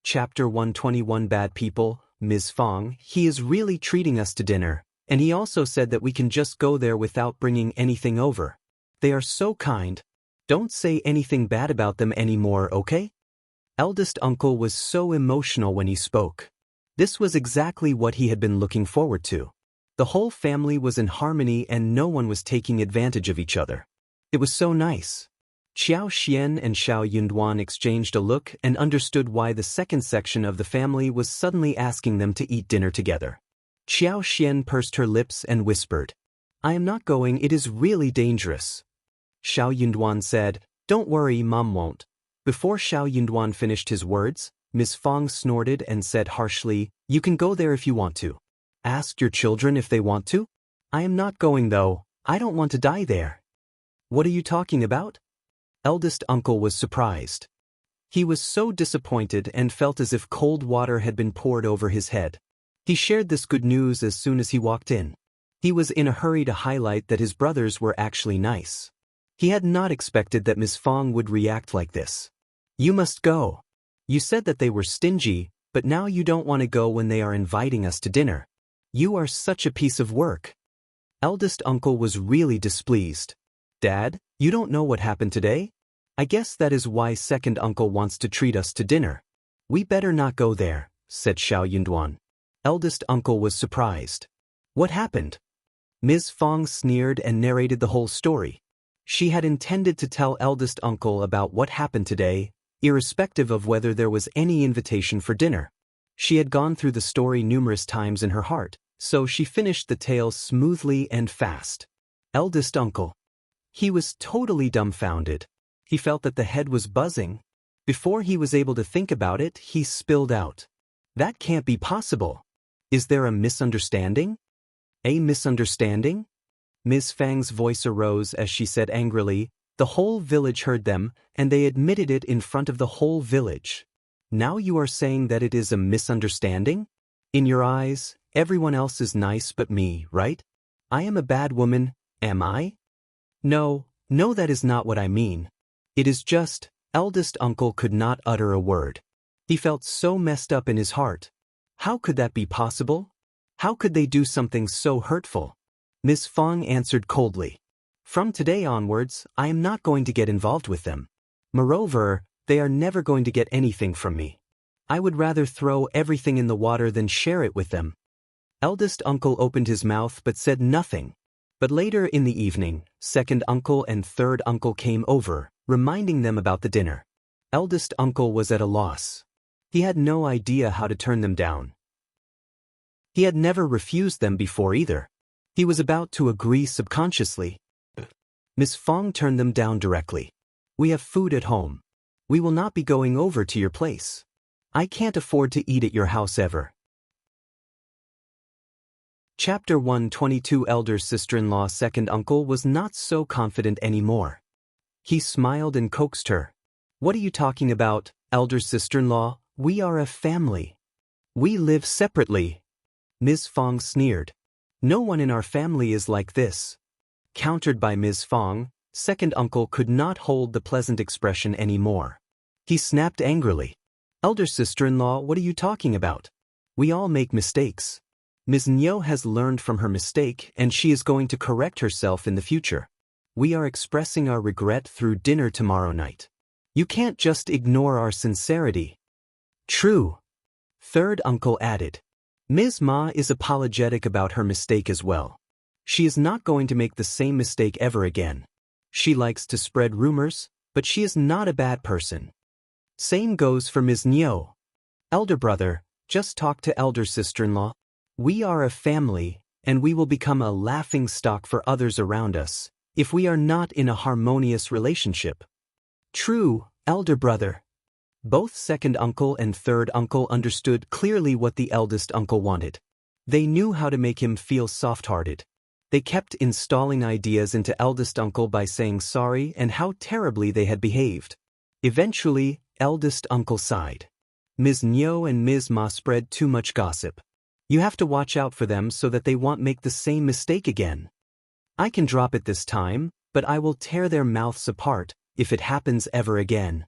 Chapter 121 Bad People, Ms. Fang, he is really treating us to dinner, and he also said that we can just go there without bringing anything over. They are so kind. Don't say anything bad about them anymore, okay? Eldest uncle was so emotional when he spoke. This was exactly what he had been looking forward to. The whole family was in harmony and no one was taking advantage of each other. It was so nice. Qiao Xian and Xiao Yunduan exchanged a look and understood why the second section of the family was suddenly asking them to eat dinner together. Qiao Xian pursed her lips and whispered, "I am not going, it is really dangerous." Xiao Yunduan said, "Don't worry, Mom won't." Before Xiao Yunduan finished his words, Ms. Fang snorted and said harshly, "You can go there if you want to. Ask your children if they want to." "I am not going though, I don't want to die there." "What are you talking about?" Eldest uncle was surprised. He was so disappointed and felt as if cold water had been poured over his head. He shared this good news as soon as he walked in. He was in a hurry to highlight that his brothers were actually nice. He had not expected that Ms. Fang would react like this. "You must go. You said that they were stingy, but now you don't want to go when they are inviting us to dinner. You are such a piece of work." Eldest uncle was really displeased. "Dad, you don't know what happened today? I guess that is why second uncle wants to treat us to dinner." "We better not go there," said Xiao Yunduan. Eldest uncle was surprised. "What happened?" Ms. Fang sneered and narrated the whole story. She had intended to tell eldest uncle about what happened today, irrespective of whether there was any invitation for dinner. She had gone through the story numerous times in her heart, so she finished the tale smoothly and fast. Eldest uncle. He was totally dumbfounded. He felt that the head was buzzing. Before he was able to think about it, he spilled out, "That can't be possible. Is there a misunderstanding?" "A misunderstanding?" Ms. Fang's voice arose as she said angrily. The whole village heard them, and they admitted it in front of the whole village. "Now you are saying that it is a misunderstanding? In your eyes, everyone else is nice but me, right? I am a bad woman, am I?" No, that is not what I mean. It is just," eldest uncle could not utter a word. He felt so messed up in his heart. How could that be possible? How could they do something so hurtful? Ms. Fang answered coldly, "From today onwards, I am not going to get involved with them. Moreover, they are never going to get anything from me. I would rather throw everything in the water than share it with them." Eldest uncle opened his mouth but said nothing. But later in the evening, second uncle and third uncle came over, reminding them about the dinner. Eldest uncle was at a loss. He had no idea how to turn them down. He had never refused them before either. He was about to agree subconsciously. Miss Fang turned them down directly. "We have food at home. We will not be going over to your place. I can't afford to eat at your house ever." Chapter 122 Elder sister-in-law second uncle was not so confident anymore. He smiled and coaxed her. "What are you talking about, elder sister-in-law? We are a family. We live separately." Ms. Fang sneered. "No one in our family is like this." Countered by Ms. Fang, second uncle could not hold the pleasant expression anymore. He snapped angrily. "Elder sister-in-law, what are you talking about? We all make mistakes. Ms. Niu has learned from her mistake and she is going to correct herself in the future. We are expressing our regret through dinner tomorrow night. You can't just ignore our sincerity." "True," third uncle added. "Ms. Ma is apologetic about her mistake as well. She is not going to make the same mistake ever again. She likes to spread rumors, but she is not a bad person." Same goes for Ms. Niu. "Elder brother, just talk to elder sister-in-law. We are a family, and we will become a laughing stock for others around us if we are not in a harmonious relationship." "True, elder brother." Both second uncle and third uncle understood clearly what the eldest uncle wanted. They knew how to make him feel soft-hearted. They kept installing ideas into eldest uncle by saying sorry and how terribly they had behaved. Eventually, eldest uncle sighed. Ms. Niu and Ms. Ma spread too much gossip. You have to watch out for them so that they won't make the same mistake again. I can drop it this time, but I will tear their mouths apart if it happens ever again."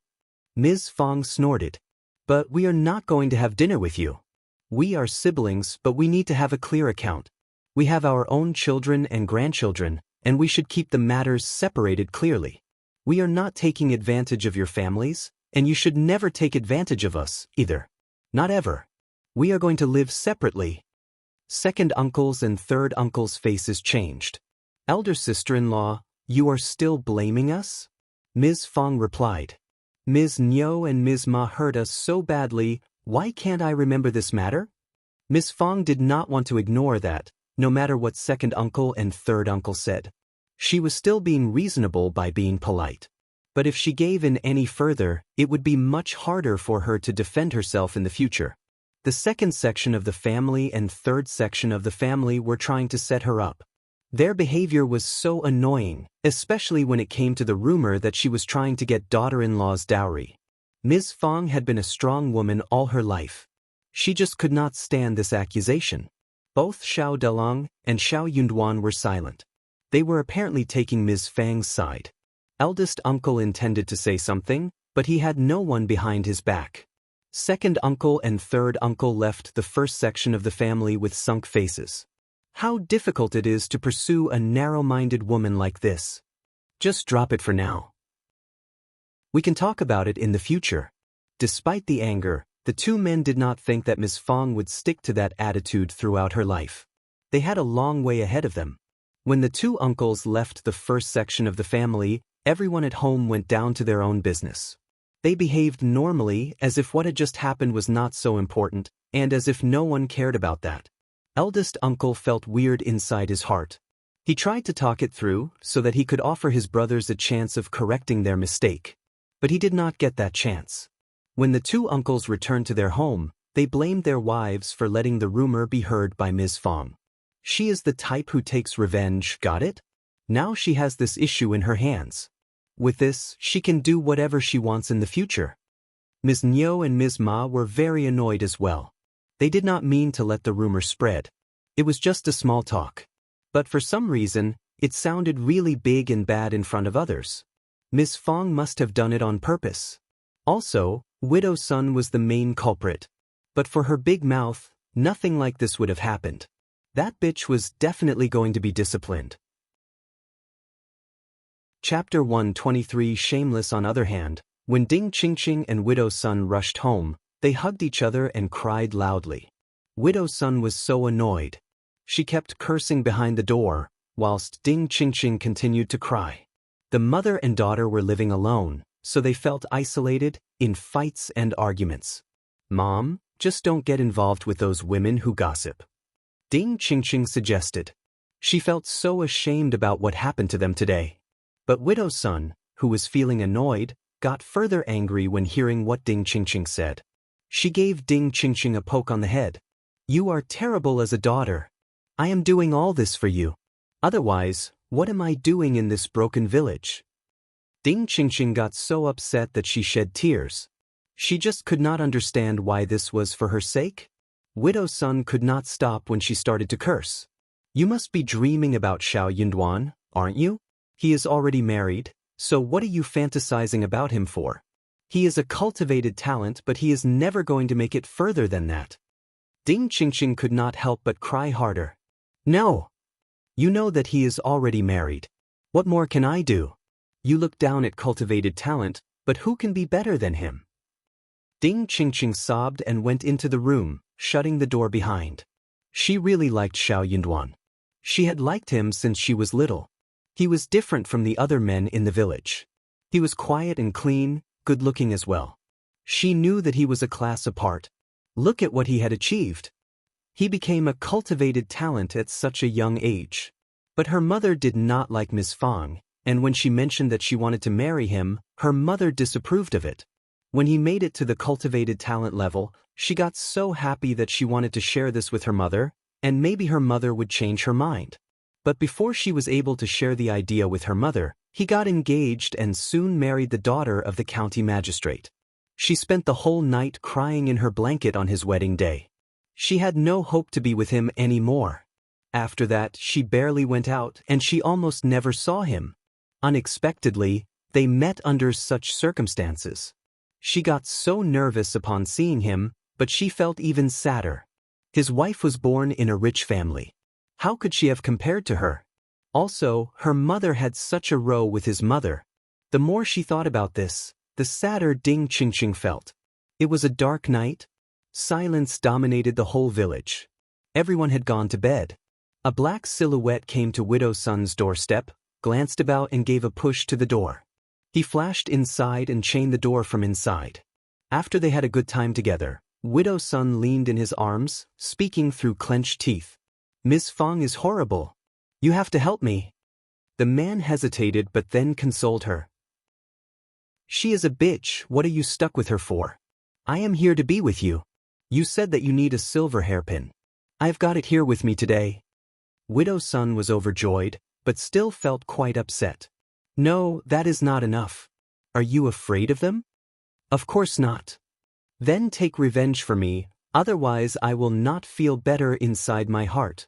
Ms. Fang snorted. But we are not going to have dinner with you. We are siblings, but we need to have a clear account. We have our own children and grandchildren, and we should keep the matters separated clearly. We are not taking advantage of your families, and you should never take advantage of us, either. Not ever. We are going to live separately. Second uncle's and third uncle's faces changed. Elder sister-in-law, you are still blaming us? Ms. Fang replied. Ms. Niu and Ms. Ma hurt us so badly, why can't I remember this matter? Ms. Fang did not want to ignore that, no matter what second uncle and third uncle said. She was still being reasonable by being polite. But if she gave in any further, it would be much harder for her to defend herself in the future. The second section of the family and third section of the family were trying to set her up. Their behavior was so annoying, especially when it came to the rumor that she was trying to get daughter-in-law's dowry. Ms. Fang had been a strong woman all her life. She just could not stand this accusation. Both Xiao Delong and Xiao Yunduan were silent. They were apparently taking Ms. Fang's side. Eldest uncle intended to say something, but he had no one behind his back. Second uncle and third uncle left the first section of the family with sunk faces. How difficult it is to pursue a narrow-minded woman like this. Just drop it for now. We can talk about it in the future. Despite the anger, the two men did not think that Ms. Fang would stick to that attitude throughout her life. They had a long way ahead of them. When the two uncles left the first section of the family, everyone at home went down to their own business. They behaved normally, as if what had just happened was not so important, and as if no one cared about that. Eldest uncle felt weird inside his heart. He tried to talk it through so that he could offer his brothers a chance of correcting their mistake. But he did not get that chance. When the two uncles returned to their home, they blamed their wives for letting the rumor be heard by Ms. Fang. She is the type who takes revenge, got it? Now she has this issue in her hands. With this, she can do whatever she wants in the future. Ms. Niu and Ms. Ma were very annoyed as well. They did not mean to let the rumor spread. It was just a small talk. But for some reason, it sounded really big and bad in front of others. Ms. Fang must have done it on purpose. Also, Widow Sun was the main culprit. But for her big mouth, nothing like this would have happened. That bitch was definitely going to be disciplined. Chapter 123 Shameless. On other hand, when Ding Qingqing and Widow Sun rushed home, they hugged each other and cried loudly. Widow Sun was so annoyed. She kept cursing behind the door, whilst Ding Qingqing continued to cry. The mother and daughter were living alone, so they felt isolated, in fights and arguments. Mom, just don't get involved with those women who gossip. Ding Qingqing suggested. She felt so ashamed about what happened to them today. But Widow Sun, who was feeling annoyed, got further angry when hearing what Ding Qingqing said. She gave Ding Qingqing a poke on the head. You are terrible as a daughter. I am doing all this for you. Otherwise, what am I doing in this broken village? Ding Qingqing got so upset that she shed tears. She just could not understand why this was for her sake. Widow Sun could not stop when she started to curse. You must be dreaming about Xiao Yunduan, aren't you? He is already married, so what are you fantasizing about him for? He is a cultivated talent, but he is never going to make it further than that. Ding Qingqing could not help but cry harder. No! You know that he is already married. What more can I do? You look down at cultivated talent, but who can be better than him? Ding Qingqing sobbed and went into the room, shutting the door behind. She really liked Xiao Yunduan. She had liked him since she was little. He was different from the other men in the village. He was quiet and clean, good-looking as well. She knew that he was a class apart. Look at what he had achieved. He became a cultivated talent at such a young age. But her mother did not like Ms. Fang, and when she mentioned that she wanted to marry him, her mother disapproved of it. When he made it to the cultivated talent level, she got so happy that she wanted to share this with her mother, and maybe her mother would change her mind. But before she was able to share the idea with her mother, he got engaged and soon married the daughter of the county magistrate. She spent the whole night crying in her blanket on his wedding day. She had no hope to be with him anymore. After that, she barely went out and she almost never saw him. Unexpectedly, they met under such circumstances. She got so nervous upon seeing him, but she felt even sadder. His wife was born in a rich family. How could she have compared to her? Also, her mother had such a row with his mother. The more she thought about this, the sadder Ding Qingqing felt. It was a dark night. Silence dominated the whole village. Everyone had gone to bed. A black silhouette came to Widow Sun's doorstep, glanced about and gave a push to the door. He flashed inside and chained the door from inside. After they had a good time together, Widow Sun leaned in his arms, speaking through clenched teeth. "Miss Fang is horrible. You have to help me." The man hesitated but then consoled her. "She is a bitch, what are you stuck with her for? I am here to be with you. You said that you need a silver hairpin. I've got it here with me today." Widow Sun was overjoyed, but still felt quite upset. "No, that is not enough. Are you afraid of them?" "Of course not." "Then take revenge for me, otherwise I will not feel better inside my heart."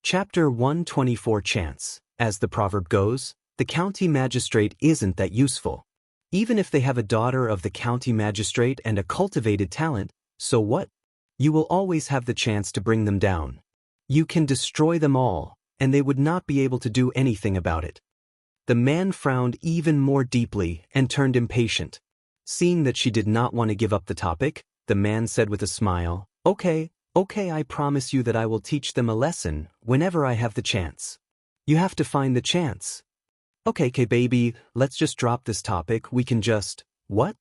Chapter 124 Chance. As the proverb goes, the county magistrate isn't that useful. Even if they have a daughter of the county magistrate and a cultivated talent, so what? You will always have the chance to bring them down. You can destroy them all, and they would not be able to do anything about it. The man frowned even more deeply and turned impatient. Seeing that she did not want to give up the topic, the man said with a smile, Okay, I promise you that I will teach them a lesson whenever I have the chance. You have to find the chance. Okay, baby, let's just drop this topic, we can just... What?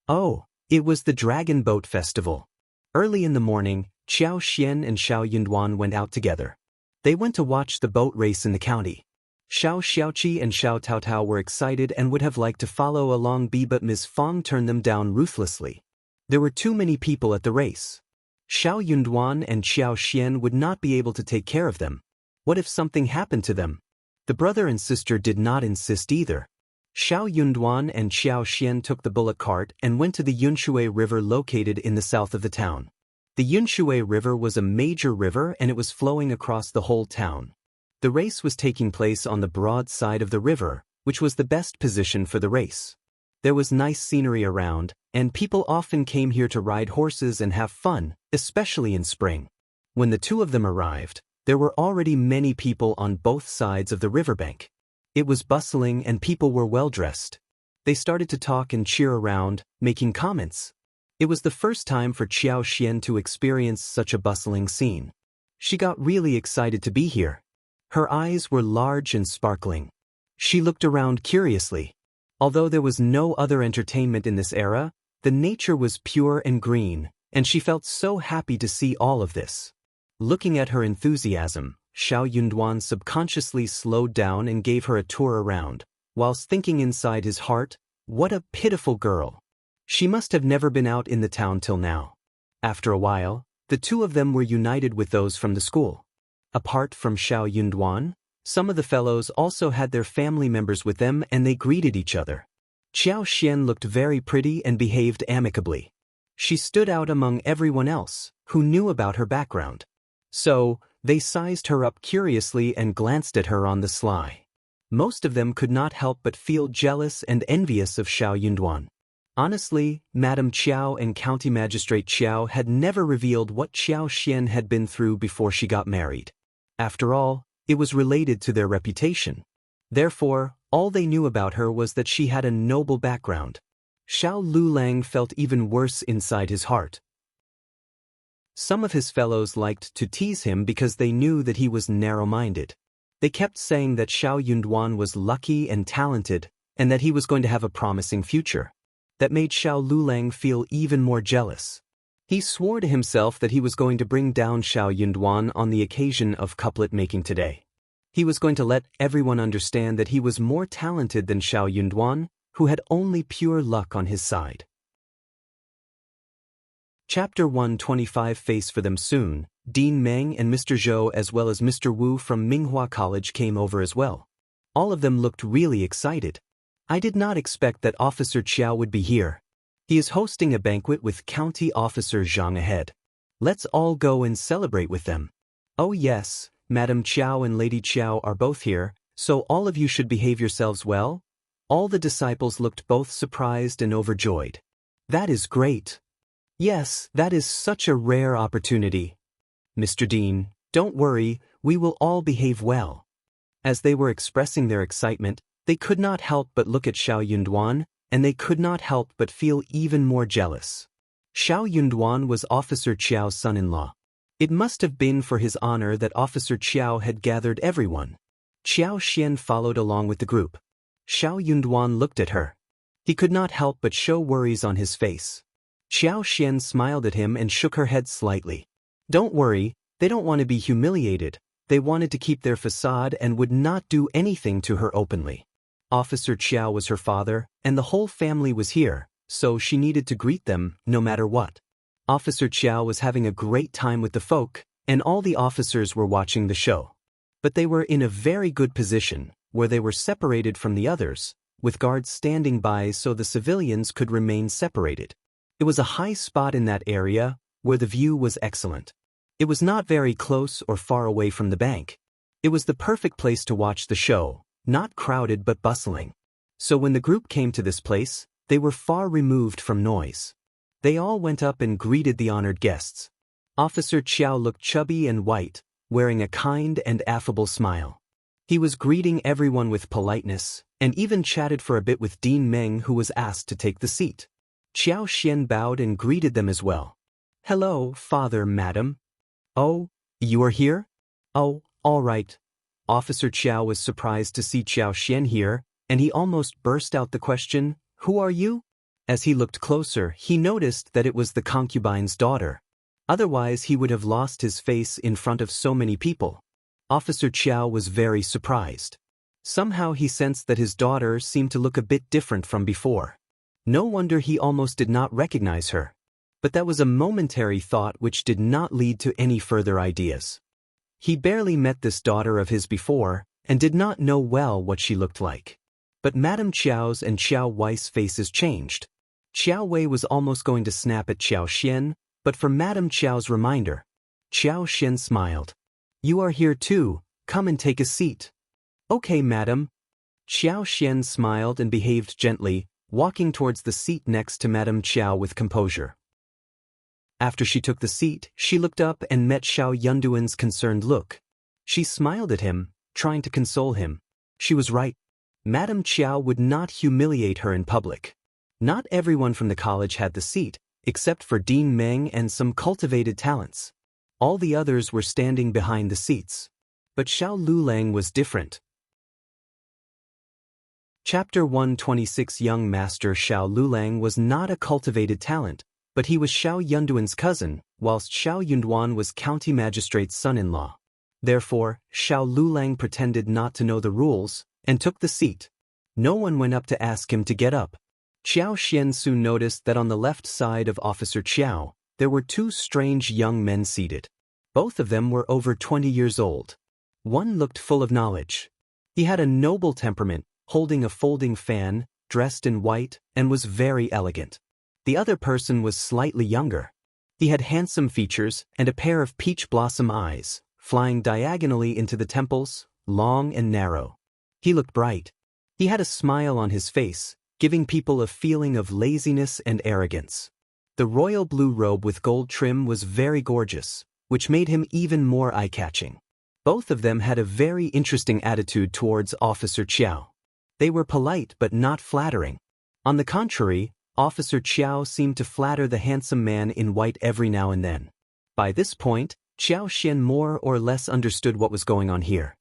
Oh, it was the Dragon Boat Festival. Early in the morning, Qiao Xian and Xiao Yunduan went out together. They went to watch the boat race in the county. Xiao Xiaoqi and Xiao Taotao were excited and would have liked to follow along but Ms. Fang turned them down ruthlessly. There were too many people at the race. Xiao Yunduan and Qiao Xian would not be able to take care of them. What if something happened to them? The brother and sister did not insist either. Xiao Yunduan and Xiao Xian took the bullock cart and went to the Yunshui River located in the south of the town. The Yunshui River was a major river and it was flowing across the whole town. The race was taking place on the broad side of the river, which was the best position for the race. There was nice scenery around, and people often came here to ride horses and have fun, especially in spring. When the two of them arrived, there were already many people on both sides of the riverbank. It was bustling and people were well dressed. They started to talk and cheer around, making comments. It was the first time for Qiao Xian to experience such a bustling scene. She got really excited to be here. Her eyes were large and sparkling. She looked around curiously. Although there was no other entertainment in this era, the nature was pure and green, and she felt so happy to see all of this. Looking at her enthusiasm, Xiao Yunduan subconsciously slowed down and gave her a tour around, whilst thinking inside his heart, what a pitiful girl. She must have never been out in the town till now. After a while, the two of them were united with those from the school. Apart from Xiao Yunduan, some of the fellows also had their family members with them and they greeted each other. Qiao Xian looked very pretty and behaved amicably. She stood out among everyone else, who knew about her background. So, they sized her up curiously and glanced at her on the sly. Most of them could not help but feel jealous and envious of Xiao Yunduan. Honestly, Madame Qiao and County Magistrate Qiao had never revealed what Qiao Xian had been through before she got married. After all, it was related to their reputation. Therefore, all they knew about her was that she had a noble background. Xiao Lulang felt even worse inside his heart. Some of his fellows liked to tease him because they knew that he was narrow-minded. They kept saying that Xiao Yunduan was lucky and talented, and that he was going to have a promising future. That made Xiao Lulang feel even more jealous. He swore to himself that he was going to bring down Xiao Yunduan on the occasion of couplet making today. He was going to let everyone understand that he was more talented than Xiao Yunduan, who had only pure luck on his side. Chapter 125 Face for them soon. Dean Meng and Mr. Zhou as well as Mr. Wu from Minghua College came over as well. All of them looked really excited. I did not expect that Officer Qiao would be here. He is hosting a banquet with County Officer Zhang ahead. Let's all go and celebrate with them. Oh yes, Madam Qiao and Lady Qiao are both here, so all of you should behave yourselves well. All the disciples looked both surprised and overjoyed. That is great. Yes, that is such a rare opportunity. Mr. Dean, don't worry, we will all behave well. As they were expressing their excitement, they could not help but look at Xiao Yunduan, and they could not help but feel even more jealous. Xiao Yunduan was Officer Qiao's son-in-law. It must have been for his honor that Officer Qiao had gathered everyone. Qiao Xian followed along with the group. Xiao Yunduan looked at her. He could not help but show worries on his face. Qiao Xian smiled at him and shook her head slightly. Don't worry, they don't want to be humiliated. They wanted to keep their facade and would not do anything to her openly. Officer Qiao was her father, and the whole family was here, so she needed to greet them no matter what. Officer Qiao was having a great time with the folk, and all the officers were watching the show. But they were in a very good position, where they were separated from the others, with guards standing by so the civilians could remain separated. It was a high spot in that area, where the view was excellent. It was not very close or far away from the bank. It was the perfect place to watch the show, not crowded but bustling. So when the group came to this place, they were far removed from noise. They all went up and greeted the honored guests. Officer Qiao looked chubby and white, wearing a kind and affable smile. He was greeting everyone with politeness, and even chatted for a bit with Dean Meng, who was asked to take the seat. Qiao Xian bowed and greeted them as well. Hello, father, madam. Oh, you are here? Oh, all right. Officer Qiao was surprised to see Qiao Xian here, and he almost burst out the question, who are you? As he looked closer, he noticed that it was the concubine's daughter. Otherwise, he would have lost his face in front of so many people. Officer Qiao was very surprised. Somehow he sensed that his daughter seemed to look a bit different from before. No wonder he almost did not recognize her. But that was a momentary thought which did not lead to any further ideas. He barely met this daughter of his before, and did not know well what she looked like. But Madame Qiao's and Xiao Wei's faces changed. Xiao Wei was almost going to snap at Qiao Xian, but for Madame Qiao's reminder, Qiao Xian smiled. You are here too, come and take a seat. Okay, madam. Qiao Xian smiled and behaved gently, walking towards the seat next to Madame Qiao with composure. After she took the seat, she looked up and met Xiao Yunduan's concerned look. She smiled at him, trying to console him. She was right. Madame Qiao would not humiliate her in public. Not everyone from the college had the seat, except for Dean Meng and some cultivated talents. All the others were standing behind the seats. But Xiao Lulang was different. Chapter 126. Young Master Xiao Lulang was not a cultivated talent, but he was Xiao Yunduan's cousin, whilst Xiao Yunduan was County Magistrate's son-in-law. Therefore, Xiao Lulang pretended not to know the rules, and took the seat. No one went up to ask him to get up. Qiao Xian soon noticed that on the left side of Officer Qiao, there were two strange young men seated. Both of them were over 20 years old. One looked full of knowledge. He had a noble temperament, holding a folding fan, dressed in white, and was very elegant. The other person was slightly younger. He had handsome features and a pair of peach blossom eyes, flying diagonally into the temples, long and narrow. He looked bright. He had a smile on his face, giving people a feeling of laziness and arrogance. The royal blue robe with gold trim was very gorgeous, which made him even more eye-catching. Both of them had a very interesting attitude towards Officer Qiao. They were polite but not flattering. On the contrary, Officer Qiao seemed to flatter the handsome man in white every now and then. By this point, Qiao Xian more or less understood what was going on here.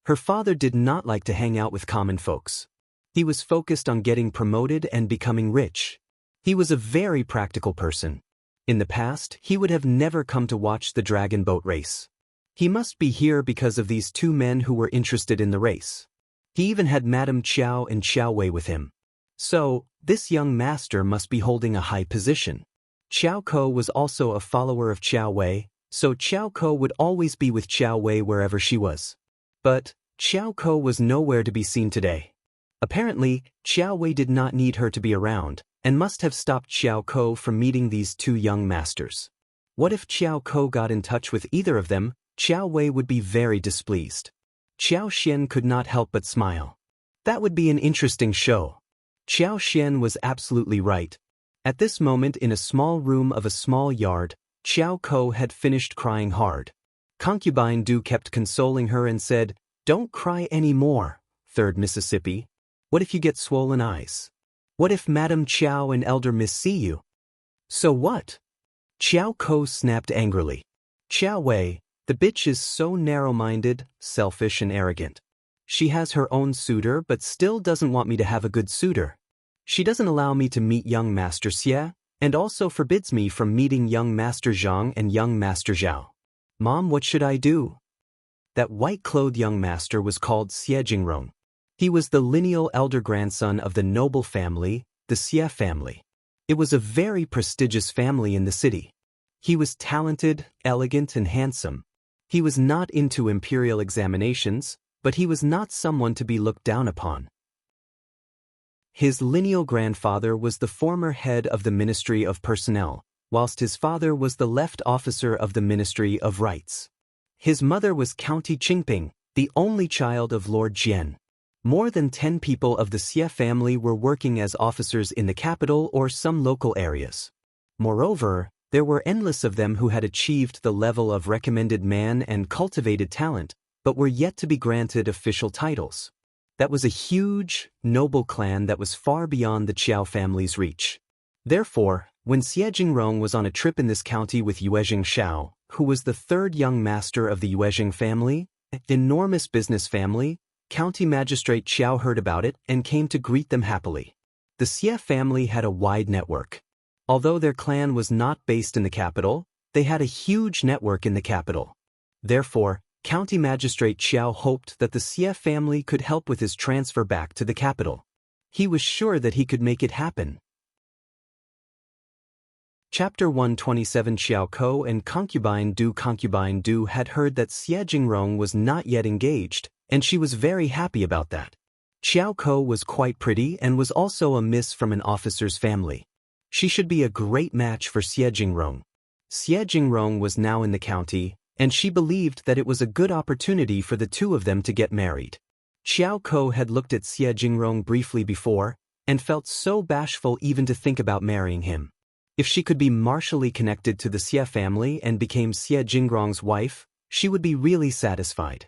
Her father did not like to hang out with common folks. He was focused on getting promoted and becoming rich. He was a very practical person. In the past, he would have never come to watch the dragon boat race. He must be here because of these two men who were interested in the race. He even had Madame Qiao and Xiao Wei with him. So, this young master must be holding a high position. Qiao Ko was also a follower of Xiao Wei, so Qiao Ko would always be with Xiao Wei wherever she was. But, Qiao Ko was nowhere to be seen today. Apparently, Xiao Wei did not need her to be around, and must have stopped Qiao Ko from meeting these two young masters. What if Qiao Ko got in touch with either of them? Xiao Wei would be very displeased. Qiao Xian could not help but smile. That would be an interesting show. Qiao Xian was absolutely right. At this moment in a small room of a small yard, Qiao Ko had finished crying hard. Concubine Du kept consoling her and said, "Don't cry anymore, 3rd Mississippi. What if you get swollen eyes? What if Madame Qiao and Elder Miss see you?" "So what?" Qiao Ko snapped angrily. "Qiao Wei, the bitch is so narrow-minded, selfish and arrogant. She has her own suitor but still doesn't want me to have a good suitor. She doesn't allow me to meet young Master Xie, and also forbids me from meeting young Master Zhang and young Master Xiao. Mom, what should I do?" That white-clothed young master was called Xie Jingrong. He was the lineal elder grandson of the noble family, the Xie family. It was a very prestigious family in the city. He was talented, elegant, and handsome. He was not into imperial examinations, but he was not someone to be looked down upon. His lineal grandfather was the former head of the Ministry of Personnel, whilst his father was the left officer of the Ministry of Rights. His mother was County Qingping, the only child of Lord Jian. More than 10 people of the Xie family were working as officers in the capital or some local areas. Moreover, there were endless of them who had achieved the level of recommended man and cultivated talent, but were yet to be granted official titles. That was a huge, noble clan that was far beyond the Qiao family's reach. Therefore, when Xie Jingrong was on a trip in this county with Yuezheng Xiao, who was the 3rd young master of the Yuezheng family, an enormous business family, County Magistrate Qiao heard about it and came to greet them happily. The Xie family had a wide network. Although their clan was not based in the capital, they had a huge network in the capital. Therefore, County Magistrate Qiao hoped that the Xie family could help with his transfer back to the capital. He was sure that he could make it happen. Chapter 127 Xiao Ko and Concubine Du had heard that Xie Jingrong was not yet engaged, and she was very happy about that. Xiao Ko was quite pretty and was also a miss from an officer's family. She should be a great match for Xie Jingrong. Xie Jingrong was now in the county, and she believed that it was a good opportunity for the two of them to get married. Xiao Ko had looked at Xie Jingrong briefly before, and felt so bashful even to think about marrying him. If she could be martially connected to the Xie family and became Xie Jingrong's wife, she would be really satisfied.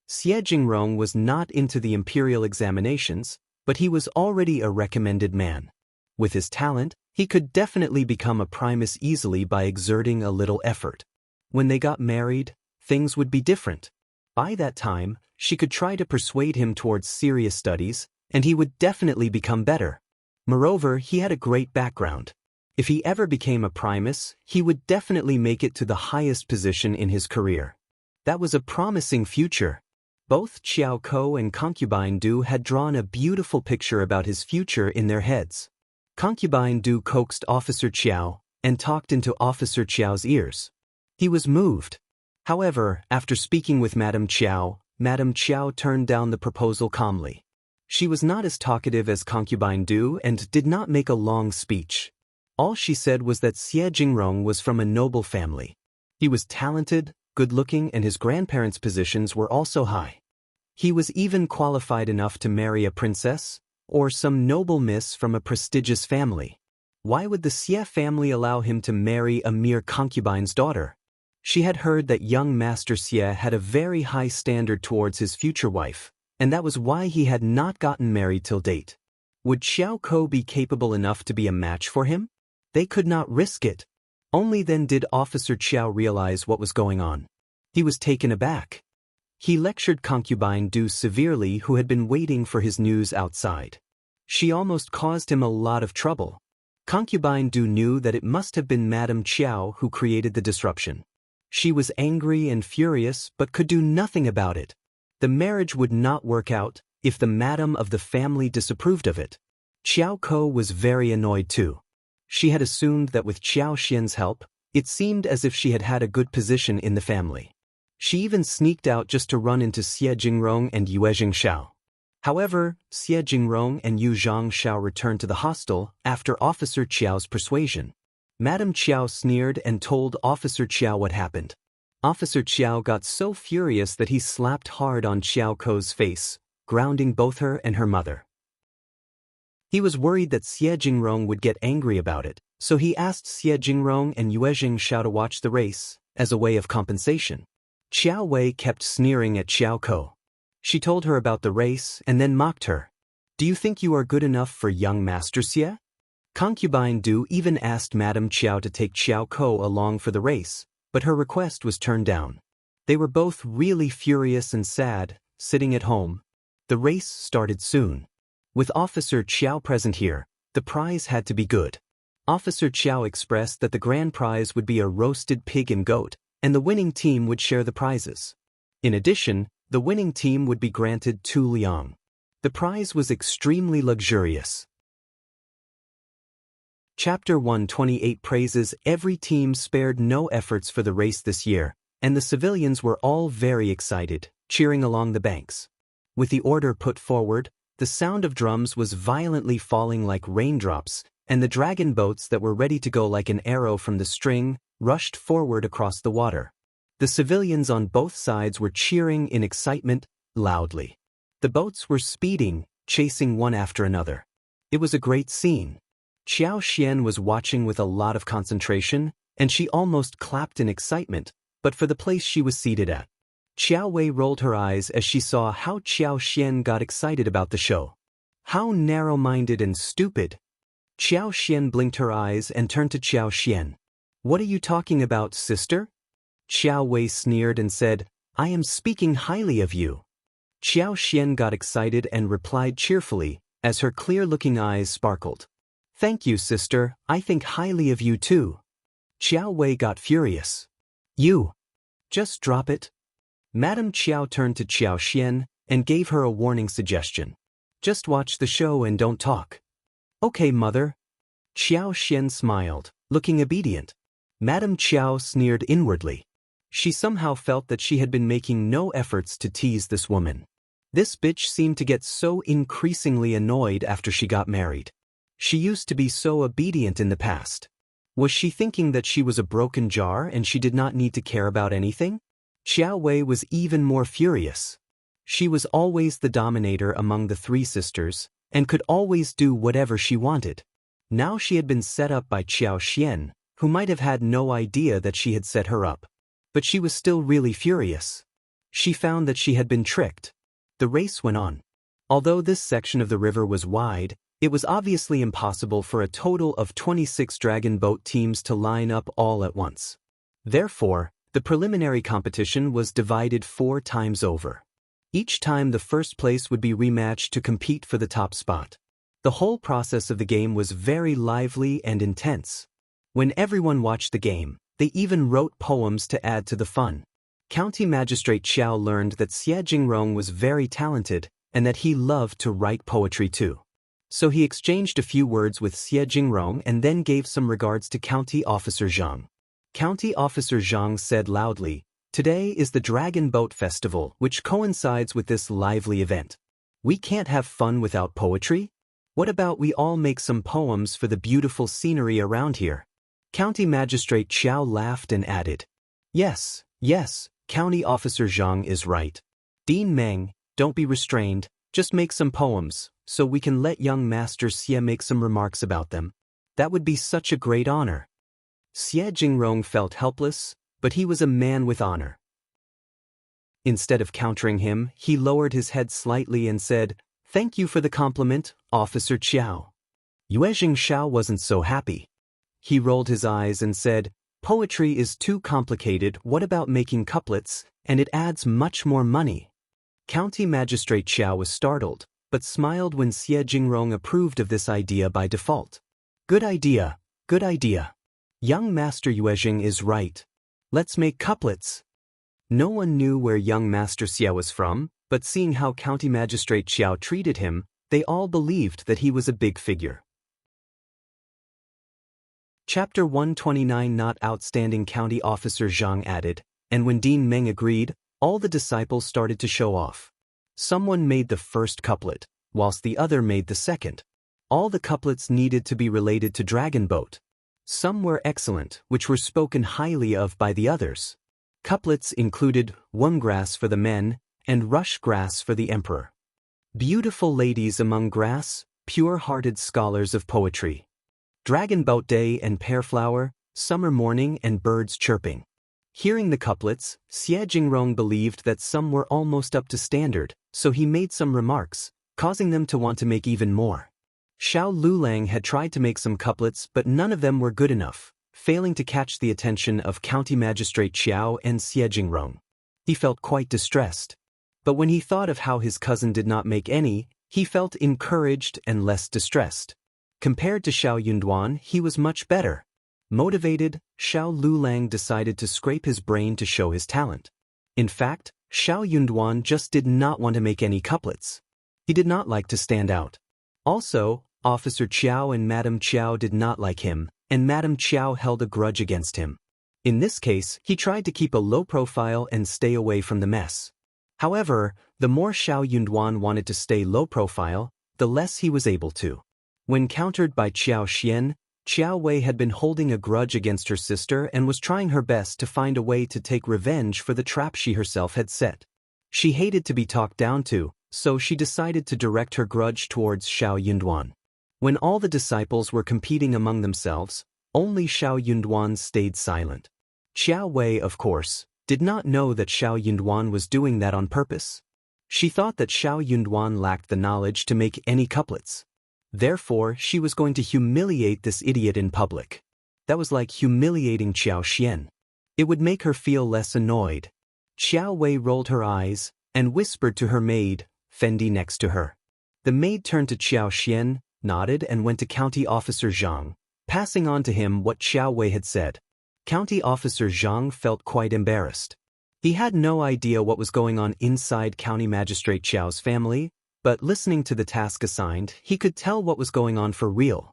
Xie Jingrong was not into the imperial examinations, but he was already a recommended man. With his talent, he could definitely become a primus easily by exerting a little effort. When they got married, things would be different. By that time, she could try to persuade him towards serious studies, and he would definitely become better. Moreover, he had a great background. If he ever became a primus, he would definitely make it to the highest position in his career. That was a promising future. Both Qiao Ko and Concubine Du had drawn a beautiful picture about his future in their heads. Concubine Du coaxed Officer Qiao and talked into Officer Qiao's ears. He was moved. However, after speaking with Madame Qiao turned down the proposal calmly. She was not as talkative as Concubine Du and did not make a long speech. All she said was that Xie Jingrong was from a noble family. He was talented, good-looking, and his grandparents' positions were also high. He was even qualified enough to marry a princess, or some noble miss from a prestigious family. Why would the Xie family allow him to marry a mere concubine's daughter? She had heard that young Master Xie had a very high standard towards his future wife, and that was why he had not gotten married till date. Would Xiao Ko be capable enough to be a match for him? They could not risk it. Only then did Officer Qiao realize what was going on. He was taken aback. He lectured Concubine Du severely, who had been waiting for his news outside. She almost caused him a lot of trouble. Concubine Du knew that it must have been Madame Qiao who created the disruption. She was angry and furious but could do nothing about it. The marriage would not work out if the madam of the family disapproved of it. Qiao Ko was very annoyed too. She had assumed that with Qiao Xian's help, it seemed as if she had had a good position in the family. She even sneaked out just to run into Xie Jingrong and Yuezheng Xiao. However, Xie Jingrong and Yuezheng Xiao returned to the hostel after Officer Qiao's persuasion. Madame Qiao sneered and told Officer Qiao what happened. Officer Qiao got so furious that he slapped hard on Qiao Ko's face, grounding both her and her mother. He was worried that Xie Jingrong would get angry about it, so he asked Xie Jingrong and Yuezheng Xiao to watch the race, as a way of compensation. Qiao Wei kept sneering at Xiao Ko. She told her about the race and then mocked her. Do you think you are good enough for young Master Xie? Concubine Du even asked Madame Qiao to take Xiao Ko along for the race, but her request was turned down. They were both really furious and sad, sitting at home. The race started soon. With Officer Qiao present here, the prize had to be good. Officer Qiao expressed that the grand prize would be a roasted pig and goat, and the winning team would share the prizes. In addition, the winning team would be granted 2 liang. The prize was extremely luxurious. Chapter 128 praises every team spared no efforts for the race this year, and the civilians were all very excited, cheering along the banks. With the order put forward, the sound of drums was violently falling like raindrops, and the dragon boats that were ready to go like an arrow from the string rushed forward across the water. The civilians on both sides were cheering in excitement, loudly. The boats were speeding, chasing one after another. It was a great scene. Xiao Xian was watching with a lot of concentration, and she almost clapped in excitement, but for the place she was seated at. Qiao Wei rolled her eyes as she saw how Xiao Xian got excited about the show. How narrow-minded and stupid. Xiao Xian blinked her eyes and turned to Xiao Xian. What are you talking about, sister? Xiao Wei sneered and said, I am speaking highly of you. Xiao Xian got excited and replied cheerfully, as her clear-looking eyes sparkled. Thank you, sister, I think highly of you too. Xiao Wei got furious. You. Just drop it. Madame Qiao turned to Xiao Xian and gave her a warning suggestion. Just watch the show and don't talk. Okay, mother. Xiao Xian smiled, looking obedient. Madame Qiao sneered inwardly. She somehow felt that she had been making no efforts to tease this woman. This bitch seemed to get so increasingly annoyed after she got married. She used to be so obedient in the past. Was she thinking that she was a broken jar and she did not need to care about anything? Xiao Wei was even more furious. She was always the dominator among the 3 sisters, and could always do whatever she wanted. Now she had been set up by Xiao Xian, who might have had no idea that she had set her up. But she was still really furious. She found that she had been tricked. The race went on. Although this section of the river was wide, it was obviously impossible for a total of 26 dragon boat teams to line up all at once. Therefore, the preliminary competition was divided 4 times over. Each time the first place would be rematched to compete for the top spot. The whole process of the game was very lively and intense. When everyone watched the game, they even wrote poems to add to the fun. County Magistrate Xiao learned that Xie Jingrong was very talented and that he loved to write poetry too. So he exchanged a few words with Xie Jingrong and then gave some regards to County Officer Zhang. County Officer Zhang said loudly, Today is the Dragon Boat Festival, which coincides with this lively event. We can't have fun without poetry? What about we all make some poems for the beautiful scenery around here? County Magistrate Qiao laughed and added, Yes, County Officer Zhang is right. Dean Meng, don't be restrained, just make some poems, so we can let young Master Xie make some remarks about them. That would be such a great honor. Xie Jingrong felt helpless, but he was a man with honor. Instead of countering him, he lowered his head slightly and said, Thank you for the compliment, Officer Qiao. Yuezheng Xiao wasn't so happy. He rolled his eyes and said, Poetry is too complicated, what about making couplets, and it adds much more money. County Magistrate Xiao was startled, but smiled when Xie Jingrong approved of this idea by default. Good idea. Young Master Yuezheng is right. Let's make couplets. No one knew where young Master Xie was from, but seeing how County Magistrate Xiao treated him, they all believed that he was a big figure. Chapter 129 Not outstanding, County Officer Zhang added, and when Dean Meng agreed, all the disciples started to show off. Someone made the first couplet, whilst the other made the second. All the couplets needed to be related to Dragon Boat. Some were excellent, which were spoken highly of by the others. Couplets included Womgrass for the men and Rush Grass for the emperor. Beautiful ladies among grass, pure-hearted scholars of poetry. Dragon boat day and pear flower, summer morning and birds chirping. Hearing the couplets, Yuezheng believed that some were almost up to standard, so he made some remarks, causing them to want to make even more. Xiao Lulang had tried to make some couplets but none of them were good enough, failing to catch the attention of County Magistrate Qiao and Yuezheng. He felt quite distressed. But when he thought of how his cousin did not make any, he felt encouraged and less distressed. Compared to Xiao Yunduan, he was much better. Motivated, Xiao Lulang decided to scrape his brain to show his talent. In fact, Xiao Yunduan just did not want to make any couplets. He did not like to stand out. Also, Officer Qiao and Madame Qiao did not like him, and Madame Qiao held a grudge against him. In this case, he tried to keep a low profile and stay away from the mess. However, the more Xiao Yunduan wanted to stay low profile, the less he was able to. When countered by Qiao Xian, Qiao Wei had been holding a grudge against her sister and was trying her best to find a way to take revenge for the trap she herself had set. She hated to be talked down to, so she decided to direct her grudge towards Xiao Yunduan. When all the disciples were competing among themselves, only Xiao Yunduan stayed silent. Qiao Wei, of course, did not know that Xiao Yunduan was doing that on purpose. She thought that Xiao Yunduan lacked the knowledge to make any couplets. Therefore, she was going to humiliate this idiot in public. That was like humiliating Qiao Xian. It would make her feel less annoyed. Qiao Wei rolled her eyes and whispered to her maid, Fendi, next to her. The maid turned to Qiao Xian, nodded and went to County Officer Zhang, passing on to him what Qiao Wei had said. County Officer Zhang felt quite embarrassed. He had no idea what was going on inside County Magistrate Qiao's family, but listening to the task assigned, he could tell what was going on for real.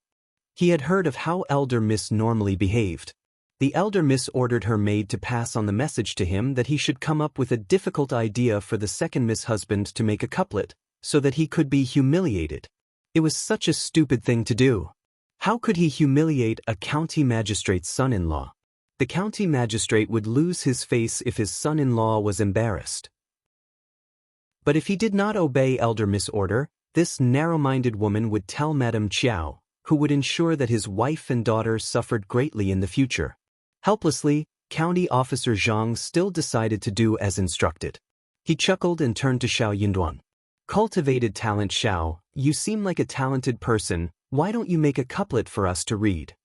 He had heard of how Elder Miss normally behaved. The Elder Miss ordered her maid to pass on the message to him that he should come up with a difficult idea for the second Miss husband to make a couplet, so that he could be humiliated. It was such a stupid thing to do. How could he humiliate a county magistrate's son-in-law? The county magistrate would lose his face if his son-in-law was embarrassed. But if he did not obey Elder Miss' order, this narrow-minded woman would tell Madame Qiao, who would ensure that his wife and daughter suffered greatly in the future. Helplessly, County Officer Zhang still decided to do as instructed. He chuckled and turned to Xiao Yunduan. Cultivated talent Xiao, you seem like a talented person, why don't you make a couplet for us to read?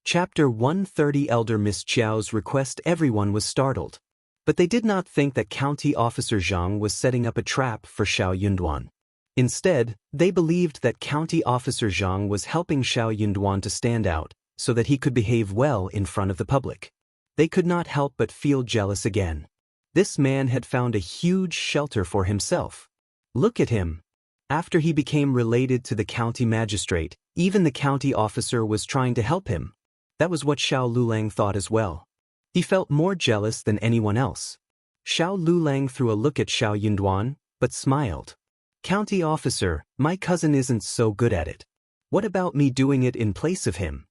Chapter 130. Elder Miss Qiao's request. Everyone was startled. But they did not think that County Officer Zhang was setting up a trap for Xiao Yunduan. Instead, they believed that County Officer Zhang was helping Xiao Yunduan to stand out, so that he could behave well in front of the public. They could not help but feel jealous again. This man had found a huge shelter for himself. Look at him. After he became related to the county magistrate, even the county officer was trying to help him. That was what Xiao Lulang thought as well. He felt more jealous than anyone else. Xiao Lulang threw a look at Xiao Yunduan, but smiled. County officer, my cousin isn't so good at it. What about me doing it in place of him?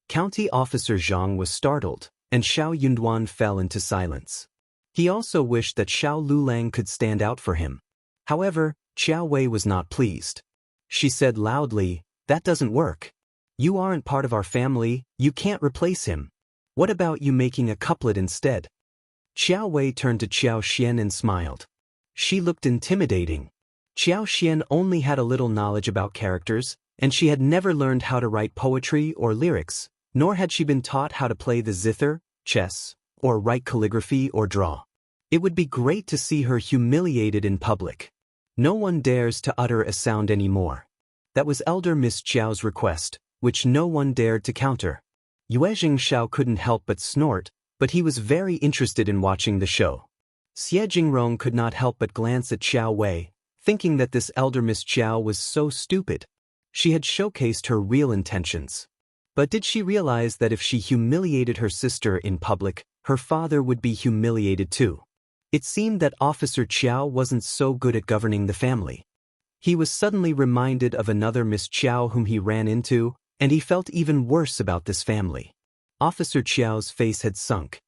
County Officer Zhang was startled, and Xiao Yunduan fell into silence. He also wished that Xiao Lulang could stand out for him. However, Qiao Wei was not pleased. She said loudly, that doesn't work. You aren't part of our family, you can't replace him. What about you making a couplet instead? Qiao Wei turned to Qiao Xian and smiled. She looked intimidating. Qiao Xian only had a little knowledge about characters, and she had never learned how to write poetry or lyrics, nor had she been taught how to play the zither, chess, or write calligraphy or draw. It would be great to see her humiliated in public. No one dares to utter a sound anymore. That was Elder Miss Qiao's request, which no one dared to counter. Yuezheng Xiao couldn't help but snort, but he was very interested in watching the show. Yuezheng could not help but glance at Qiao Wei, thinking that this Elder Miss Qiao was so stupid. She had showcased her real intentions. But did she realize that if she humiliated her sister in public, her father would be humiliated too? It seemed that Officer Qiao wasn't so good at governing the family. He was suddenly reminded of another Miss Qiao whom he ran into, and he felt even worse about this family. Officer Qiao's face had sunk.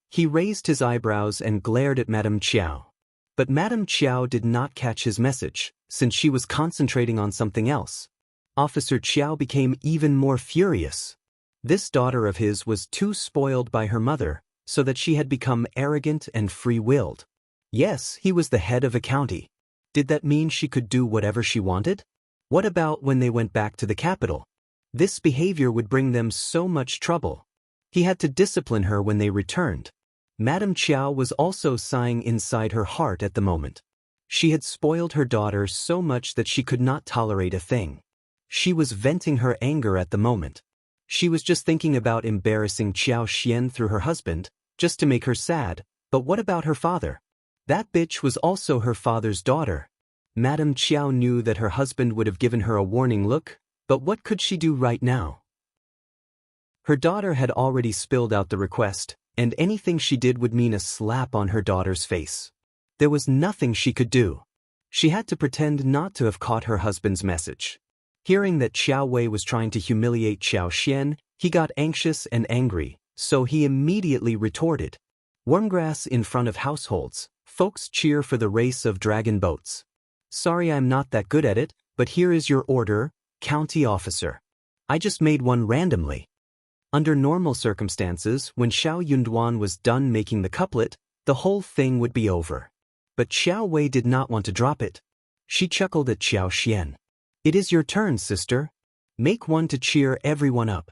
He raised his eyebrows and glared at Madame Qiao. But Madame Qiao did not catch his message, since she was concentrating on something else. Officer Qiao became even more furious. This daughter of his was too spoiled by her mother, so that she had become arrogant and free-willed. Yes, he was the head of a county. Did that mean she could do whatever she wanted? What about when they went back to the capital? This behavior would bring them so much trouble. He had to discipline her when they returned. Madame Qiao was also sighing inside her heart at the moment. She had spoiled her daughter so much that she could not tolerate a thing. She was venting her anger at the moment. She was just thinking about embarrassing Qiao Xian through her husband, just to make her sad, but what about her father? That bitch was also her father's daughter. Madame Qiao knew that her husband would have given her a warning look, but what could she do right now? Her daughter had already spilled out the request, and anything she did would mean a slap on her daughter's face. There was nothing she could do. She had to pretend not to have caught her husband's message. Hearing that Xiao Wei was trying to humiliate Xiao Xian, he got anxious and angry, so he immediately retorted. Wormgrass in front of households, folks cheer for the race of dragon boats. Sorry I'm not that good at it, but here is your order, county officer. I just made one randomly. Under normal circumstances, when Xiao Yunduan was done making the couplet, the whole thing would be over. But Xiao Wei did not want to drop it. She chuckled at Xiao Xian. It is your turn, sister. Make one to cheer everyone up.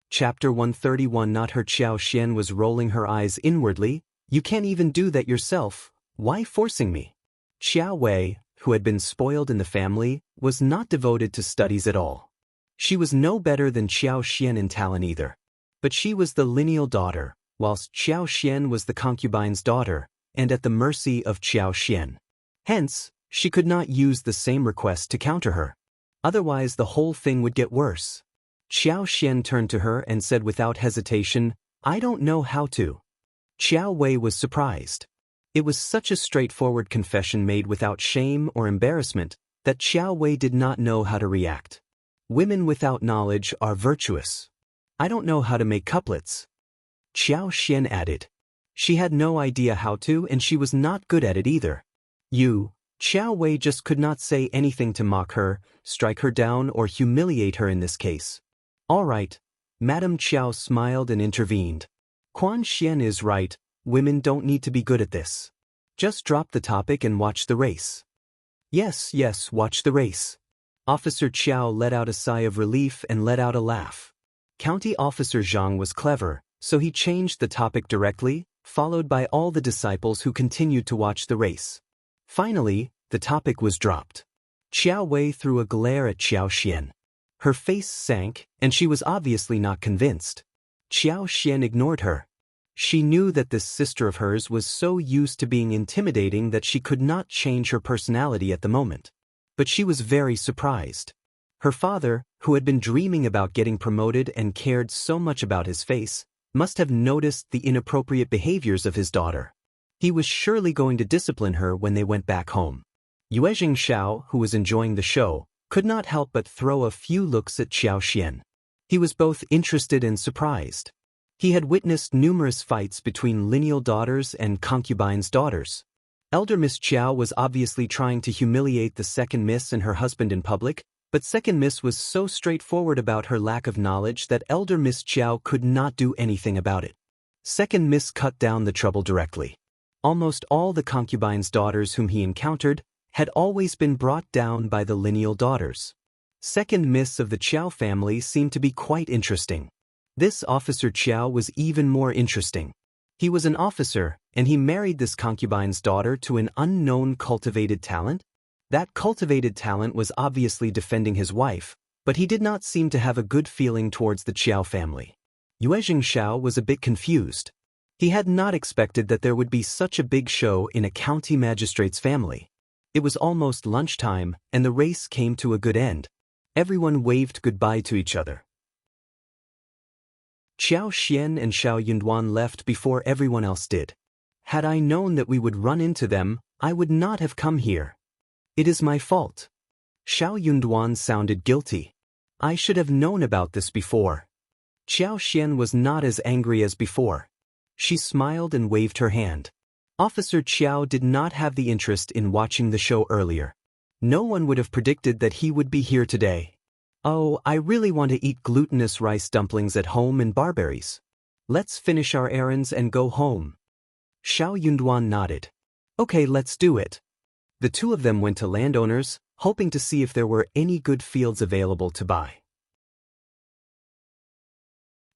Chapter 131. Not her. Xiao Xian was rolling her eyes inwardly. You can't even do that yourself. Why forcing me? Xiao Wei, who had been spoiled in the family, was not devoted to studies at all. She was no better than Xiao Xian in talent either. But she was the lineal daughter, whilst Xiao Xian was the concubine's daughter, and at the mercy of Xiao Xian. Hence, she could not use the same request to counter her. Otherwise the whole thing would get worse. Xiao Xian turned to her and said without hesitation, I don't know how to. Xiao Wei was surprised. It was such a straightforward confession made without shame or embarrassment that Xiao Wei did not know how to react. Women without knowledge are virtuous. I don't know how to make couplets. Xiao Xian added. She had no idea how to, and she was not good at it either. Xiao Wei just could not say anything to mock her, strike her down, or humiliate her in this case. All right. Madame Qiao smiled and intervened. Quan Xian is right, women don't need to be good at this. Just drop the topic and watch the race. Yes, watch the race. Officer Qiao let out a sigh of relief and let out a laugh. County Officer Zhang was clever, so he changed the topic directly, followed by all the disciples who continued to watch the race. Finally, the topic was dropped. Xiao Wei threw a glare at Xiao Xian. Her face sank, and she was obviously not convinced. Xiao Xian ignored her. She knew that this sister of hers was so used to being intimidating that she could not change her personality at the moment. But she was very surprised. Her father, who had been dreaming about getting promoted and cared so much about his face, must have noticed the inappropriate behaviors of his daughter. He was surely going to discipline her when they went back home. Yuezheng Xiao, who was enjoying the show, could not help but throw a few looks at Xiao Xian. He was both interested and surprised. He had witnessed numerous fights between lineal daughters and concubines' daughters. Elder Miss Qiao was obviously trying to humiliate the second miss and her husband in public, but second miss was so straightforward about her lack of knowledge that Elder Miss Qiao could not do anything about it. Second miss cut down the trouble directly. Almost all the concubines' daughters whom he encountered had always been brought down by the lineal daughters. Second miss of the Qiao family seemed to be quite interesting. This Officer Qiao was even more interesting. He was an officer, and he married this concubine's daughter to an unknown cultivated talent. That cultivated talent was obviously defending his wife, but he did not seem to have a good feeling towards the Qiao family. Yuezheng Xiao was a bit confused. He had not expected that there would be such a big show in a county magistrate's family. It was almost lunchtime, and the race came to a good end. Everyone waved goodbye to each other. Xiao Xian and Xiao Yunduan left before everyone else did. Had I known that we would run into them, I would not have come here. It is my fault. Xiao Yunduan sounded guilty. I should have known about this before. Xiao Xian was not as angry as before. She smiled and waved her hand. Officer Qiao did not have the interest in watching the show earlier. No one would have predicted that he would be here today. Oh, I really want to eat glutinous rice dumplings at home and barberries. Let's finish our errands and go home. Xiao Yunduan nodded. Okay, let's do it. The two of them went to landowners, hoping to see if there were any good fields available to buy.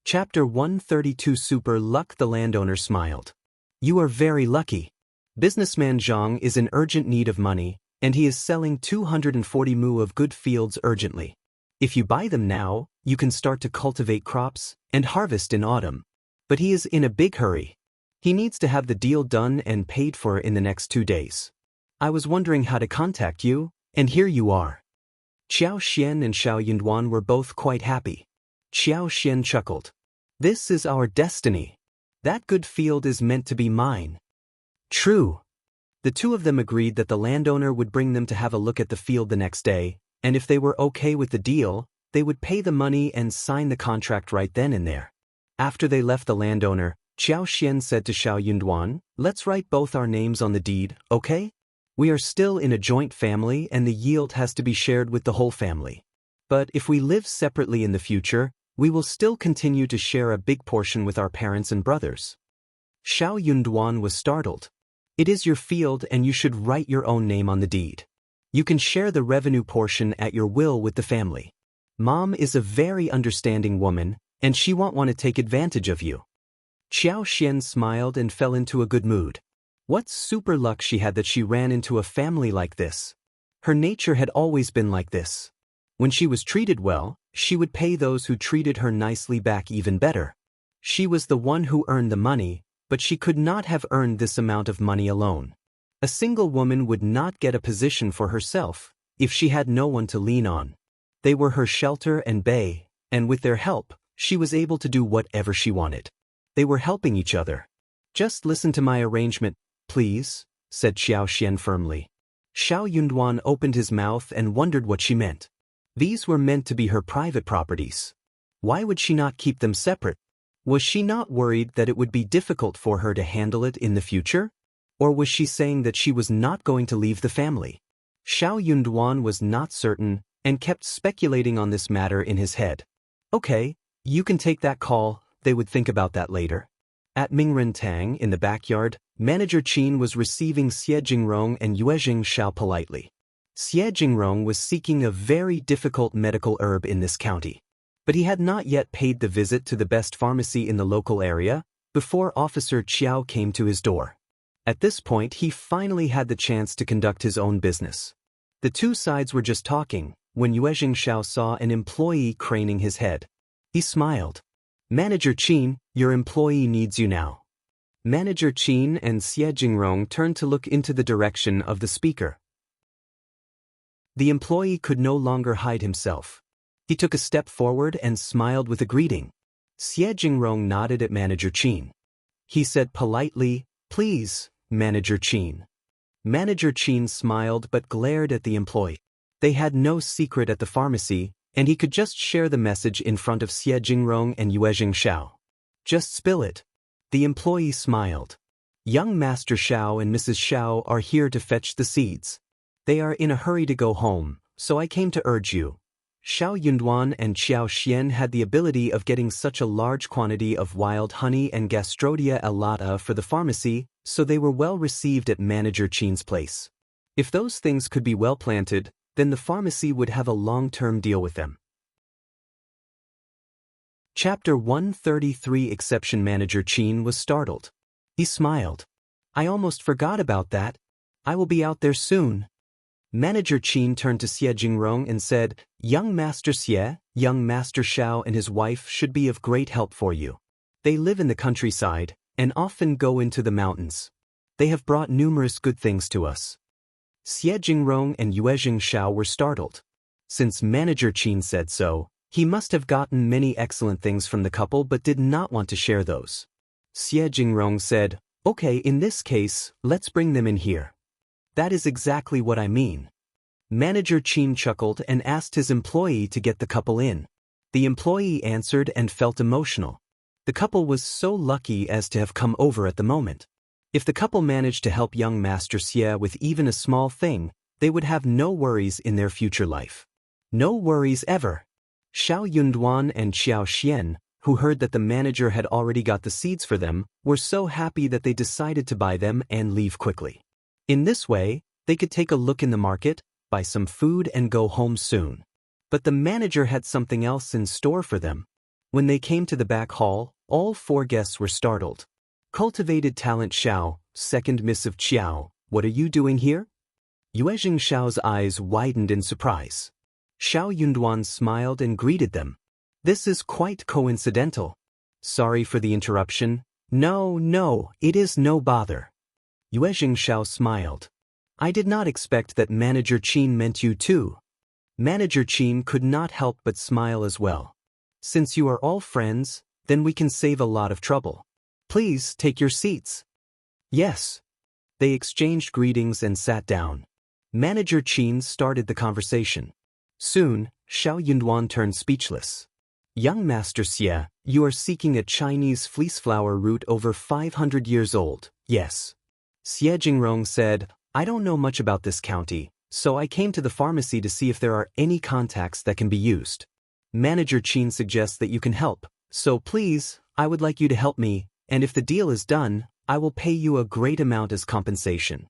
Chapter 132 Super Luck. The landowner smiled. You are very lucky. Businessman Zhang is in urgent need of money, and he is selling 240 mu of good fields urgently. If you buy them now, you can start to cultivate crops and harvest in autumn. But he is in a big hurry. He needs to have the deal done and paid for in the next 2 days. I was wondering how to contact you, and here you are. Qiao Xian and Xiao Yunduan were both quite happy. Qiao Xian chuckled. This is our destiny. That good field is meant to be mine. True. The two of them agreed that the landowner would bring them to have a look at the field the next day, and if they were okay with the deal, they would pay the money and sign the contract right then and there. After they left the landowner, Qiao Xian said to Xiao Yunduan, let's write both our names on the deed, okay? We are still in a joint family and the yield has to be shared with the whole family. But if we live separately in the future, we will still continue to share a big portion with our parents and brothers. Xiao Yunduan was startled. It is your field and you should write your own name on the deed. You can share the revenue portion at your will with the family. Mom is a very understanding woman, and she won't want to take advantage of you. Qiao Xian smiled and fell into a good mood. What super luck she had that she ran into a family like this. Her nature had always been like this. When she was treated well, she would pay those who treated her nicely back even better. She was the one who earned the money, but she could not have earned this amount of money alone. A single woman would not get a position for herself if she had no one to lean on. They were her shelter and bay, and with their help, she was able to do whatever she wanted. They were helping each other. Just listen to my arrangement, please, said Qiao Xian firmly. Xiao Yunduan opened his mouth and wondered what she meant. These were meant to be her private properties. Why would she not keep them separate? Was she not worried that it would be difficult for her to handle it in the future? Or was she saying that she was not going to leave the family? Xiao Yunduan was not certain and kept speculating on this matter in his head. Okay, you can take that call, they would think about that later. At Mingren Tang in the backyard, Manager Qin was receiving Xie Jingrong and Yuezheng Xiao politely. Xie Jingrong was seeking a very difficult medical herb in this county. But he had not yet paid the visit to the best pharmacy in the local area before Officer Qiao came to his door. At this point, he finally had the chance to conduct his own business. The two sides were just talking when Yuezheng Xiao saw an employee craning his head. He smiled. Manager Qin, your employee needs you now. Manager Qin and Xie Jingrong turned to look into the direction of the speaker. The employee could no longer hide himself. He took a step forward and smiled with a greeting. Xie Jingrong nodded at Manager Qin. He said politely, please, Manager Qin. Manager Qin smiled but glared at the employee. They had no secret at the pharmacy, and he could just share the message in front of Xie Jingrong and Yuezheng Xiao. Just spill it. The employee smiled. Young Master Xiao and Mrs. Xiao are here to fetch the seeds. They are in a hurry to go home, so I came to urge you. Xiao Yunduan and Qiao Xian had the ability of getting such a large quantity of wild honey and Gastrodia elata for the pharmacy, so they were well received at Manager Qin's place. If those things could be well planted, then the pharmacy would have a long-term deal with them. Chapter 133 Exception. Manager Qin was startled. He smiled. I almost forgot about that. I will be out there soon. Manager Qin turned to Xie Jingrong and said, Young Master Xie, young Master Xiao and his wife should be of great help for you. They live in the countryside and often go into the mountains. They have brought numerous good things to us. Xie Jingrong and Yuezheng Xiao were startled. Since Manager Qin said so, he must have gotten many excellent things from the couple but did not want to share those. Xie Jingrong said, Okay, in this case, let's bring them in here. That is exactly what I mean. Manager Qin chuckled and asked his employee to get the couple in. The employee answered and felt emotional. The couple was so lucky as to have come over at the moment. If the couple managed to help young Master Xie with even a small thing, they would have no worries in their future life. No worries ever. Xiao Yunduan and Qiao Xian, who heard that the manager had already got the seeds for them, were so happy that they decided to buy them and leave quickly. In this way, they could take a look in the market, buy some food and go home soon. But the manager had something else in store for them. When they came to the back hall, all 4 guests were startled. Cultivated talent Xiao, second miss of Qiao, what are you doing here? Yuezheng Xiao's eyes widened in surprise. Xiao Yunduan smiled and greeted them. This is quite coincidental. Sorry for the interruption. No, it is no bother. Yuezheng Xiao smiled. I did not expect that Manager Qin meant you too. Manager Qin could not help but smile as well. Since you are all friends, then we can save a lot of trouble. Please take your seats. Yes. They exchanged greetings and sat down. Manager Qin started the conversation. Soon, Xiao Yunduan turned speechless. Young Master Xie, you are seeking a Chinese fleeceflower root over 500 years old, yes. Xie Jingrong said, I don't know much about this county, so I came to the pharmacy to see if there are any contacts that can be used. Manager Qin suggests that you can help, so please, I would like you to help me, and if the deal is done, I will pay you a great amount as compensation.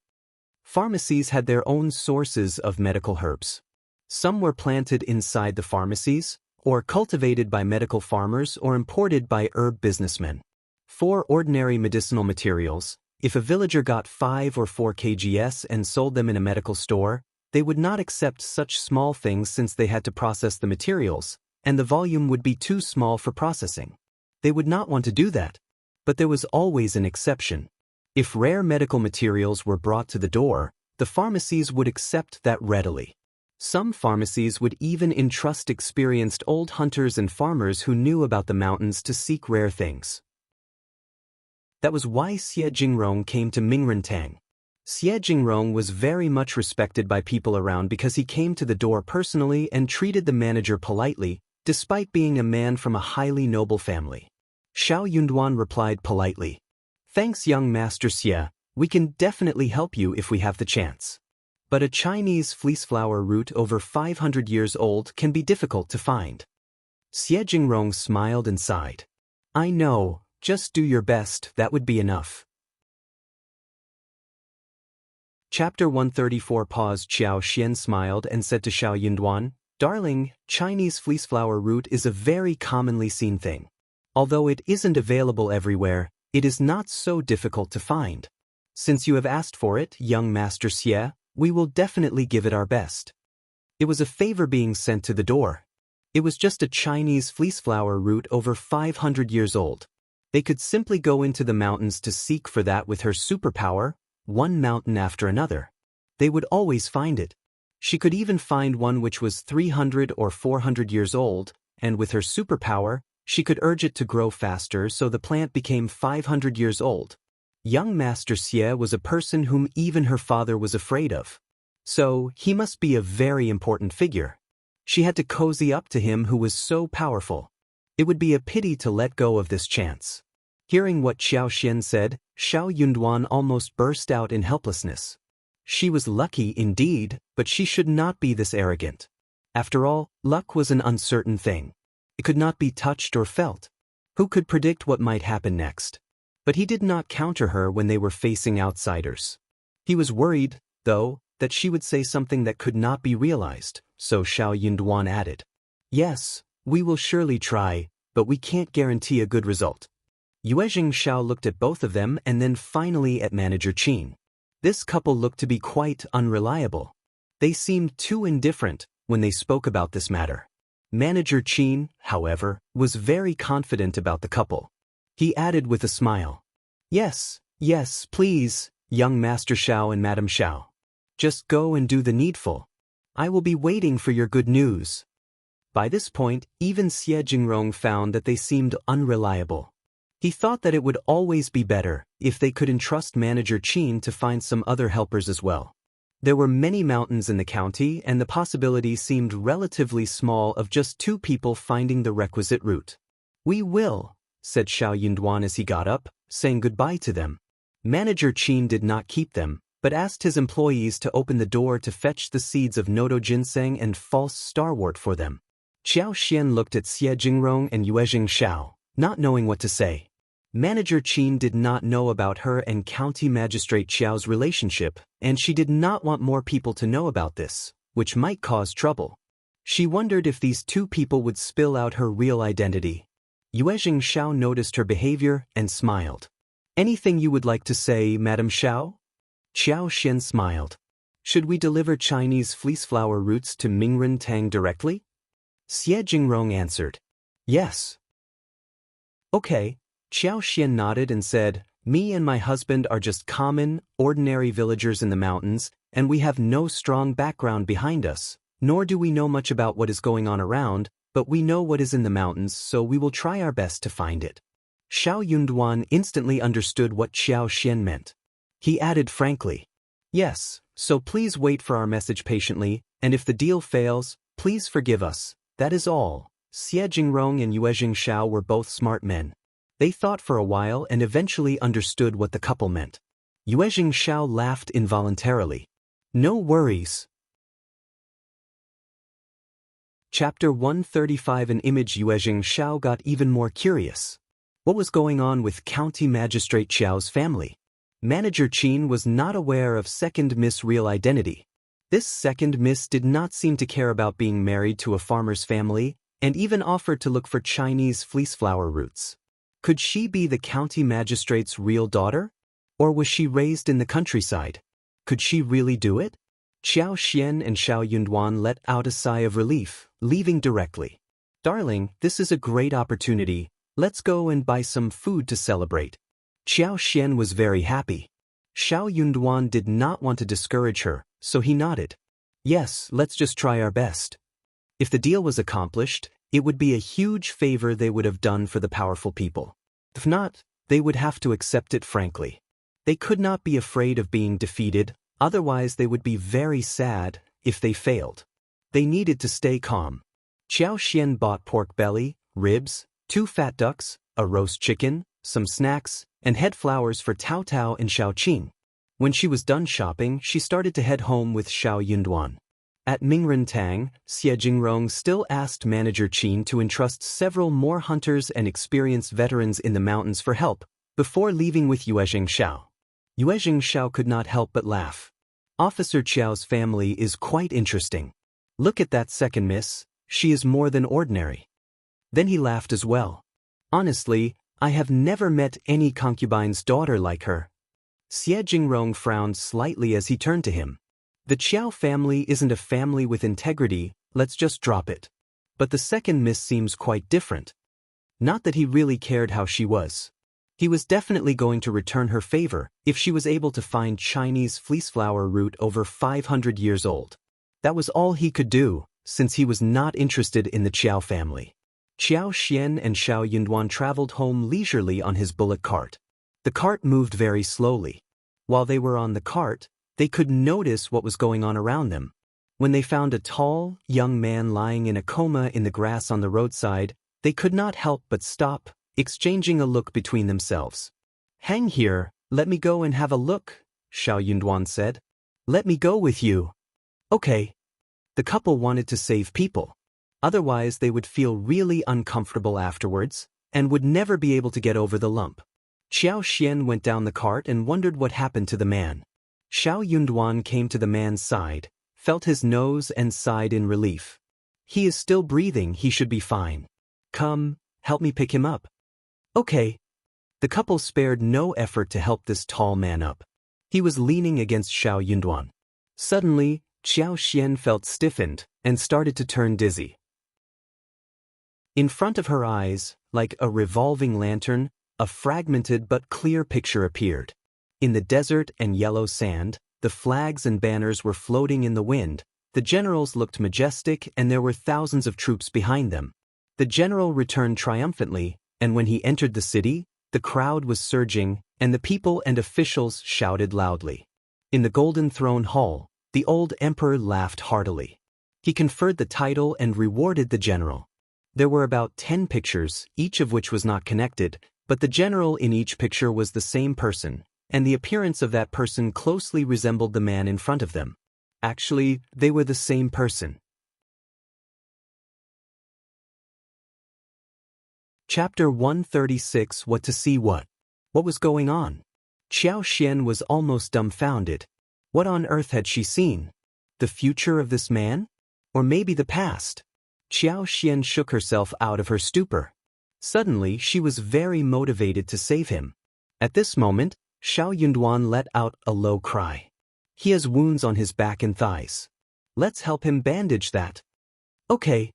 Pharmacies had their own sources of medical herbs. Some were planted inside the pharmacies, or cultivated by medical farmers or imported by herb businessmen. For ordinary medicinal materials, if a villager got 5 or 4 kgs and sold them in a medical store, they would not accept such small things since they had to process the materials, and the volume would be too small for processing. They would not want to do that. But there was always an exception. If rare medical materials were brought to the door, the pharmacies would accept that readily. Some pharmacies would even entrust experienced old hunters and farmers who knew about the mountains to seek rare things. That was why Xie Jingrong came to Mingrantang. Xie Jingrong was very much respected by people around because he came to the door personally and treated the manager politely, despite being a man from a highly noble family. Xiao Yunduan replied politely. Thanks, young Master Xie, we can definitely help you if we have the chance. But a Chinese fleeceflower root over 500 years old can be difficult to find. Xie Jingrong smiled and sighed. I know, just do your best, that would be enough. Chapter 134 Pause. Qiao Xian smiled and said to Xiao Yunduan, Darling, Chinese fleeceflower root is a very commonly seen thing. Although it isn't available everywhere, it is not so difficult to find. Since you have asked for it, young Master Xie, we will definitely give it our best. It was a favor being sent to the door. It was just a Chinese fleeceflower root over 500 years old. They could simply go into the mountains to seek for that with her superpower, one mountain after another. They would always find it. She could even find one which was 300 or 400 years old, and with her superpower, she could urge it to grow faster so the plant became 500 years old. Young Master Xie was a person whom even her father was afraid of. So, he must be a very important figure. She had to cozy up to him who was so powerful. It would be a pity to let go of this chance. Hearing what Qiao Xian said, Xiao Yunduan almost burst out in helplessness. She was lucky indeed, but she should not be this arrogant. After all, luck was an uncertain thing. It could not be touched or felt. Who could predict what might happen next? But he did not counter her when they were facing outsiders. He was worried, though, that she would say something that could not be realized, so Xiao Yunduan added, Yes, we will surely try, but we can't guarantee a good result. Yuezheng Xiao looked at both of them and then finally at Manager Qin. This couple looked to be quite unreliable. They seemed too indifferent when they spoke about this matter. Manager Qin, however, was very confident about the couple. He added with a smile, Yes, please, young Master Xiao and Madam Xiao. Just go and do the needful. I will be waiting for your good news. By this point, even Xie Jingrong found that they seemed unreliable. He thought that it would always be better if they could entrust Manager Qin to find some other helpers as well. There were many mountains in the county and the possibility seemed relatively small of just 2 people finding the requisite route. We will, said Xiao Yunduan as he got up, saying goodbye to them. Manager Qin did not keep them, but asked his employees to open the door to fetch the seeds of nodo ginseng and false starwort for them. Qiao Xian looked at Xie Jingrong and Yuezheng Xiao, not knowing what to say. Manager Qin did not know about her and County Magistrate Qiao's relationship, and she did not want more people to know about this, which might cause trouble. She wondered if these two people would spill out her real identity. Yuezheng Xiao noticed her behavior and smiled. "Anything you would like to say, Madam Xiao?" Qiao Xian smiled. "Should we deliver Chinese fleeceflower roots to Mingren Tang directly?" Xie Jingrong answered. "Yes." "Okay." Qiao Xian nodded and said, "Me and my husband are just common, ordinary villagers in the mountains, and we have no strong background behind us, nor do we know much about what is going on around, but we know what is in the mountains, so we will try our best to find it." Xiao Yunduan instantly understood what Qiao Xian meant. He added frankly, "Yes, so please wait for our message patiently, and if the deal fails, please forgive us, that is all." Xie Jingrong and Yuezheng Xiao were both smart men. They thought for a while and eventually understood what the couple meant. Yuezheng Xiao laughed involuntarily. "No worries." Chapter 135. An image. Yuezheng Xiao got even more curious. What was going on with County Magistrate Qiao's family? Manager Qin was not aware of Second Miss' real identity. This Second Miss did not seem to care about being married to a farmer's family, and even offered to look for Chinese fleeceflower roots. Could she be the county magistrate's real daughter? Or was she raised in the countryside? Could she really do it? Qiao Xian and Xiao Yunduan let out a sigh of relief, leaving directly. "Darling, this is a great opportunity. Let's go and buy some food to celebrate." Qiao Xian was very happy. Xiao Yunduan did not want to discourage her, so he nodded. "Yes, let's just try our best." If the deal was accomplished, it would be a huge favor they would have done for the powerful people. If not, they would have to accept it frankly. They could not be afraid of being defeated, otherwise they would be very sad if they failed. They needed to stay calm. Qiao Xian bought pork belly, ribs, 2 fat ducks, a roast chicken, some snacks, and head flowers for Tao Tao and Xiao Qing. When she was done shopping, she started to head home with Xiao Yunduan. At Mingren Tang, Xie Jingrong still asked Manager Qin to entrust several more hunters and experienced veterans in the mountains for help, before leaving with Yuezheng Xiao. Yuezheng Xiao could not help but laugh. Officer Qiao's family is quite interesting. Look at that second miss, she is more than ordinary. Then he laughed as well. Honestly, I have never met any concubine's daughter like her. Xie Jingrong frowned slightly as he turned to him. The Qiao family isn't a family with integrity, let's just drop it. But the second miss seems quite different. Not that he really cared how she was. He was definitely going to return her favor if she was able to find Chinese fleeceflower root over 500 years old. That was all he could do, since he was not interested in the Qiao family. Qiao Xian and Xiao Yunduan traveled home leisurely on his bullock cart. The cart moved very slowly. While they were on the cart, they could notice what was going on around them. When they found a tall, young man lying in a coma in the grass on the roadside, they could not help but stop, exchanging a look between themselves. "Hang here, let me go and have a look," Xiao Yunduan said. "Let me go with you." "Okay." The couple wanted to save people. Otherwise they would feel really uncomfortable afterwards, and would never be able to get over the lump. Qiao Xian went down the cart and wondered what happened to the man. Xiao Yunduan came to the man's side, felt his nose and sighed in relief. "He is still breathing, he should be fine. Come, help me pick him up." "Okay." The couple spared no effort to help this tall man up. He was leaning against Xiao Yunduan. Suddenly, Qiao Xian felt stiffened and started to turn dizzy. In front of her eyes, like a revolving lantern, a fragmented but clear picture appeared. In the desert and yellow sand, the flags and banners were floating in the wind, the generals looked majestic and there were thousands of troops behind them. The general returned triumphantly, and when he entered the city, the crowd was surging, and the people and officials shouted loudly. In the Golden Throne Hall, the old emperor laughed heartily. He conferred the title and rewarded the general. There were about 10 pictures, each of which was not connected, but the general in each picture was the same person, and the appearance of that person closely resembled the man in front of them. Actually, they were the same person. Chapter 136. What to see what? What was going on? Qiao Xian was almost dumbfounded. What on earth had she seen? The future of this man? Or maybe the past? Qiao Xian shook herself out of her stupor. Suddenly, she was very motivated to save him. At this moment, Xiao Yunduan let out a low cry. He has wounds on his back and thighs. Let's help him bandage that. Okay.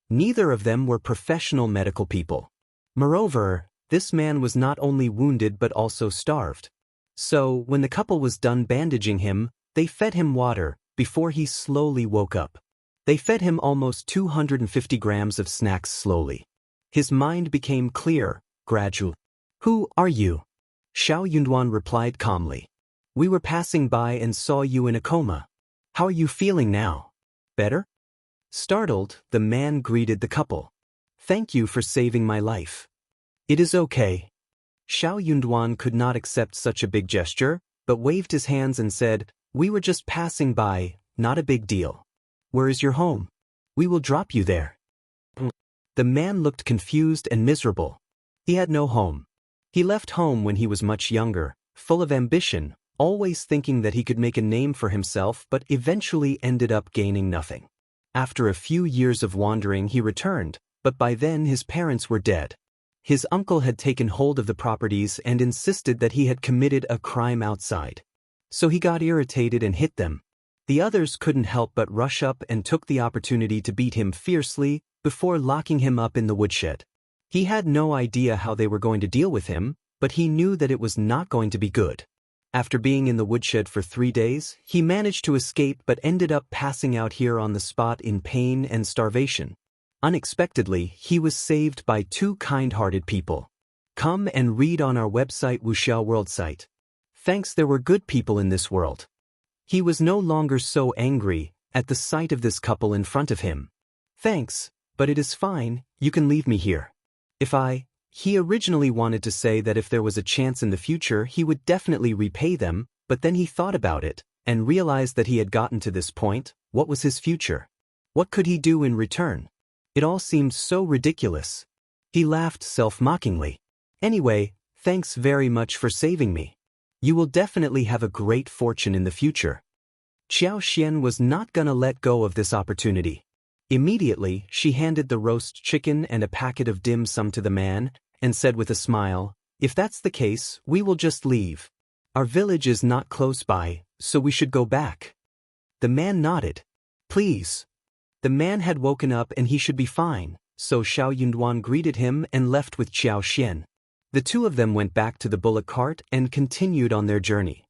Neither of them were professional medical people. Moreover, this man was not only wounded but also starved. So, when the couple was done bandaging him, they fed him water before he slowly woke up. They fed him almost 250 grams of snacks slowly. His mind became clear, gradually. Who are you? Xiao Yunduan replied calmly. We were passing by and saw you in a coma. How are you feeling now? Better? Startled, the man greeted the couple. Thank you for saving my life. It is okay. Xiao Yunduan could not accept such a big gesture, but waved his hands and said, We were just passing by, not a big deal. Where is your home? We will drop you there. The man looked confused and miserable. He had no home. He left home when he was much younger, full of ambition, always thinking that he could make a name for himself but eventually ended up gaining nothing. After a few years of wandering he returned, but by then his parents were dead. His uncle had taken hold of the properties and insisted that he had committed a crime outside. So he got irritated and hit them. The others couldn't help but rush up and took the opportunity to beat him fiercely before locking him up in the woodshed. He had no idea how they were going to deal with him, but he knew that it was not going to be good. After being in the woodshed for 3 days, he managed to escape but ended up passing out here on the spot in pain and starvation. Unexpectedly, he was saved by 2 kind-hearted people. Come and read on our website Wuxiao World site. Thanks, there were good people in this world. He was no longer so angry at the sight of this couple in front of him. Thanks, but it is fine, you can leave me here. He originally wanted to say that if there was a chance in the future he would definitely repay them, but then he thought about it, and realized that he had gotten to this point. What was his future? What could he do in return? It all seemed so ridiculous. He laughed self-mockingly. Anyway, thanks very much for saving me. You will definitely have a great fortune in the future. Qiao Xian was not gonna let go of this opportunity. Immediately, she handed the roast chicken and a packet of dim sum to the man, and said with a smile, If that's the case, we will just leave. Our village is not close by, so we should go back. The man nodded. Please. The man had woken up and he should be fine, so Xiao Yunduan greeted him and left with Qiao Xian. The 2 of them went back to the bullock cart and continued on their journey.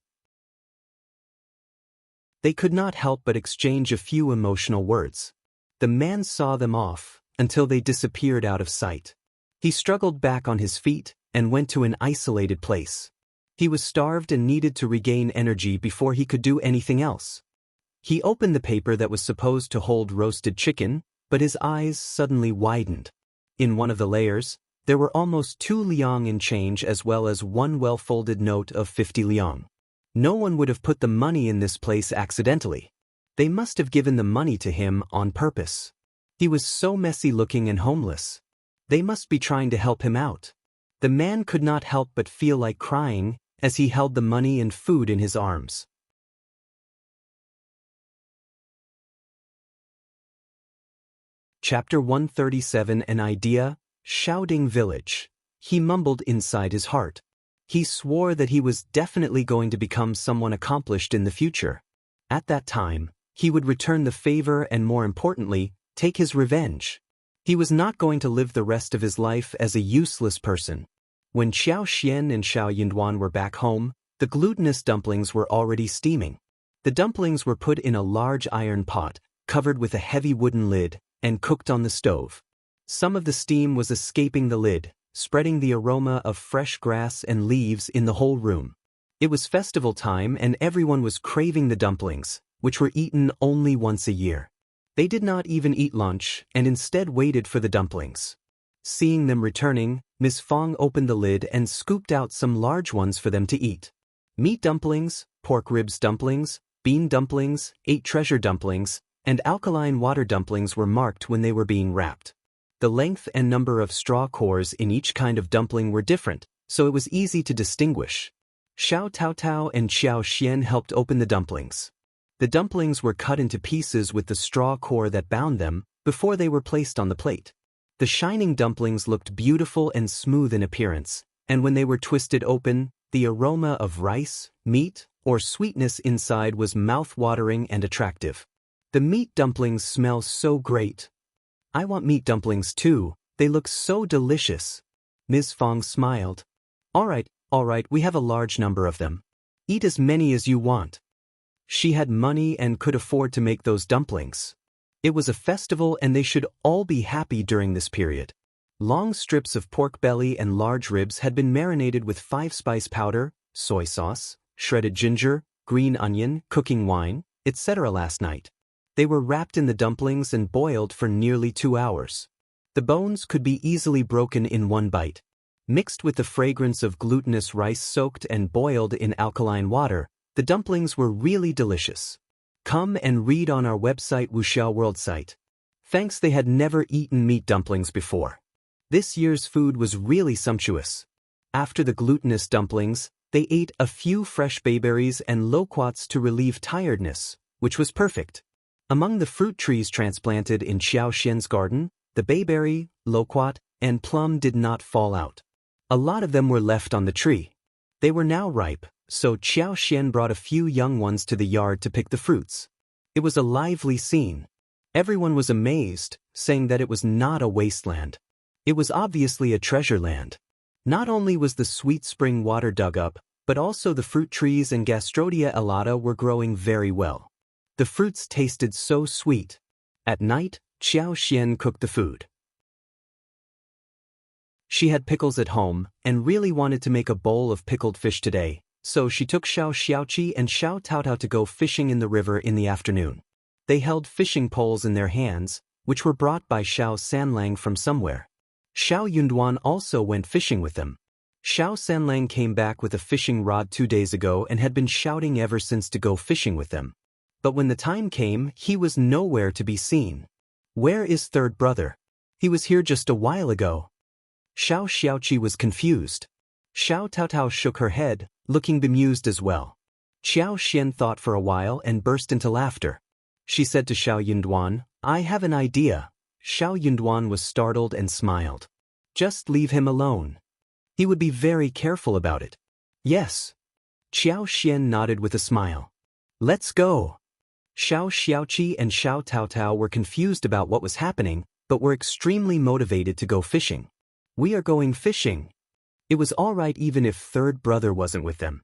They could not help but exchange a few emotional words. The man saw them off, until they disappeared out of sight. He struggled back on his feet, and went to an isolated place. He was starved and needed to regain energy before he could do anything else. He opened the paper that was supposed to hold roasted chicken, but his eyes suddenly widened. In one of the layers, there were almost 2 liang in change as well as 1 well-folded note of 50 liang. No one would have put the money in this place accidentally. They must have given the money to him on purpose. He was so messy-looking and homeless. They must be trying to help him out. The man could not help but feel like crying as he held the money and food in his arms. Chapter 137. An idea, shouting village. He mumbled inside his heart. He swore that he was definitely going to become someone accomplished in the future. At that time, he would return the favor and, more importantly, take his revenge. He was not going to live the rest of his life as a useless person. When Qiao Xian and Xiao Yunduan were back home, the glutinous dumplings were already steaming. The dumplings were put in a large iron pot, covered with a heavy wooden lid, and cooked on the stove. Some of the steam was escaping the lid, spreading the aroma of fresh grass and leaves in the whole room. It was festival time and everyone was craving the dumplings, which were eaten only once a year. They did not even eat lunch and instead waited for the dumplings. Seeing them returning, Miss Fang opened the lid and scooped out some large ones for them to eat. Meat dumplings, pork ribs dumplings, bean dumplings, 8 treasure dumplings, and alkaline water dumplings were marked when they were being wrapped. The length and number of straw cores in each kind of dumpling were different, so it was easy to distinguish. Xiao Taotao and Xiao Xian helped open the dumplings. The dumplings were cut into pieces with the straw core that bound them before they were placed on the plate. The shining dumplings looked beautiful and smooth in appearance, and when they were twisted open, the aroma of rice, meat, or sweetness inside was mouth-watering and attractive. The meat dumplings smell so great. I want meat dumplings too, they look so delicious. Ms. Fang smiled. All right, we have a large number of them. Eat as many as you want. She had money and could afford to make those dumplings. It was a festival and they should all be happy during this period. Long strips of pork belly and large ribs had been marinated with 5-spice powder, soy sauce, shredded ginger, green onion, cooking wine, etc. last night. They were wrapped in the dumplings and boiled for nearly 2 hours. The bones could be easily broken in one bite. Mixed with the fragrance of glutinous rice soaked and boiled in alkaline water, the dumplings were really delicious. Come and read on our website Wuxiao World site. Thanks, they had never eaten meat dumplings before. This year's food was really sumptuous. After the glutinous dumplings, they ate a few fresh bayberries and loquats to relieve tiredness, which was perfect. Among the fruit trees transplanted in Xiao Xian's garden, the bayberry, loquat, and plum did not fall out. A lot of them were left on the tree. They were now ripe, so Xiao Xian brought a few young ones to the yard to pick the fruits. It was a lively scene. Everyone was amazed, saying that it was not a wasteland. It was obviously a treasure land. Not only was the sweet spring water dug up, but also the fruit trees and Gastrodia elata were growing very well. The fruits tasted so sweet. At night, Xiao Xian cooked the food. She had pickles at home and really wanted to make a bowl of pickled fish today, so she took Xiao Xiaoqi and Xiao Taotao to go fishing in the river in the afternoon. They held fishing poles in their hands, which were brought by Xiao Sanlang from somewhere. Xiao Yunduan also went fishing with them. Xiao Sanlang came back with a fishing rod 2 days ago and had been shouting ever since to go fishing with them. But when the time came, he was nowhere to be seen. Where is third brother? He was here just a while ago. Xiao Xiaoqi was confused. Xiao Taotao shook her head, looking bemused as well. Xiao Xian thought for a while and burst into laughter. She said to Xiao Yunduan, I have an idea. Xiao Yunduan was startled and smiled. Just leave him alone. He would be very careful about it. Yes. Xiao Xian nodded with a smile. Let's go. Xiao Xiaoqi and Xiao Taotao were confused about what was happening, but were extremely motivated to go fishing. We are going fishing. It was all right even if third brother wasn't with them.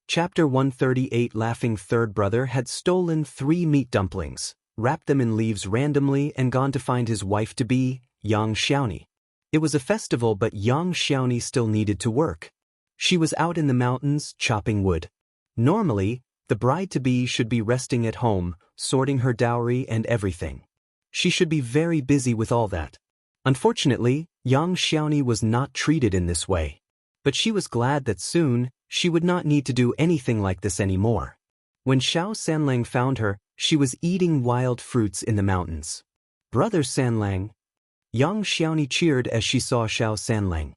Chapter 138. Laughing third brother had stolen 3 meat dumplings, wrapped them in leaves randomly and gone to find his wife-to-be, Yang Xiaoni. It was a festival but Yang Xiaoni still needed to work. She was out in the mountains chopping wood. Normally, the bride-to-be should be resting at home, sorting her dowry and everything. She should be very busy with all that. Unfortunately, Yang Xiaoni was not treated in this way. But she was glad that soon, she would not need to do anything like this anymore. When Xiao Sanlang found her, she was eating wild fruits in the mountains. Brother Sanlang. Yang Xiaoni cheered as she saw Xiao Sanlang.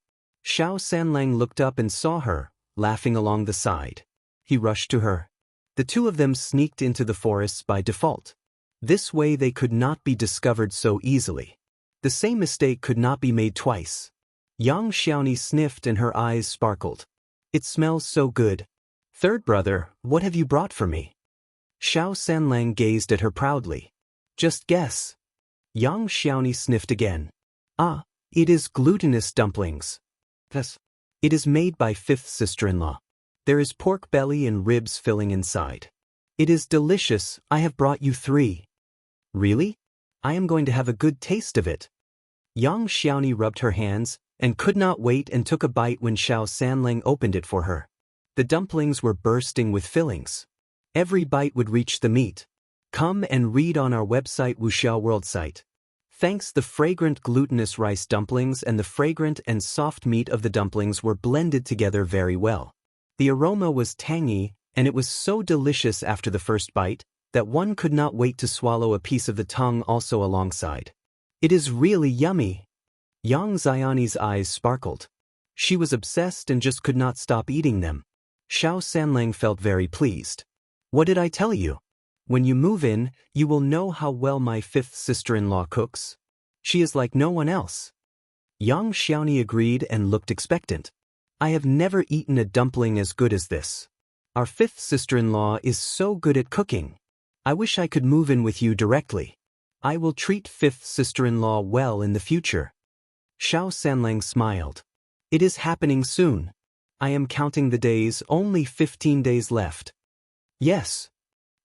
Xiao Sanlang looked up and saw her, laughing along the side. He rushed to her. The two of them sneaked into the forests by default. This way they could not be discovered so easily. The same mistake could not be made twice. Yang Xiaoni sniffed and her eyes sparkled. It smells so good. Third brother, what have you brought for me? Xiao Sanlang gazed at her proudly. Just guess. Yang Xiaoni sniffed again. Ah, it is glutinous dumplings. Yes. It is made by fifth sister-in-law. There is pork belly and ribs filling inside. It is delicious, I have brought you 3. Really? I am going to have a good taste of it. Yang Xiaoni rubbed her hands, and could not wait and took a bite when Xiao Sanlang opened it for her. The dumplings were bursting with fillings. Every bite would reach the meat. Come and read on our website Wuxiao World site. Thanks, the fragrant glutinous rice dumplings and the fragrant and soft meat of the dumplings were blended together very well. The aroma was tangy, and it was so delicious after the first bite that one could not wait to swallow a piece of the tongue also alongside. It is really yummy. Yang Xiani's eyes sparkled. She was obsessed and just could not stop eating them. Xiao Sanlang felt very pleased. What did I tell you? When you move in, you will know how well my fifth sister-in-law cooks. She is like no one else. Yang Xiaoni agreed and looked expectant. I have never eaten a dumpling as good as this. Our fifth sister-in-law is so good at cooking. I wish I could move in with you directly. I will treat fifth sister-in-law well in the future. Xiao Sanlang smiled. It is happening soon. I am counting the days, only 15 days left. Yes.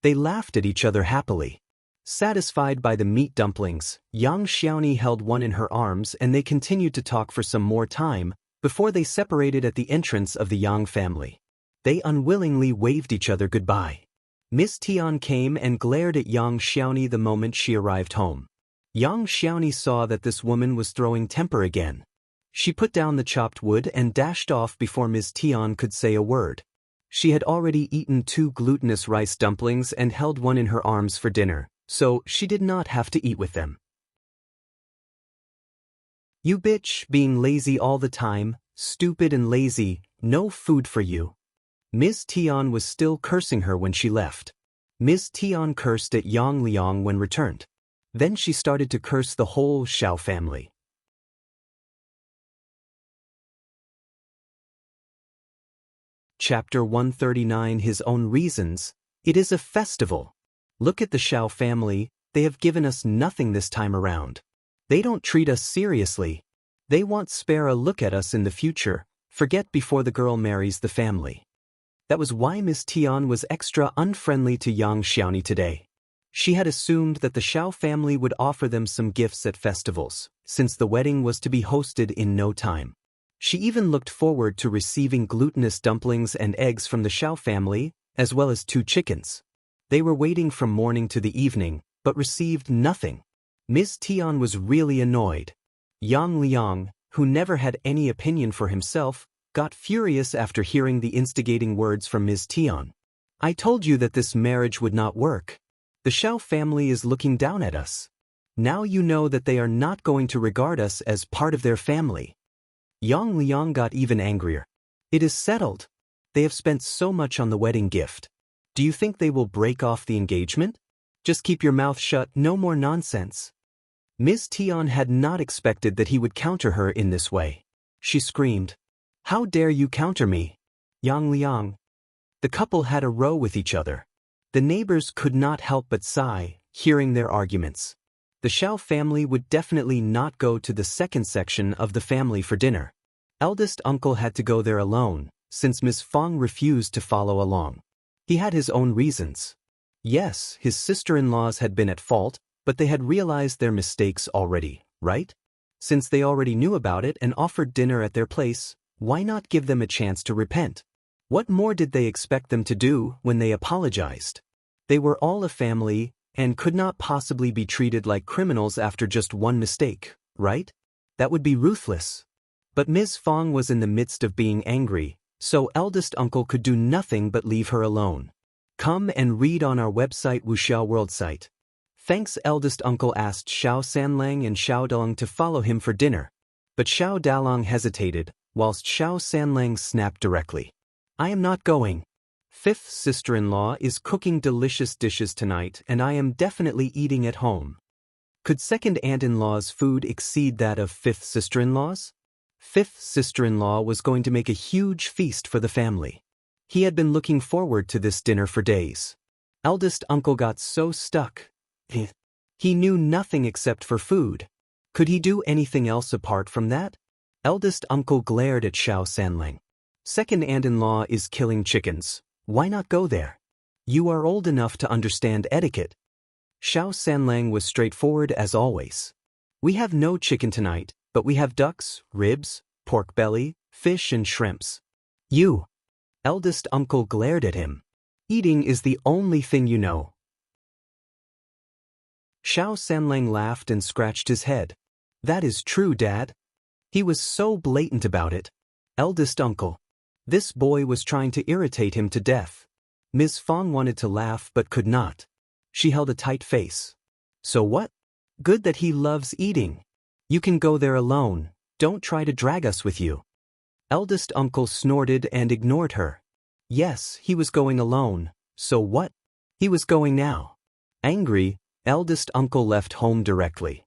They laughed at each other happily. Satisfied by the meat dumplings, Yang Xiaoni held one in her arms and they continued to talk for some more time before they separated at the entrance of the Yang family. They unwillingly waved each other goodbye. Miss Tian came and glared at Yang Xiaoni the moment she arrived home. Yang Xiaoni saw that this woman was throwing temper again. She put down the chopped wood and dashed off before Miss Tian could say a word. She had already eaten 2 glutinous rice dumplings and held one in her arms for dinner, so she did not have to eat with them. You bitch, being lazy all the time, stupid and lazy, no food for you. Ms. Tian was still cursing her when she left. Ms. Tian cursed at Yang Liang when returned. Then she started to curse the whole Xiao family. Chapter 139, His Own Reasons. It is a festival. Look at the Xiao family, they have given us nothing this time around. They don't treat us seriously. They won't spare a look at us in the future, forget before the girl marries the family. That was why Miss Tian was extra unfriendly to Yang Xiaoni today. She had assumed that the Xiao family would offer them some gifts at festivals, since the wedding was to be hosted in no time. She even looked forward to receiving glutinous dumplings and eggs from the Xiao family, as well as 2 chickens. They were waiting from morning to the evening, but received nothing. Miss Tian was really annoyed. Yang Liang, who never had any opinion for himself, got furious after hearing the instigating words from Ms. Tian. I told you that this marriage would not work. The Xiao family is looking down at us. Now you know that they are not going to regard us as part of their family. Yang Liang got even angrier. It is settled. They have spent so much on the wedding gift. Do you think they will break off the engagement? Just keep your mouth shut, no more nonsense. Ms. Tian had not expected that he would counter her in this way. She screamed, How dare you counter me? Yang Liang. The couple had a row with each other. The neighbors could not help but sigh, hearing their arguments. The Xiao family would definitely not go to the second section of the family for dinner. Eldest uncle had to go there alone, since Miss Fang refused to follow along. He had his own reasons. Yes, his sister-in-laws had been at fault, but they had realized their mistakes already, right? Since they already knew about it and offered dinner at their place, why not give them a chance to repent? What more did they expect them to do when they apologized? They were all a family, and could not possibly be treated like criminals after just one mistake, right? That would be ruthless. But Ms. Fang was in the midst of being angry, so eldest uncle could do nothing but leave her alone. Come and read on our website Wuxiao World site. Thanks. Eldest uncle asked Xiao Sanlang and Xiao Dalong to follow him for dinner. But Xiao Dalong hesitated, whilst Xiao Sanlang snapped directly. I am not going. Fifth sister-in-law is cooking delicious dishes tonight and I am definitely eating at home. Could second aunt-in-law's food exceed that of fifth sister-in-law's? Fifth sister-in-law was going to make a huge feast for the family. He had been looking forward to this dinner for days. Eldest uncle got so stuck. He knew nothing except for food. Could he do anything else apart from that? Eldest uncle glared at Xiao Sanlang. Second aunt-in-law is killing chickens. Why not go there? You are old enough to understand etiquette. Xiao Sanlang was straightforward as always. We have no chicken tonight, but we have ducks, ribs, pork belly, fish and shrimps. You. Eldest uncle glared at him. Eating is the only thing you know. Xiao Sanlang laughed and scratched his head. That is true, Dad. He was so blatant about it. Eldest uncle. This boy was trying to irritate him to death. Ms. Fang wanted to laugh but could not. She held a tight face. So what? Good that he loves eating. You can go there alone, don't try to drag us with you. Eldest uncle snorted and ignored her. Yes, he was going alone, so what? He was going now. Angry, eldest uncle left home directly.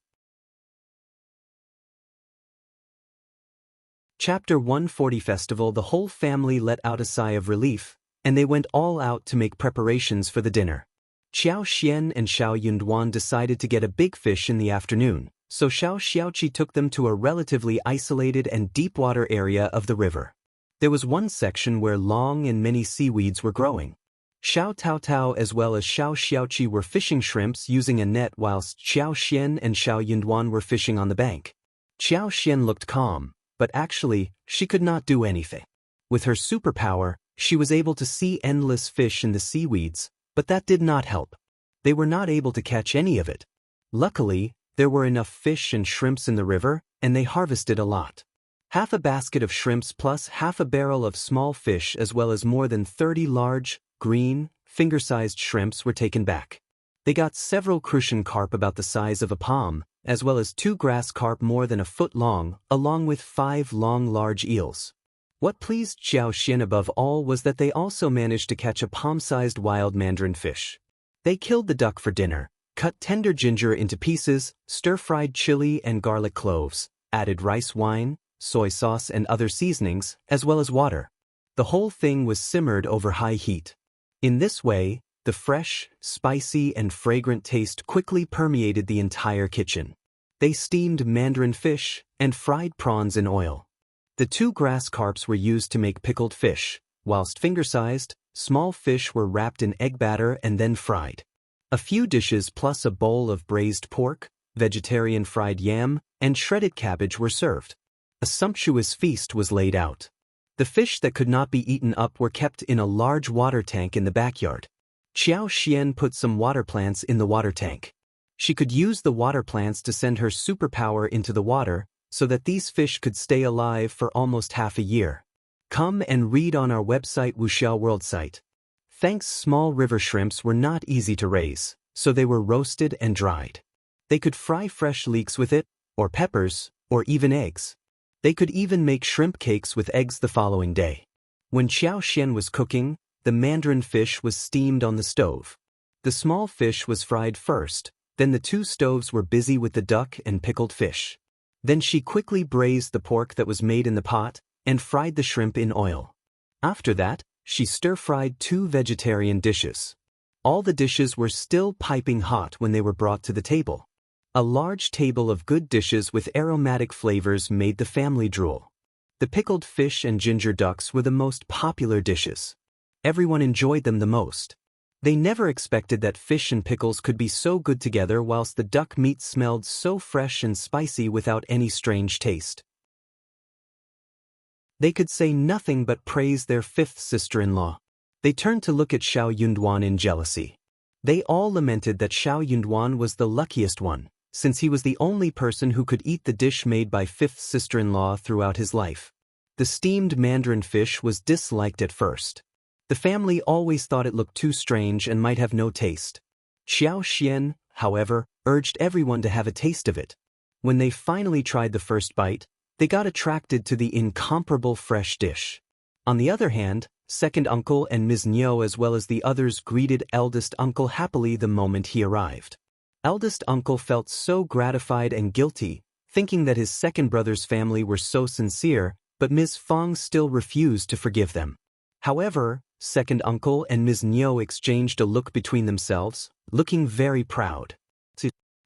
Chapter 140 Festival. The whole family let out a sigh of relief, and they went all out to make preparations for the dinner. Qiao Xian and Xiao Yunduan decided to get a big fish in the afternoon, so Xiao Xiaoqi took them to a relatively isolated and deep-water area of the river. There was one section where long and many seaweeds were growing. Xiao Taotao as well as Xiao Xiaoqi were fishing shrimps using a net whilst Xiao Xian and Xiao Yunduan were fishing on the bank. Xiao Xian looked calm, but actually, she could not do anything. With her superpower, she was able to see endless fish in the seaweeds, but that did not help. They were not able to catch any of it. Luckily, there were enough fish and shrimps in the river, and they harvested a lot. Half a basket of shrimps plus half a barrel of small fish as well as more than 30 large, green, finger-sized shrimps were taken back. They got several crucian carp about the size of a palm, as well as 2 grass carp more than a foot long, along with 5 long large eels. What pleased Xiao Xian above all was that they also managed to catch a palm-sized wild mandarin fish. They killed the duck for dinner, cut tender ginger into pieces, stir-fried chili and garlic cloves, added rice wine, soy sauce and other seasonings, as well as water. The whole thing was simmered over high heat. In this way, the fresh, spicy and fragrant taste quickly permeated the entire kitchen. They steamed mandarin fish and fried prawns in oil. The 2 grass carps were used to make pickled fish, whilst finger-sized, small fish were wrapped in egg batter and then fried. A few dishes plus a bowl of braised pork, vegetarian fried yam, and shredded cabbage were served. A sumptuous feast was laid out. The fish that could not be eaten up were kept in a large water tank in the backyard. Qiao Xian put some water plants in the water tank. She could use the water plants to send her superpower into the water, so that these fish could stay alive for almost half a year. Come and read on our website Wuxiao World site. Thanks. Small river shrimps were not easy to raise, so they were roasted and dried. They could fry fresh leeks with it, or peppers, or even eggs. They could even make shrimp cakes with eggs the following day. When Xiao Xian was cooking, the mandarin fish was steamed on the stove. The small fish was fried first, then the 2 stoves were busy with the duck and pickled fish. Then she quickly braised the pork that was made in the pot, and fried the shrimp in oil. After that, she stir-fried 2 vegetarian dishes. All the dishes were still piping hot when they were brought to the table. A large table of good dishes with aromatic flavors made the family drool. The pickled fish and ginger ducks were the most popular dishes. Everyone enjoyed them the most. They never expected that fish and pickles could be so good together whilst the duck meat smelled so fresh and spicy without any strange taste. They could say nothing but praise their 5th sister-in-law. They turned to look at Xiao Yunduan in jealousy. They all lamented that Xiao Yunduan was the luckiest one, since he was the only person who could eat the dish made by 5th sister-in-law throughout his life. The steamed mandarin fish was disliked at first. The family always thought it looked too strange and might have no taste. Xiao Xian, however, urged everyone to have a taste of it. When they finally tried the first bite, they got attracted to the incomparable fresh dish. On the other hand, second uncle and Ms. Niu as well as the others greeted eldest uncle happily the moment he arrived. Eldest uncle felt so gratified and guilty, thinking that his second brother's family were so sincere, but Ms. Fang still refused to forgive them. However, second uncle and Ms. Niu exchanged a look between themselves, looking very proud.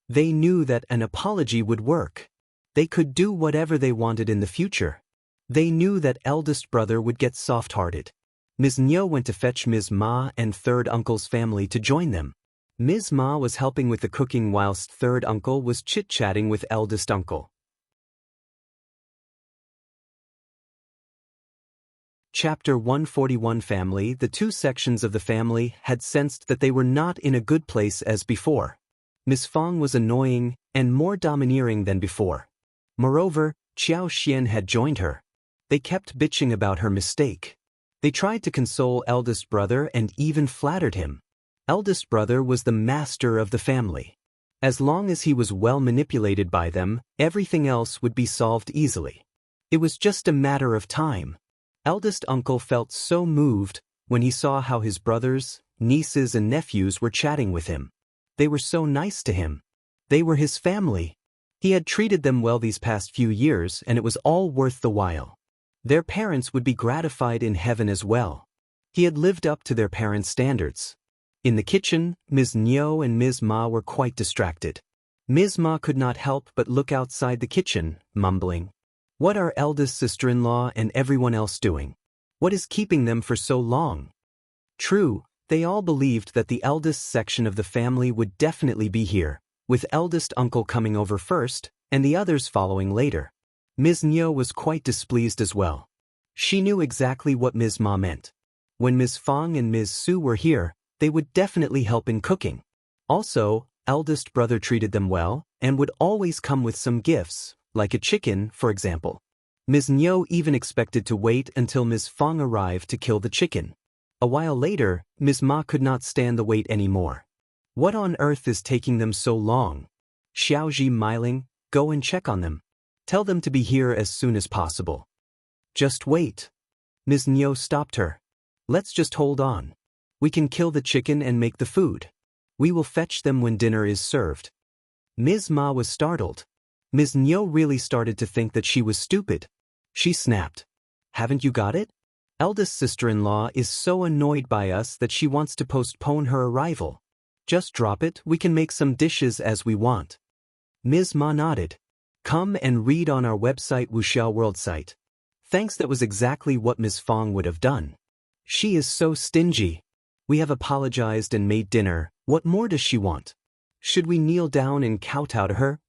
They knew that an apology would work. They could do whatever they wanted in the future. They knew that eldest brother would get soft-hearted. Ms. Niu went to fetch Ms. Ma and third uncle's family to join them. Ms. Ma was helping with the cooking whilst third uncle was chit-chatting with eldest uncle. Chapter 141 Family. The 2 sections of the family had sensed that they were not in a good place as before. Miss Fang was annoying and more domineering than before. Moreover, Qiao Xian had joined her. They kept bitching about her mistake. They tried to console eldest brother and even flattered him. Eldest brother was the master of the family. As long as he was well manipulated by them, everything else would be solved easily. It was just a matter of time. Eldest uncle felt so moved when he saw how his brothers, nieces and nephews were chatting with him. They were so nice to him. They were his family. He had treated them well these past few years and it was all worth the while. Their parents would be gratified in heaven as well. He had lived up to their parents' standards. In the kitchen, Ms. Niu and Ms. Ma were quite distracted. Ms. Ma could not help but look outside the kitchen, mumbling, "What are eldest sister-in-law and everyone else doing? What is keeping them for so long?" True, they all believed that the eldest section of the family would definitely be here, with eldest uncle coming over first, and the others following later. Ms. Niu was quite displeased as well. She knew exactly what Ms. Ma meant. When Ms. Fang and Ms. Su were here, they would definitely help in cooking. Also, eldest brother treated them well, and would always come with some gifts, like a chicken, for example. Ms. Niu even expected to wait until Ms. Fang arrived to kill the chicken. A while later, Ms. Ma could not stand the wait anymore. What on earth is taking them so long? Xiaoji smiling, go and check on them. Tell them to be here as soon as possible. Just wait. Ms. Niu stopped her. Let's just hold on. We can kill the chicken and make the food. We will fetch them when dinner is served. Ms. Ma was startled. Ms. Niu really started to think that she was stupid. She snapped. Haven't you got it? Eldest sister-in-law is so annoyed by us that she wants to postpone her arrival. Just drop it, we can make some dishes as we want. Ms. Ma nodded. Come and read on our website Wuxiao World site. Thanks, that was exactly what Ms. Fang would have done. She is so stingy. We have apologized and made dinner, what more does she want? Should we kneel down and kowtow to her?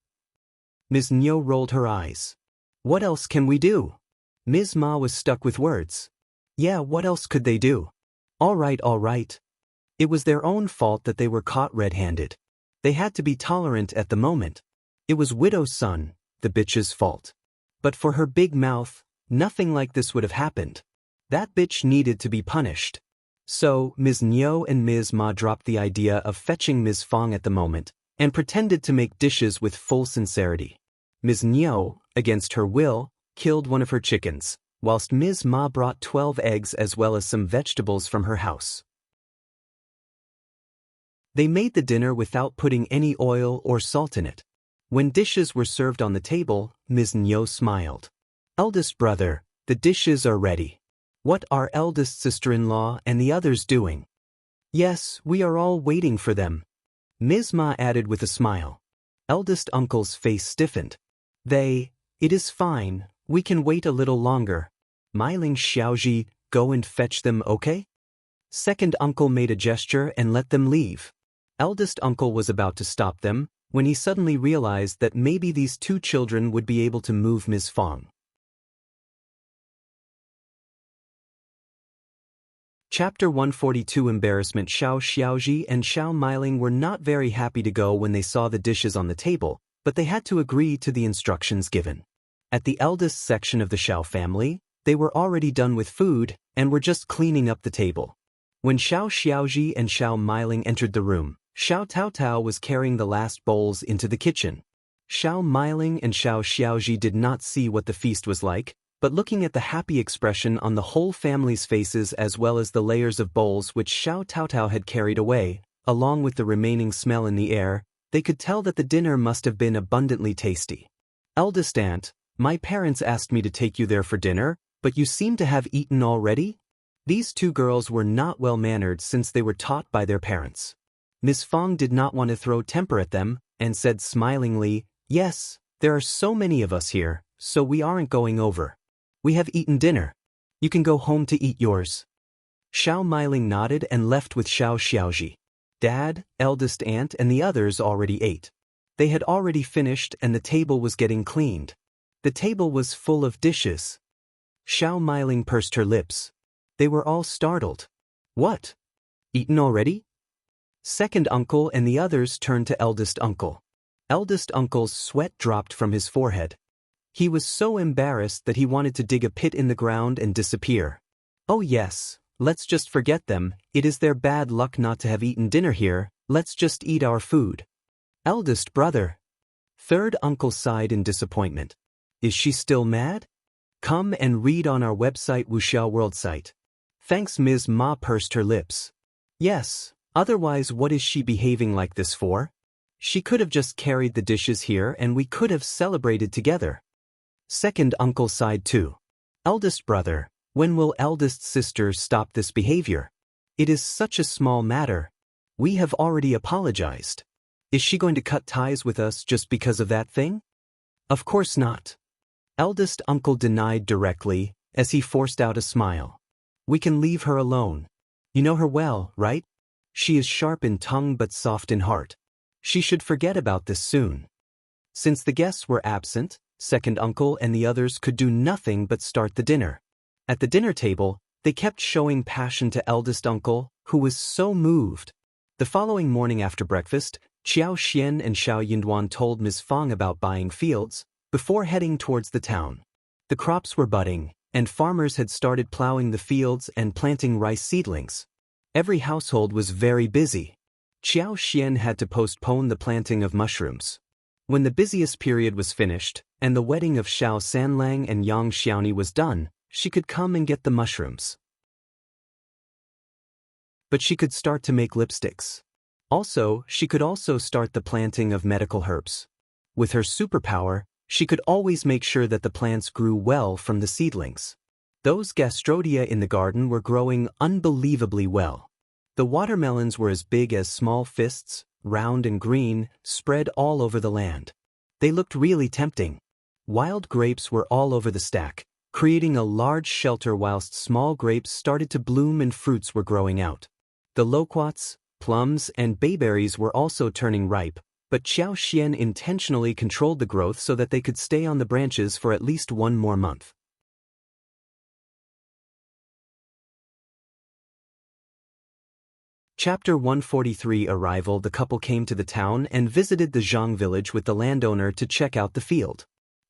Ms. Niu rolled her eyes. What else can we do? Ms. Ma was stuck with words. Yeah, what else could they do? All right. It was their own fault that they were caught red-handed. They had to be tolerant at the moment. It was Widow's son, the bitch's fault. But for her big mouth, nothing like this would have happened. That bitch needed to be punished. So, Ms. Niu and Ms. Ma dropped the idea of fetching Ms. Fang at the moment, and pretended to make dishes with full sincerity. Ms. Niu, against her will, killed one of her chickens, whilst Ms. Ma brought 12 eggs as well as some vegetables from her house. They made the dinner without putting any oil or salt in it. When dishes were served on the table, Ms. Niu smiled. Eldest brother, the dishes are ready. What are eldest sister-in-law and the others doing? Yes, we are all waiting for them. Ms. Ma added with a smile. Eldest uncle's face stiffened. It is fine, we can wait a little longer. Smiling Xiaoji, go and fetch them, okay? Second uncle made a gesture and let them leave. Eldest uncle was about to stop them, when he suddenly realized that maybe these two children would be able to move Ms. Fang. Chapter 142 Embarrassment. Xiaoji and Xiao Miling were not very happy to go when they saw the dishes on the table, but they had to agree to the instructions given. At the eldest section of the Xiao family, they were already done with food and were just cleaning up the table. When Xiaoji and Xiao Miling entered the room, Xiao Taotao was carrying the last bowls into the kitchen. Xiao Miling and Xiaoji did not see what the feast was like, but looking at the happy expression on the whole family's faces as well as the layers of bowls which Xiao Taotao had carried away, along with the remaining smell in the air, they could tell that the dinner must have been abundantly tasty. Eldest aunt, my parents asked me to take you there for dinner, but you seem to have eaten already? These two girls were not well-mannered since they were taught by their parents. Ms. Fang did not want to throw temper at them, and said smilingly, yes, there are so many of us here, so we aren't going over. We have eaten dinner. You can go home to eat yours. Xiao Miling nodded and left with Xiaoji. Dad, eldest aunt and the others already ate. They had already finished and the table was getting cleaned. The table was full of dishes. Xiao Miling pursed her lips. They were all startled. What? Eaten already? Second uncle and the others turned to eldest uncle. Eldest uncle's sweat dropped from his forehead. He was so embarrassed that he wanted to dig a pit in the ground and disappear. Oh yes, let's just forget them, it is their bad luck not to have eaten dinner here, let's just eat our food. Eldest brother. Third uncle sighed in disappointment. Is she still mad? Come and read on our website Wuxiao World site. Thanks. Ms. Ma pursed her lips. Yes, otherwise what is she behaving like this for? She could have just carried the dishes here and we could have celebrated together. Second uncle sighed too. Eldest brother, when will eldest sister stop this behavior? It is such a small matter. We have already apologized. Is she going to cut ties with us just because of that thing? Of course not. Eldest uncle denied directly, as he forced out a smile. We can leave her alone. You know her well, right? She is sharp in tongue but soft in heart. She should forget about this soon. Since the guests were absent, second uncle and the others could do nothing but start the dinner. At the dinner table, they kept showing passion to eldest uncle, who was so moved. The following morning after breakfast, Qiao Xian and Xiao Yunduan told Ms. Fang about buying fields, before heading towards the town. The crops were budding, and farmers had started plowing the fields and planting rice seedlings. Every household was very busy. Qiao Xian had to postpone the planting of mushrooms. When the busiest period was finished, and the wedding of Xiao Sanlang and Yang Xiaoni was done, she could come and get the mushrooms. But she could start to make lipsticks. Also, she could also start the planting of medical herbs. With her superpower, she could always make sure that the plants grew well from the seedlings. Those gastrodia in the garden were growing unbelievably well. The watermelons were as big as small fists, round and green, spread all over the land. They looked really tempting. Wild grapes were all over the stack, creating a large shelter whilst small grapes started to bloom and fruits were growing out. The loquats, plums, and bayberries were also turning ripe, but Qiao Xian intentionally controlled the growth so that they could stay on the branches for at least one more month. Chapter 143 Arrival. The couple came to the town and visited the Zhang village with the landowner to check out the field.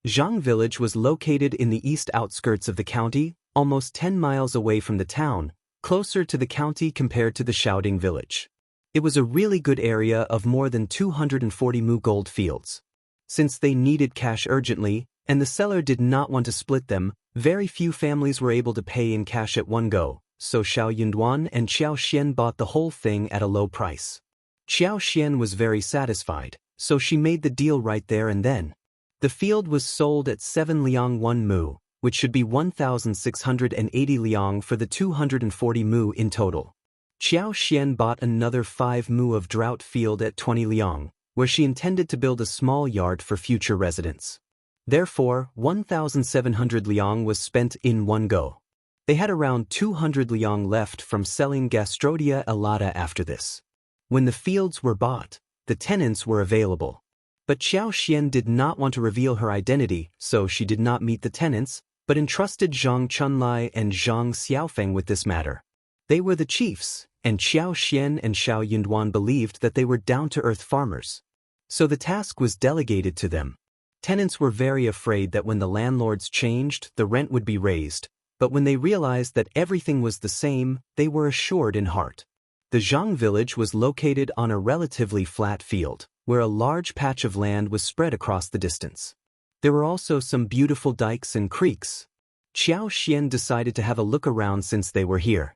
Zhang village was located in the east outskirts of the county, almost 10 miles away from the town, closer to the county compared to the Shaoding village. It was a really good area of more than 240 mu gold fields. Since they needed cash urgently, and the seller did not want to split them, very few families were able to pay in cash at one go. So Xiao Yunduan and Qiao Xian bought the whole thing at a low price. Qiao Xian was very satisfied, so she made the deal right there and then. The field was sold at 7 liang 1 mu, which should be 1,680 liang for the 240 mu in total. Qiao Xian bought another 5 mu of drought field at 20 liang, where she intended to build a small yard for future residents. Therefore, 1,700 liang was spent in one go. They had around 200 liang left from selling gastrodia elata after this. When the fields were bought, the tenants were available. But Qiao Xian did not want to reveal her identity, so she did not meet the tenants, but entrusted Zhang Chunlai and Zhang Xiaofeng with this matter. They were the chiefs, and Qiao Xian and Xiao Yunduan believed that they were down-to-earth farmers. So the task was delegated to them. Tenants were very afraid that when the landlords changed, the rent would be raised. But when they realized that everything was the same, they were assured in heart. The Zhang village was located on a relatively flat field, where a large patch of land was spread across the distance. There were also some beautiful dikes and creeks. Qiao Xian decided to have a look around since they were here.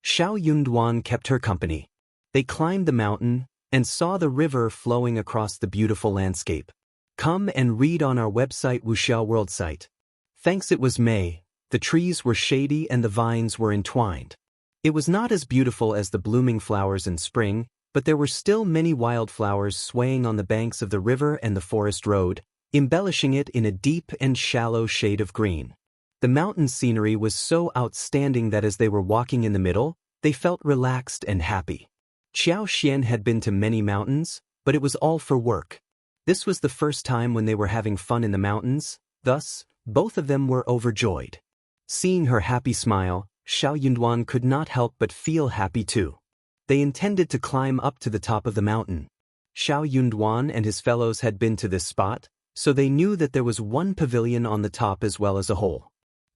Xiao Yunduan kept her company. They climbed the mountain and saw the river flowing across the beautiful landscape. Come and read on our website Wuxiao World site. Thanks. It was May. The trees were shady and the vines were entwined. It was not as beautiful as the blooming flowers in spring, but there were still many wildflowers swaying on the banks of the river and the forest road, embellishing it in a deep and shallow shade of green. The mountain scenery was so outstanding that as they were walking in the middle, they felt relaxed and happy. Qiao Xian had been to many mountains, but it was all for work. This was the first time when they were having fun in the mountains, thus, both of them were overjoyed. Seeing her happy smile, Xiao Yunduan could not help but feel happy too. They intended to climb up to the top of the mountain. Xiao Yunduan and his fellows had been to this spot, so they knew that there was one pavilion on the top as well as a hole.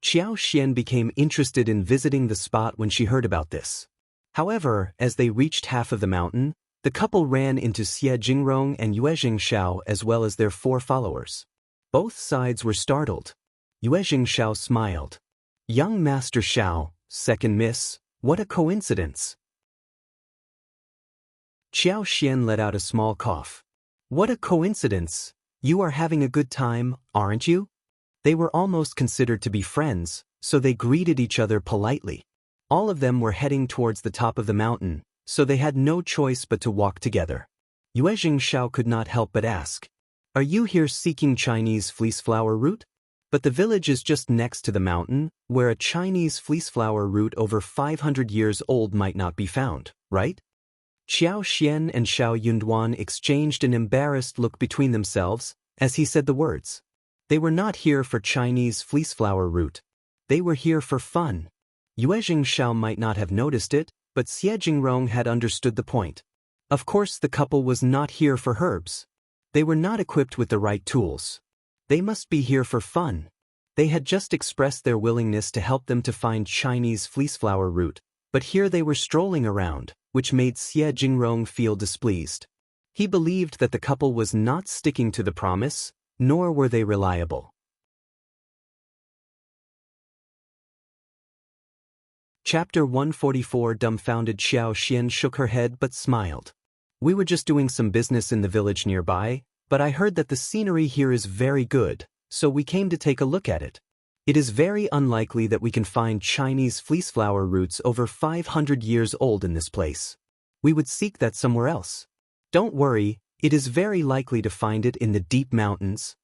Qiao Xian became interested in visiting the spot when she heard about this. However, as they reached half of the mountain, the couple ran into Xie Jingrong and Yuezheng Xiao as well as their 4 followers. Both sides were startled. Yuezheng Xiao smiled. "Young Master Xiao, second miss, what a coincidence." Qiao Xian let out a small cough. "What a coincidence. You are having a good time, aren't you?" They were almost considered to be friends, so they greeted each other politely. All of them were heading towards the top of the mountain, so they had no choice but to walk together. Yuezheng Xiao could not help but ask, "Are you here seeking Chinese fleeceflower root?" But the village is just next to the mountain, where a Chinese fleeceflower root over 500 years old might not be found, right? Qiao Xian and Xiao Yunduan exchanged an embarrassed look between themselves as he said the words. They were not here for Chinese fleeceflower root. They were here for fun. Yuezheng Xiao might not have noticed it, but Xie Jingrong had understood the point. Of course, the couple was not here for herbs. They were not equipped with the right tools. They must be here for fun. They had just expressed their willingness to help them to find Chinese fleeceflower root, but here they were strolling around, which made Xie Jingrong feel displeased. He believed that the couple was not sticking to the promise, nor were they reliable. Chapter 144. Dumbfounded Xiao Xian shook her head but smiled. "We were just doing some business in the village nearby, but I heard that the scenery here is very good, so we came to take a look at it. It is very unlikely that we can find Chinese fleeceflower roots over 500 years old in this place. We would seek that somewhere else. Don't worry, it is very likely to find it in the deep mountains."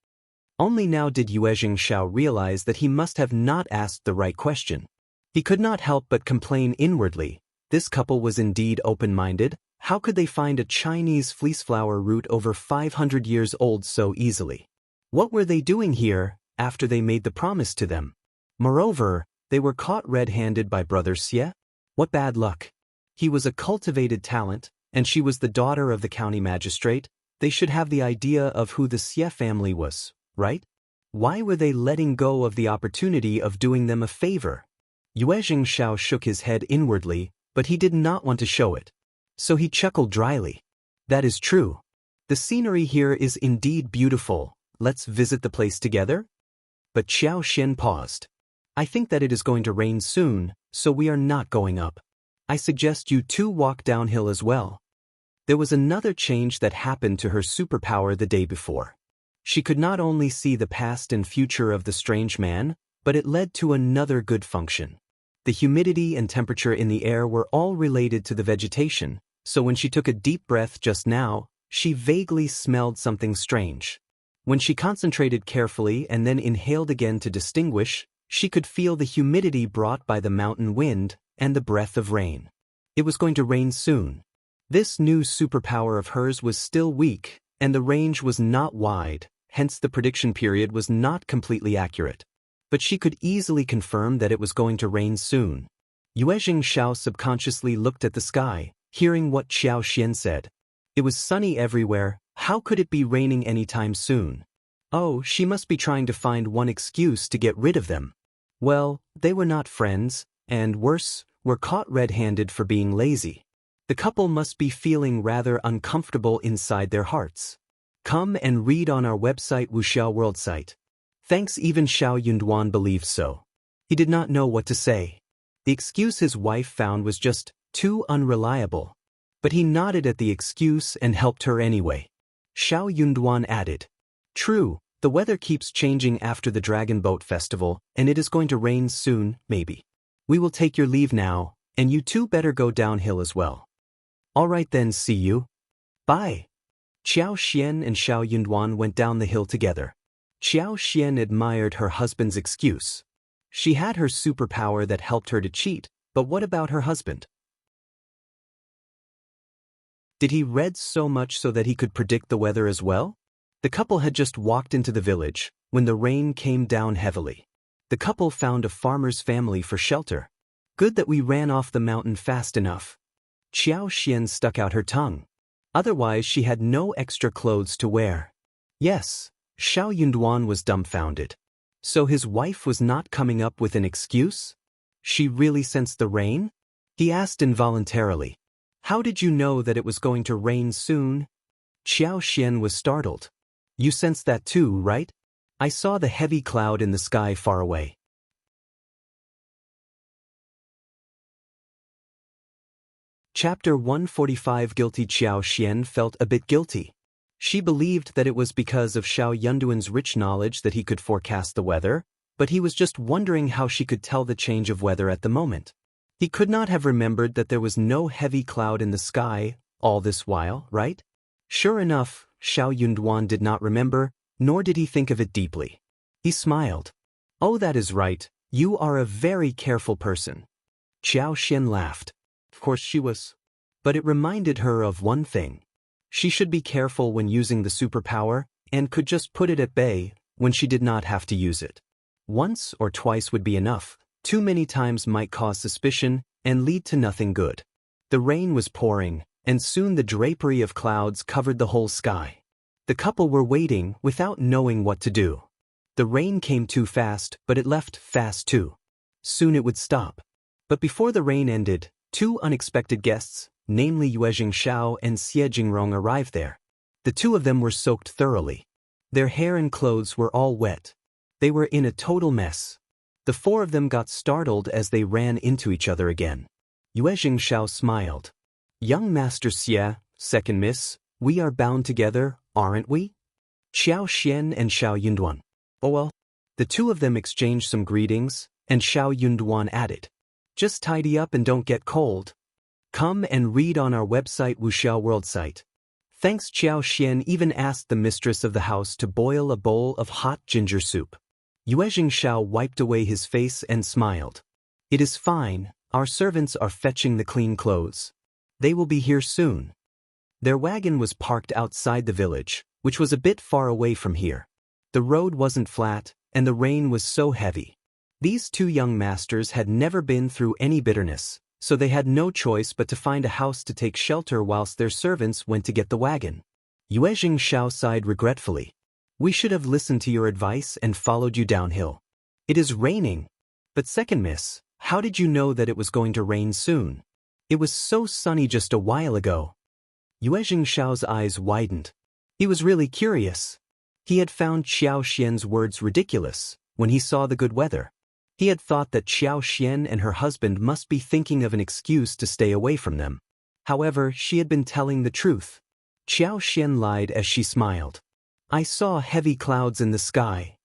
Only now did Yuezheng Xiao realize that he must have not asked the right question. He could not help but complain inwardly. This couple was indeed open-minded. How could they find a Chinese fleeceflower root over 500 years old so easily? What were they doing here after they made the promise to them? Moreover, they were caught red-handed by brother Xie. What bad luck. He was a cultivated talent, and she was the daughter of the county magistrate. They should have the idea of who the Xie family was, right? Why were they letting go of the opportunity of doing them a favor? Yuezheng Xiao shook his head inwardly, but he did not want to show it. So he chuckled dryly. "That is true. The scenery here is indeed beautiful. Let's visit the place together?" But Qiao Xian paused. "I think that it is going to rain soon, so we are not going up. I suggest you two walk downhill as well." There was another change that happened to her superpower the day before. She could not only see the past and future of the strange man, but it led to another good function. The humidity and temperature in the air were all related to the vegetation, so when she took a deep breath just now, she vaguely smelled something strange. When she concentrated carefully and then inhaled again to distinguish, she could feel the humidity brought by the mountain wind and the breath of rain. It was going to rain soon. This new superpower of hers was still weak, and the range was not wide, hence the prediction period was not completely accurate. But she could easily confirm that it was going to rain soon. Yuezheng Xiao subconsciously looked at the sky, hearing what Qiao Xian said. It was sunny everywhere. How could it be raining anytime soon? Oh, she must be trying to find one excuse to get rid of them. Well, they were not friends, and worse, were caught red-handed for being lazy. The couple must be feeling rather uncomfortable inside their hearts. Come and read on our website Wuxiao World site. Thanks. Even Xiao Yunduan believed so. He did not know what to say. The excuse his wife found was just too unreliable. But he nodded at the excuse and helped her anyway. Xiao Yunduan added, "True, the weather keeps changing after the Dragon Boat Festival, and it is going to rain soon, maybe. We will take your leave now, and you two better go downhill as well." "All right then, see you. Bye." Qiao Xian and Xiao Yunduan went down the hill together. Qiao Xian admired her husband's excuse. She had her superpower that helped her to cheat, but what about her husband? Did he read so much so that he could predict the weather as well? The couple had just walked into the village when the rain came down heavily. The couple found a farmer's family for shelter. Good that we ran off the mountain fast enough. Xiao Xian stuck out her tongue. Otherwise she had no extra clothes to wear. Yes, Xiao Yunduan was dumbfounded. So his wife was not coming up with an excuse? She really sensed the rain? He asked involuntarily. How did you know that it was going to rain soon? Xiao Xian was startled. You sensed that too, right? I saw the heavy cloud in the sky far away. Chapter 145. Guilty. Xiao Xian felt a bit guilty. She believed that it was because of Xiao Yunduan's rich knowledge that he could forecast the weather, but he was just wondering how she could tell the change of weather at the moment. He could not have remembered that there was no heavy cloud in the sky all this while, right? Sure enough, Xiao Yunduan did not remember, nor did he think of it deeply. He smiled. Oh, that is right, you are a very careful person. Xiao Xian laughed. Of course she was. But it reminded her of one thing. She should be careful when using the superpower, and could just put it at bay when she did not have to use it. Once or twice would be enough. Too many times might cause suspicion and lead to nothing good. The rain was pouring, and soon the drapery of clouds covered the whole sky. The couple were waiting without knowing what to do. The rain came too fast, but it left fast too. Soon it would stop. But before the rain ended, two unexpected guests, namely Yuezheng Xiao and Yuezheng arrived there. The two of them were soaked thoroughly. Their hair and clothes were all wet. They were in a total mess. The four of them got startled as they ran into each other again. Yuezheng Xiao smiled. Young Master Xie, second miss, we are bound together, aren't we? Xiao Xian and Xiao Yunduan. Oh well. The two of them exchanged some greetings, and Xiao Yunduan added. Just tidy up and don't get cold. Come and read on our website Wuxiao World site. Thanks. Xiao Xian even asked the mistress of the house to boil a bowl of hot ginger soup. Yuezheng Xiao wiped away his face and smiled. It is fine, our servants are fetching the clean clothes. They will be here soon. Their wagon was parked outside the village, which was a bit far away from here. The road wasn't flat, and the rain was so heavy. These two young masters had never been through any bitterness, so they had no choice but to find a house to take shelter whilst their servants went to get the wagon. Yuezheng Xiao sighed regretfully. We should have listened to your advice and followed you downhill. It is raining. But second miss, how did you know that it was going to rain soon? It was so sunny just a while ago. Yuezheng Xiao's eyes widened. He was really curious. He had found Xiao Xian's words ridiculous when he saw the good weather. He had thought that Xiao Xian and her husband must be thinking of an excuse to stay away from them. However, she had been telling the truth. Xiao Xian lied as she smiled. I saw heavy clouds in the sky.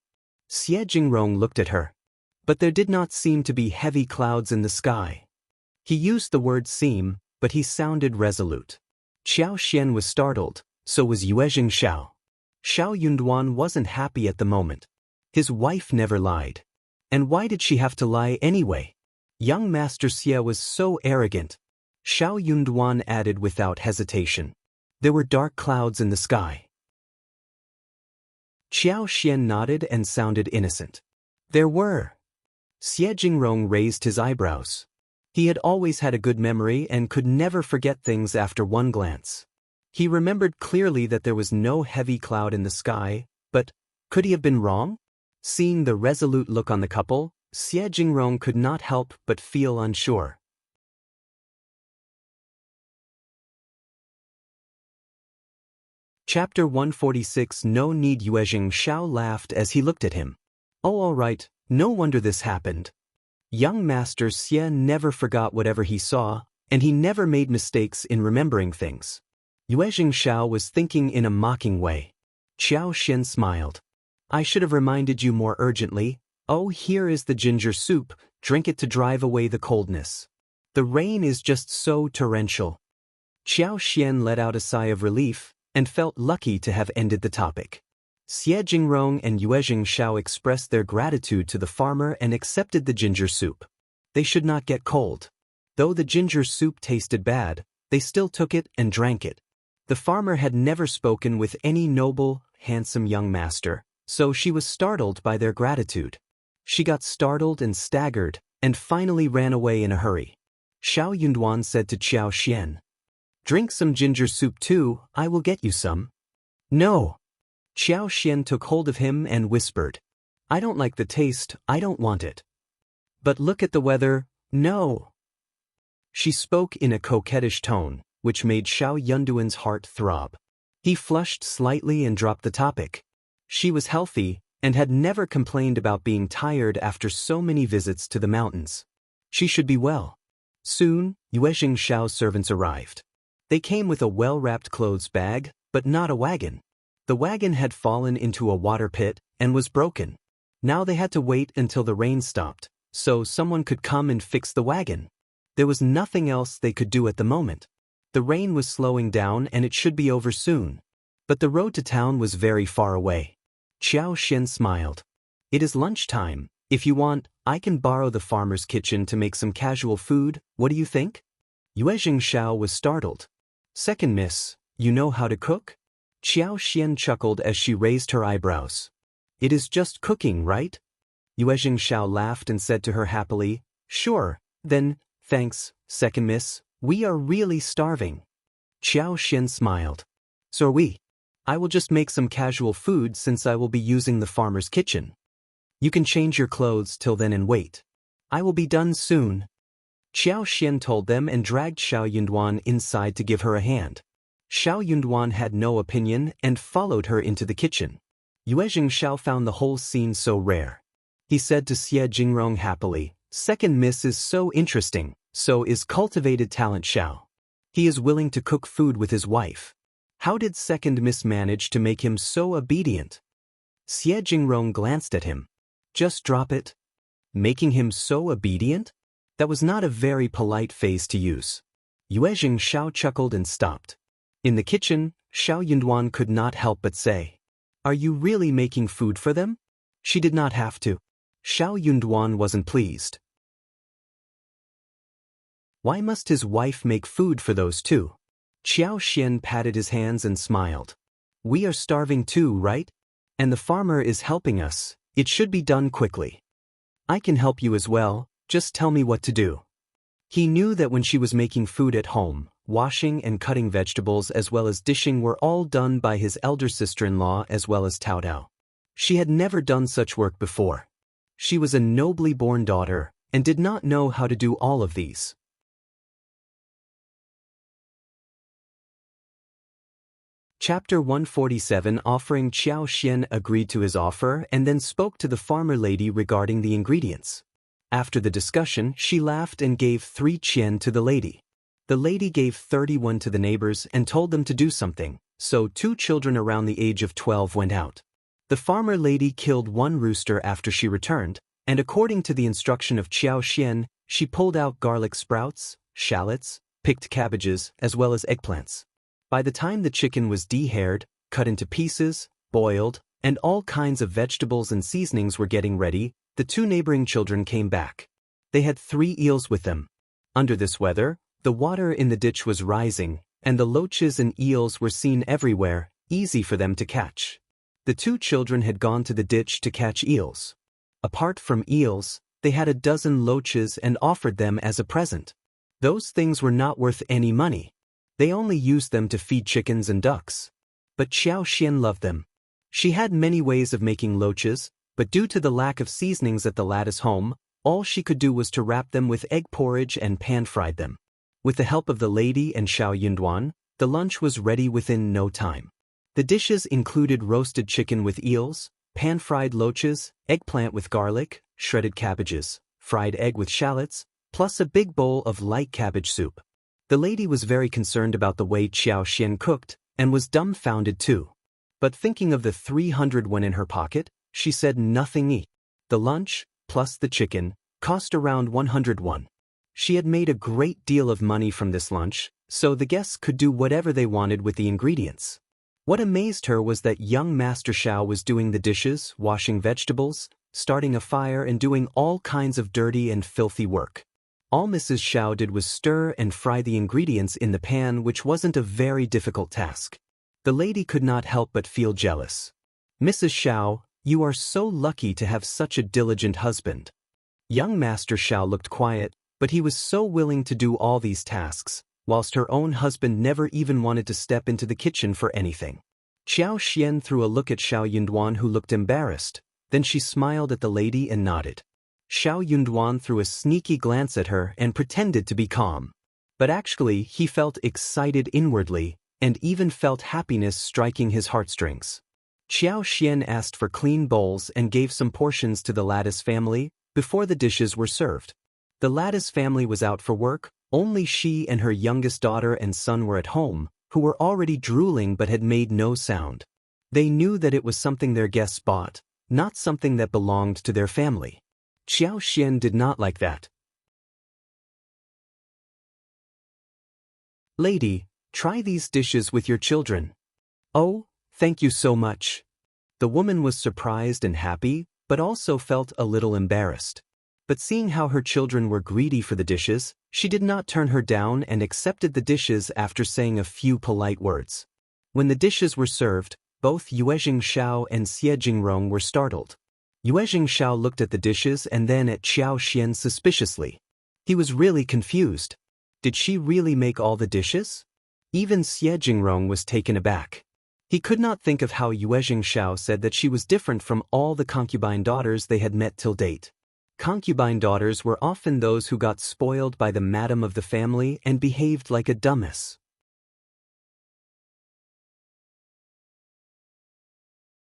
Yuezheng looked at her. But there did not seem to be heavy clouds in the sky. He used the word seem, but he sounded resolute. Xiao Xian was startled, so was Yuezheng Xiao. Xiao Yunduan wasn't happy at the moment. His wife never lied. And why did she have to lie anyway? Young Master Xie was so arrogant. Xiao Yunduan added without hesitation. There were dark clouds in the sky. Xiao Xian nodded and sounded innocent. There were. Yuezheng raised his eyebrows. He had always had a good memory and could never forget things after one glance. He remembered clearly that there was no heavy cloud in the sky, but could he have been wrong? Seeing the resolute look on the couple, Yuezheng could not help but feel unsure. Chapter 146. No need. Yuezheng Xiao laughed as he looked at him. Oh, all right, no wonder this happened. Young Master Xie never forgot whatever he saw, and he never made mistakes in remembering things. Yuezheng Xiao was thinking in a mocking way. Xiao Xian smiled. I should have reminded you more urgently. Oh, here is the ginger soup, drink it to drive away the coldness. The rain is just so torrential. Xiao Xian let out a sigh of relief, and felt lucky to have ended the topic. Yuezheng and Yuezheng Xiao expressed their gratitude to the farmer and accepted the ginger soup. They should not get cold. Though the ginger soup tasted bad, they still took it and drank it. The farmer had never spoken with any noble, handsome young master, so she was startled by their gratitude. She got startled and staggered, and finally ran away in a hurry. Xiao Yunduan said to Xiao Xian, Drink some ginger soup too, I will get you some. No. Qiao Xian took hold of him and whispered. I don't like the taste, I don't want it. But look at the weather, no. She spoke in a coquettish tone, which made Xiao Yunduan's heart throb. He flushed slightly and dropped the topic. She was healthy, and had never complained about being tired after so many visits to the mountains. She should be well. Soon, Yuezheng Xiao's servants arrived. They came with a well-wrapped clothes bag, but not a wagon. The wagon had fallen into a water pit and was broken. Now they had to wait until the rain stopped, so someone could come and fix the wagon. There was nothing else they could do at the moment. The rain was slowing down and it should be over soon. But the road to town was very far away. Qiao Xian smiled. It is lunchtime. If you want, I can borrow the farmer's kitchen to make some casual food, what do you think? Yuezheng Xiao was startled. Second miss, you know how to cook? Qiao Xian chuckled as she raised her eyebrows. It is just cooking, right? Yuezheng Xiao laughed and said to her happily, Sure, then, thanks, second miss, we are really starving. Qiao Xian smiled. So are we. I will just make some casual food since I will be using the farmer's kitchen. You can change your clothes till then and wait. I will be done soon. Qiao Xian told them and dragged Xiao Yunduan inside to give her a hand. Xiao Yunduan had no opinion and followed her into the kitchen. Yuezheng Xiao found the whole scene so rare. He said to Xie Jingrong happily, Second miss is so interesting, so is cultivated talent Xiao. He is willing to cook food with his wife. How did second miss manage to make him so obedient? Xie Jingrong glanced at him. Just drop it. Making him so obedient? That was not a very polite phrase to use. Yuezheng Xiao chuckled and stopped. In the kitchen, Xiao Yunduan could not help but say, Are you really making food for them? She did not have to. Xiao Yunduan wasn't pleased. Why must his wife make food for those two? Qiao Xian patted his hands and smiled. We are starving too, right? And the farmer is helping us. It should be done quickly. I can help you as well, just tell me what to do. He knew that when she was making food at home, washing and cutting vegetables as well as dishing were all done by his elder sister-in-law as well as Tao Dao. She had never done such work before. She was a nobly born daughter, and did not know how to do all of these. Chapter 147 Offering Qiao Xian agreed to his offer and then spoke to the farmer lady regarding the ingredients. After the discussion, she laughed and gave 3 qian to the lady. The lady gave 31 to the neighbors and told them to do something, so 2 children around the age of 12 went out. The farmer lady killed 1 rooster after she returned, and according to the instruction of Qiao Xian, she pulled out garlic sprouts, shallots, picked cabbages, as well as eggplants. By the time the chicken was dehaired, cut into pieces, boiled, and all kinds of vegetables and seasonings were getting ready, the 2 neighboring children came back. They had 3 eels with them. Under this weather, the water in the ditch was rising, and the loaches and eels were seen everywhere, easy for them to catch. The 2 children had gone to the ditch to catch eels. Apart from eels, they had a dozen loaches and offered them as a present. Those things were not worth any money. They only used them to feed chickens and ducks. But Qiao Xian loved them. She had many ways of making loaches, but due to the lack of seasonings at the lattice home, all she could do was to wrap them with egg porridge and pan-fried them. With the help of the lady and Xiao Yunduan, the lunch was ready within no time. The dishes included roasted chicken with eels, pan-fried loaches, eggplant with garlic, shredded cabbages, fried egg with shallots, plus a big bowl of light cabbage soup. The lady was very concerned about the way Qiao Xian cooked, and was dumbfounded too. But thinking of the 300 won in her pocket, she said nothing. The lunch, plus the chicken, cost around 100 won. She had made a great deal of money from this lunch, so the guests could do whatever they wanted with the ingredients. What amazed her was that young Master Xiao was doing the dishes, washing vegetables, starting a fire and doing all kinds of dirty and filthy work. All Mrs. Xiao did was stir and fry the ingredients in the pan, which wasn't a very difficult task. The lady could not help but feel jealous. Mrs. Xiao, you are so lucky to have such a diligent husband. Young Master Xiao looked quiet, but he was so willing to do all these tasks, whilst her own husband never even wanted to step into the kitchen for anything. Xiao Xian threw a look at Xiao Yunduan, who looked embarrassed. Then she smiled at the lady and nodded. Xiao Yunduan threw a sneaky glance at her and pretended to be calm. But actually he felt excited inwardly, and even felt happiness striking his heartstrings. Xiao Xian asked for clean bowls and gave some portions to the Lattice family before the dishes were served. The Lattice family was out for work, only she and her youngest daughter and son were at home, who were already drooling but had made no sound. They knew that it was something their guests bought, not something that belonged to their family. Xiao Xian did not like that. "Lady, try these dishes with your children." "Oh, thank you so much." The woman was surprised and happy, but also felt a little embarrassed. But seeing how her children were greedy for the dishes, she did not turn her down and accepted the dishes after saying a few polite words. When the dishes were served, both Yuezheng Xiao and Xiao were startled. Yuezheng Xiao looked at the dishes and then at Xiao Xian suspiciously. He was really confused. Did she really make all the dishes? Even Xiao was taken aback. He could not think of how Yuezheng Xiao said that she was different from all the concubine daughters they had met till date. Concubine daughters were often those who got spoiled by the madam of the family and behaved like a dumbass.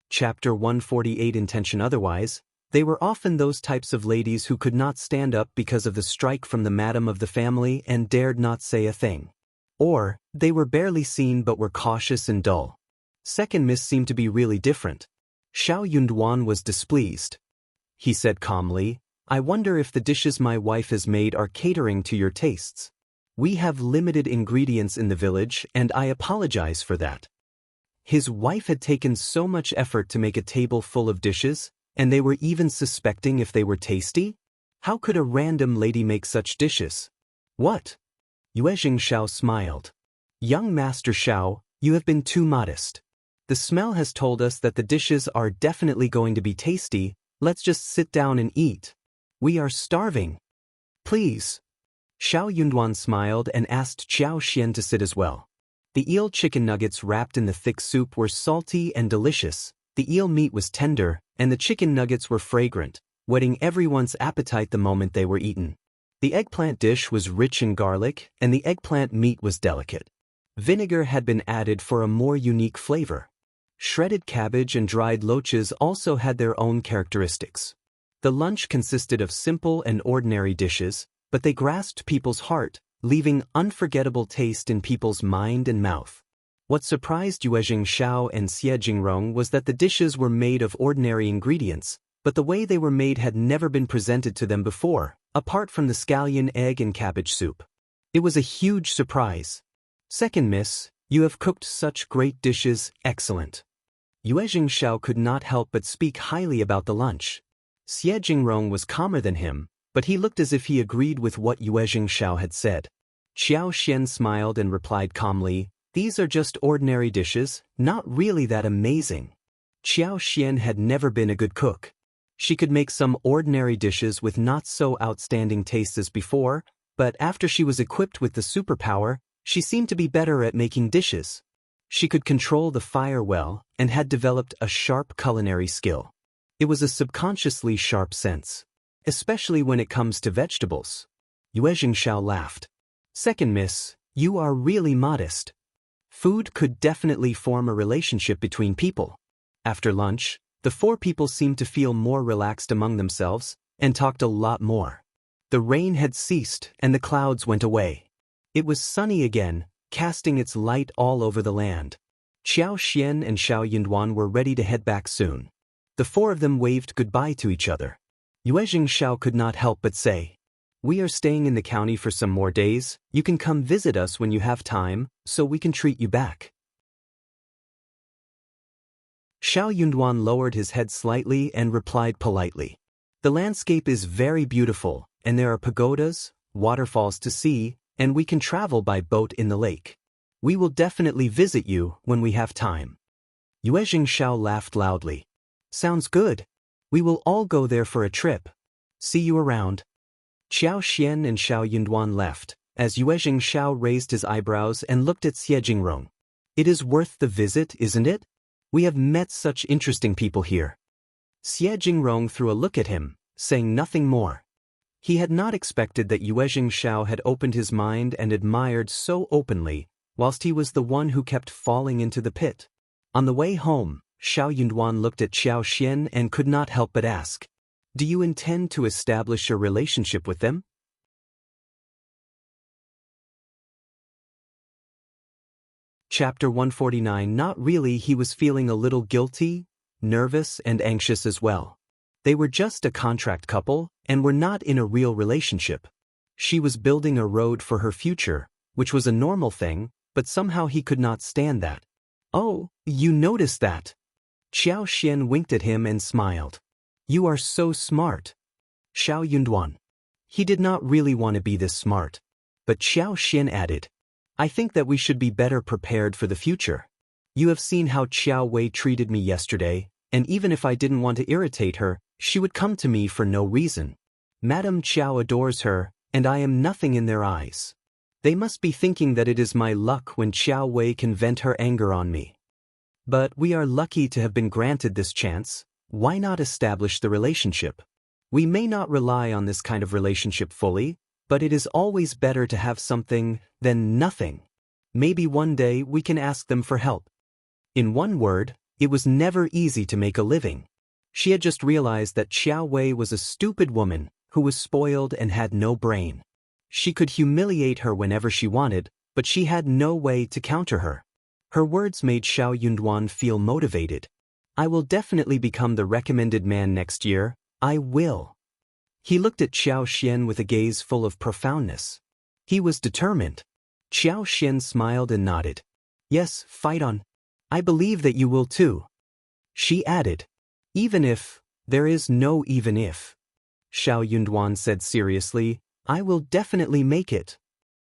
Chapter 148. Intention. Otherwise, they were often those types of ladies who could not stand up because of the strike from the madam of the family and dared not say a thing. Or, they were barely seen but were cautious and dull. Second Miss seemed to be really different. Xiao Yunduan was displeased. He said calmly, "I wonder if the dishes my wife has made are catering to your tastes. We have limited ingredients in the village and I apologize for that." His wife had taken so much effort to make a table full of dishes, and they were even suspecting if they were tasty? How could a random lady make such dishes? What? Yuezheng Xiao smiled. "Young Master Xiao, you have been too modest. The smell has told us that the dishes are definitely going to be tasty. Let's just sit down and eat. We are starving." "Please." Xiao Yunduan smiled and asked Xiao Xian to sit as well. The eel chicken nuggets wrapped in the thick soup were salty and delicious, the eel meat was tender, and the chicken nuggets were fragrant, whetting everyone's appetite the moment they were eaten. The eggplant dish was rich in garlic, and the eggplant meat was delicate. Vinegar had been added for a more unique flavor. Shredded cabbage and dried loaches also had their own characteristics. The lunch consisted of simple and ordinary dishes, but they grasped people's heart, leaving unforgettable taste in people's mind and mouth. What surprised Yuezheng Xiao and Xiao was that the dishes were made of ordinary ingredients, but the way they were made had never been presented to them before, apart from the scallion egg and cabbage soup. It was a huge surprise. "Second Miss, you have cooked such great dishes, excellent." Yuezheng Xiao could not help but speak highly about the lunch. Xiao was calmer than him, but he looked as if he agreed with what Yuezheng Xiao had said. Xiao Xian smiled and replied calmly, "These are just ordinary dishes, not really that amazing." Xiao Xian had never been a good cook. She could make some ordinary dishes with not so outstanding tastes as before, but after she was equipped with the superpower, she seemed to be better at making dishes. She could control the fire well and had developed a sharp culinary skill. It was a subconsciously sharp sense, especially when it comes to vegetables. Yuezheng Xiao laughed. "Second Miss, you are really modest. Food could definitely form a relationship between people." After lunch, the four people seemed to feel more relaxed among themselves and talked a lot more. The rain had ceased and the clouds went away. It was sunny again, casting its light all over the land. Xiao Xian and Xiao Yunduan were ready to head back soon. The four of them waved goodbye to each other. Yuezheng Xiao could not help but say, "We are staying in the county for some more days. You can come visit us when you have time, so we can treat you back." Xiao Yunduan lowered his head slightly and replied politely, "The landscape is very beautiful, and there are pagodas, waterfalls to see, and we can travel by boat in the lake. We will definitely visit you when we have time." Yuezheng Xiao laughed loudly. "Sounds good. We will all go there for a trip. See you around." Xiao Xian and Xiao Yunduan left, as Yuezheng Xiao raised his eyebrows and looked at Xiejingrong. It is worth the visit, isn't it? We have met such interesting people here. Xiejingrong threw a look at him, saying nothing more. He had not expected that Yuezheng Xiao had opened his mind and admired so openly, whilst he was the one who kept falling into the pit. On the way home, Xiao Yunduan looked at Xiao Xian and could not help but ask, "Do you intend to establish a relationship with them?" Chapter 149. Not really. He was feeling a little guilty, nervous, and anxious as well. They were just a contract couple, and were not in a real relationship. She was building a road for her future, which was a normal thing, but somehow he could not stand that. "Oh, you noticed that?" Xiao Xian winked at him and smiled. "You are so smart." Xiao Yunduan. He did not really want to be this smart. But Xiao Xian added, "I think that we should be better prepared for the future. You have seen how Qiao Wei treated me yesterday, and even if I didn't want to irritate her, she would come to me for no reason. Madame Qiao adores her, and I am nothing in their eyes. They must be thinking that it is my luck when Qiao Wei can vent her anger on me. But we are lucky to have been granted this chance. Why not establish the relationship? We may not rely on this kind of relationship fully, but it is always better to have something than nothing. Maybe one day we can ask them for help." In one word, it was never easy to make a living. She had just realized that Qiao Wei was a stupid woman who was spoiled and had no brain. She could humiliate her whenever she wanted, but she had no way to counter her. Her words made Xiao Yunduan feel motivated. "I will definitely become the recommended man next year. I will." He looked at Xiao Xian with a gaze full of profoundness. He was determined. Xiao Xian smiled and nodded. "Yes, fight on. I believe that you will too." She added, "Even if, there is no even if." Xiao Yunduan said seriously, "I will definitely make it."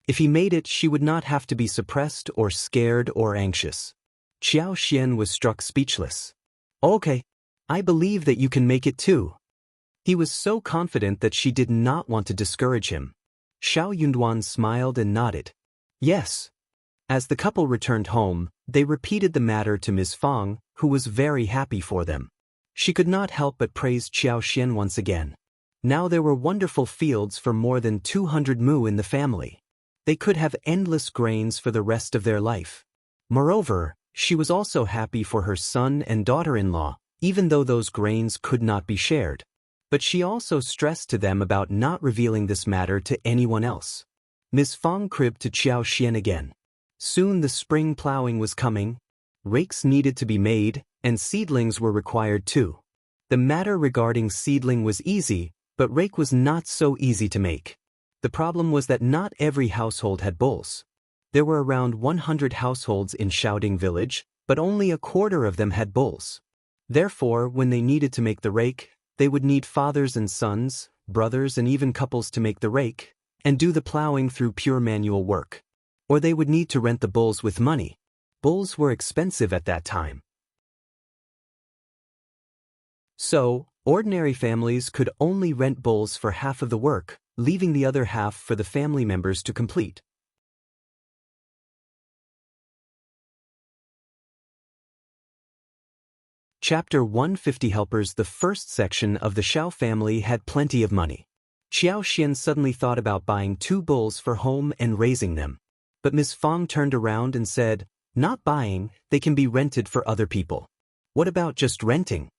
If he made it, she would not have to be suppressed or scared or anxious. Xiao Xian was struck speechless. "Okay. I believe that you can make it too." He was so confident that she did not want to discourage him. Xiao Yunduan smiled and nodded. "Yes." As the couple returned home, they repeated the matter to Ms. Fang, who was very happy for them. She could not help but praise Xiao Xian once again. Now there were wonderful fields for more than 200 mu in the family. They could have endless grains for the rest of their life. Moreover, she was also happy for her son and daughter-in-law, even though those grains could not be shared. But she also stressed to them about not revealing this matter to anyone else. Ms. Fang cribbed to Xiao Xian again. Soon the spring plowing was coming. Rakes needed to be made, and seedlings were required too. The matter regarding seedling was easy, but rake was not so easy to make. The problem was that not every household had bulls. There were around 100 households in Xiaoding village, but only a quarter of them had bulls. Therefore, when they needed to make the rake, they would need fathers and sons, brothers and even couples to make the rake, and do the plowing through pure manual work. Or they would need to rent the bulls with money. Bulls were expensive at that time. So, ordinary families could only rent bulls for half of the work, leaving the other half for the family members to complete. Chapter 150. Helpers. The first section of the Xiao family had plenty of money. Xiao Xian suddenly thought about buying 2 bulls for home and raising them. But Ms. Fang turned around and said, "Not buying, they can be rented for other people." "What about just renting?"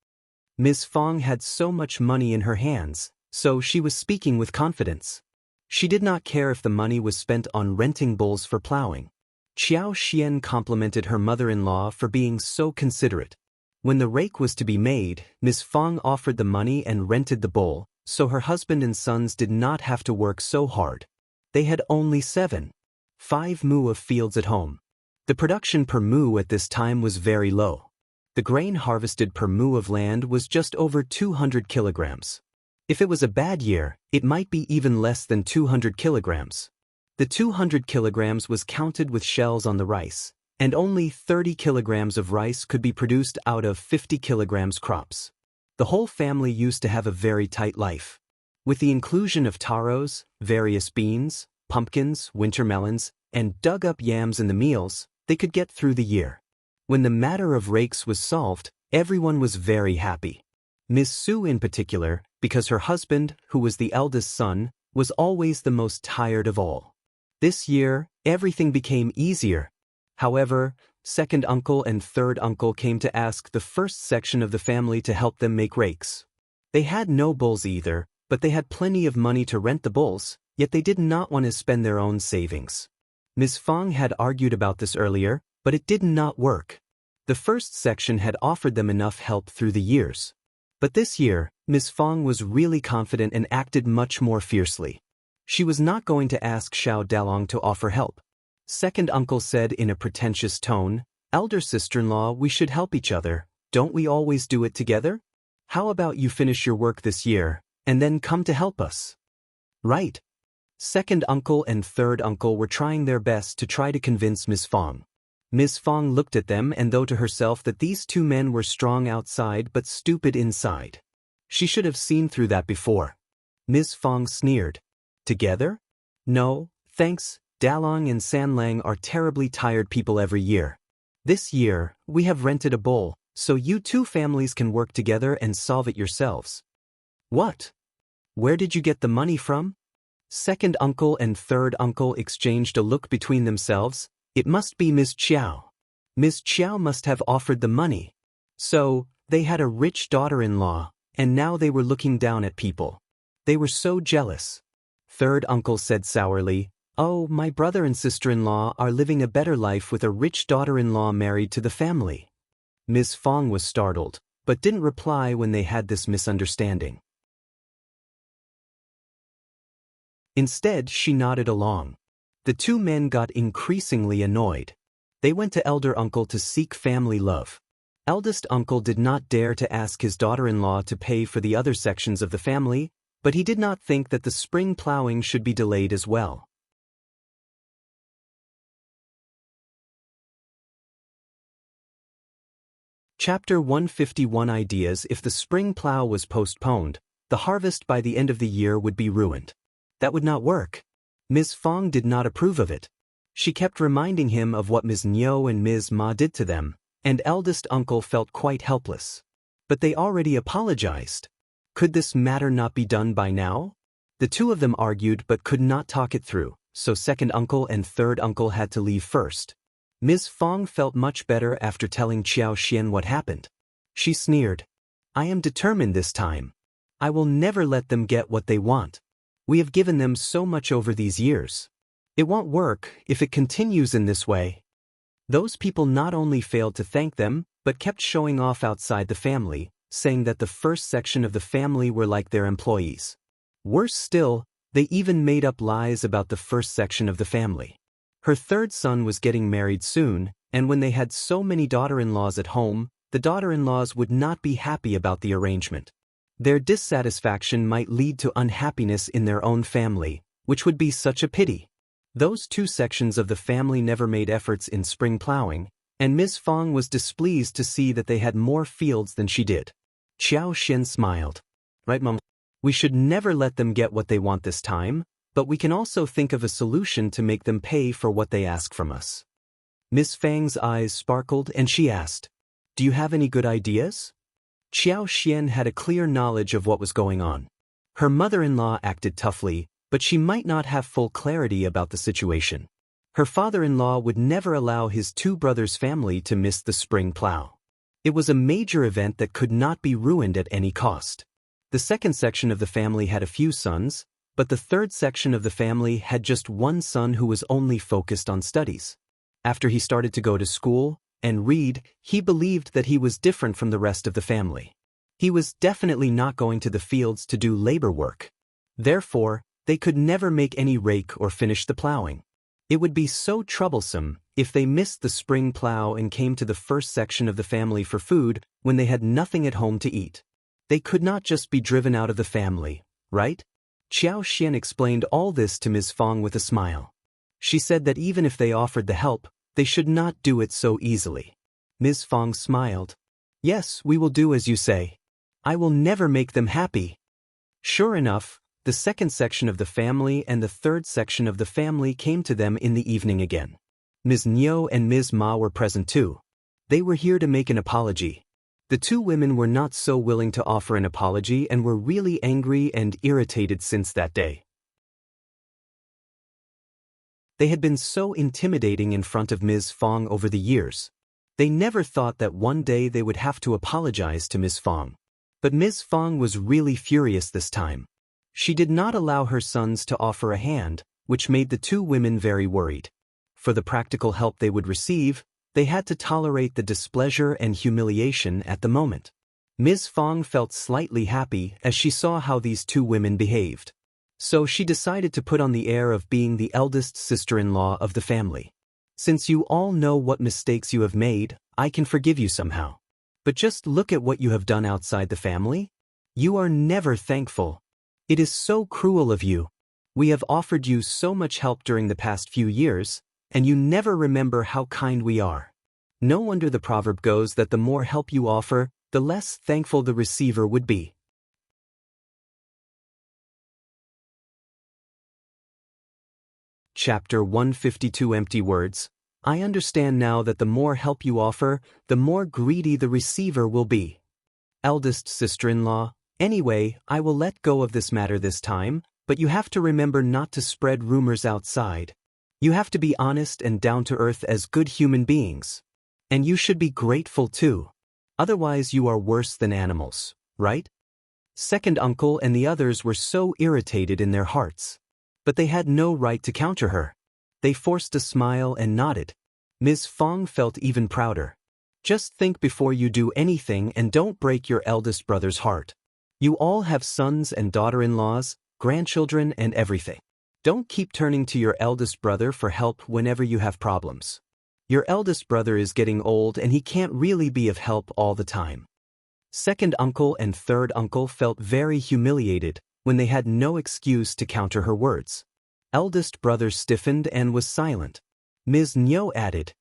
Ms. Fang had so much money in her hands, so she was speaking with confidence. She did not care if the money was spent on renting bulls for plowing. Xiao Xian complimented her mother-in-law for being so considerate. When the rake was to be made, Ms. Fang offered the money and rented the bull, so her husband and sons did not have to work so hard. They had only 7.5 mu of fields at home. The production per mu at this time was very low. The grain harvested per mu of land was just over 200 kilograms. If it was a bad year, it might be even less than 200 kilograms. The 200 kilograms was counted with shells on the rice, and only 30 kilograms of rice could be produced out of 50 kilograms crops. The whole family used to have a very tight life. With the inclusion of taros, various beans, pumpkins, winter melons, and dug up yams in the meals, they could get through the year. When the matter of rakes was solved, everyone was very happy. Miss Su in particular, because her husband, who was the eldest son, was always the most tired of all. This year, everything became easier. However, second uncle and third uncle came to ask the first section of the family to help them make rakes. They had no bulls either, but they had plenty of money to rent the bulls, yet they did not want to spend their own savings. Ms. Fang had argued about this earlier, but it did not work. The first section had offered them enough help through the years. But this year, Ms. Fang was really confident and acted much more fiercely. She was not going to ask Xiao Dalong to offer help. Second uncle said in a pretentious tone, "Elder sister-in-law, we should help each other. Don't we always do it together? How about you finish your work this year, and then come to help us?" Right. Second uncle and third uncle were trying their best to try to convince Ms. Fang. Ms. Fang looked at them and thought to herself that these two men were strong outside but stupid inside. She should have seen through that before. Ms. Fang sneered. "Together? No, thanks. Dalong and Sanlang are terribly tired people every year. This year, we have rented a bull, so you two families can work together and solve it yourselves." "What? Where did you get the money from?" Second uncle and third uncle exchanged a look between themselves. It must be Miss Qiao. Miss Qiao must have offered the money. So, they had a rich daughter-in-law, and now they were looking down at people. They were so jealous. Third uncle said sourly, "Oh, my brother and sister-in-law are living a better life with a rich daughter-in-law married to the family." Ms. Fang was startled, but didn't reply when they had this misunderstanding. Instead, she nodded along. The two men got increasingly annoyed. They went to elder uncle to seek family love. Eldest uncle did not dare to ask his daughter-in-law to pay for the other sections of the family, but he did not think that the spring plowing should be delayed as well. Chapter 151 Ideas. If the spring plow was postponed, the harvest by the end of the year would be ruined. That would not work. Ms. Fang did not approve of it. She kept reminding him of what Ms. Niu and Ms. Ma did to them, and eldest uncle felt quite helpless. But they already apologized. Could this matter not be done by now? The two of them argued but could not talk it through, so second uncle and third uncle had to leave first. Ms. Fang felt much better after telling Qiao Xian what happened. She sneered. "I am determined this time. I will never let them get what they want. We have given them so much over these years. It won't work if it continues in this way." Those people not only failed to thank them, but kept showing off outside the family, saying that the first section of the family were like their employees. Worse still, they even made up lies about the first section of the family. Her third son was getting married soon, and when they had so many daughter-in-laws at home, the daughter-in-laws would not be happy about the arrangement. Their dissatisfaction might lead to unhappiness in their own family, which would be such a pity. Those two sections of the family never made efforts in spring plowing, and Ms. Fang was displeased to see that they had more fields than she did. Qiao Xian smiled. "Right, Mom? We should never let them get what they want this time, but we can also think of a solution to make them pay for what they ask from us." Miss Fang's eyes sparkled and she asked, "Do you have any good ideas?" Qiao Xian had a clear knowledge of what was going on. Her mother-in-law acted toughly, but she might not have full clarity about the situation. Her father-in-law would never allow his two brothers' family to miss the spring plow. It was a major event that could not be ruined at any cost. The second section of the family had a few sons, but the third section of the family had just one son who was only focused on studies. After he started to go to school and read, he believed that he was different from the rest of the family. He was definitely not going to the fields to do labor work. Therefore, they could never make any rake or finish the plowing. It would be so troublesome if they missed the spring plow and came to the first section of the family for food when they had nothing at home to eat. They could not just be driven out of the family, right? Qiao Xian explained all this to Ms. Fang with a smile. She said that even if they offered the help, they should not do it so easily. Ms. Fang smiled. "Yes, we will do as you say. I will never make them happy." Sure enough, the second section of the family and the third section of the family came to them in the evening again. Ms. Niu and Ms. Ma were present too. They were here to make an apology. The two women were not so willing to offer an apology and were really angry and irritated since that day. They had been so intimidating in front of Ms. Fang over the years. They never thought that one day they would have to apologize to Ms. Fang. But Ms. Fang was really furious this time. She did not allow her sons to offer a hand, which made the two women very worried. For the practical help they would receive, they had to tolerate the displeasure and humiliation at the moment. Ms. Fang felt slightly happy as she saw how these two women behaved. So she decided to put on the air of being the eldest sister-in-law of the family. Since you all know what mistakes you have made, I can forgive you somehow. But just look at what you have done outside the family. You are never thankful. It is so cruel of you. We have offered you so much help during the past few years, and you never remember how kind we are. No wonder the proverb goes that the more help you offer, the less thankful the receiver would be. Chapter 152 Empty Words. I understand now that the more help you offer, the more greedy the receiver will be. Eldest sister-in-law, anyway, I will let go of this matter this time, but you have to remember not to spread rumors outside. You have to be honest and down-to-earth as good human beings. And you should be grateful too. Otherwise you are worse than animals, right? Second uncle and the others were so irritated in their hearts. But they had no right to counter her. They forced a smile and nodded. Ms. Fang felt even prouder. Just think before you do anything and don't break your eldest brother's heart. You all have sons and daughter-in-laws, grandchildren and everything. Don't keep turning to your eldest brother for help whenever you have problems. Your eldest brother is getting old and he can't really be of help all the time. Second uncle and third uncle felt very humiliated when they had no excuse to counter her words. Eldest brother stiffened and was silent. Ms. Niu added,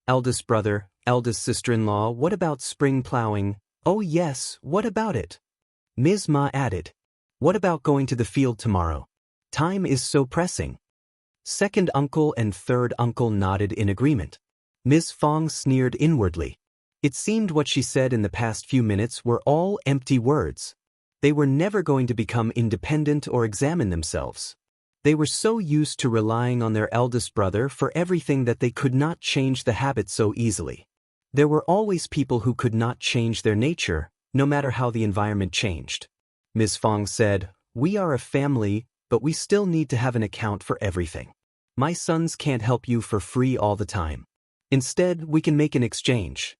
Eldest brother, eldest sister-in-law, what about spring plowing? Oh yes, what about it? Ms. Ma added, what about going to the field tomorrow? Time is so pressing. Second uncle and third uncle nodded in agreement. Ms. Fang sneered inwardly. It seemed what she said in the past few minutes were all empty words. They were never going to become independent or examine themselves. They were so used to relying on their eldest brother for everything that they could not change the habit so easily. There were always people who could not change their nature, no matter how the environment changed. Ms. Fang said, we are a family, but we still need to have an account for everything. My sons can't help you for free all the time. Instead, we can make an exchange.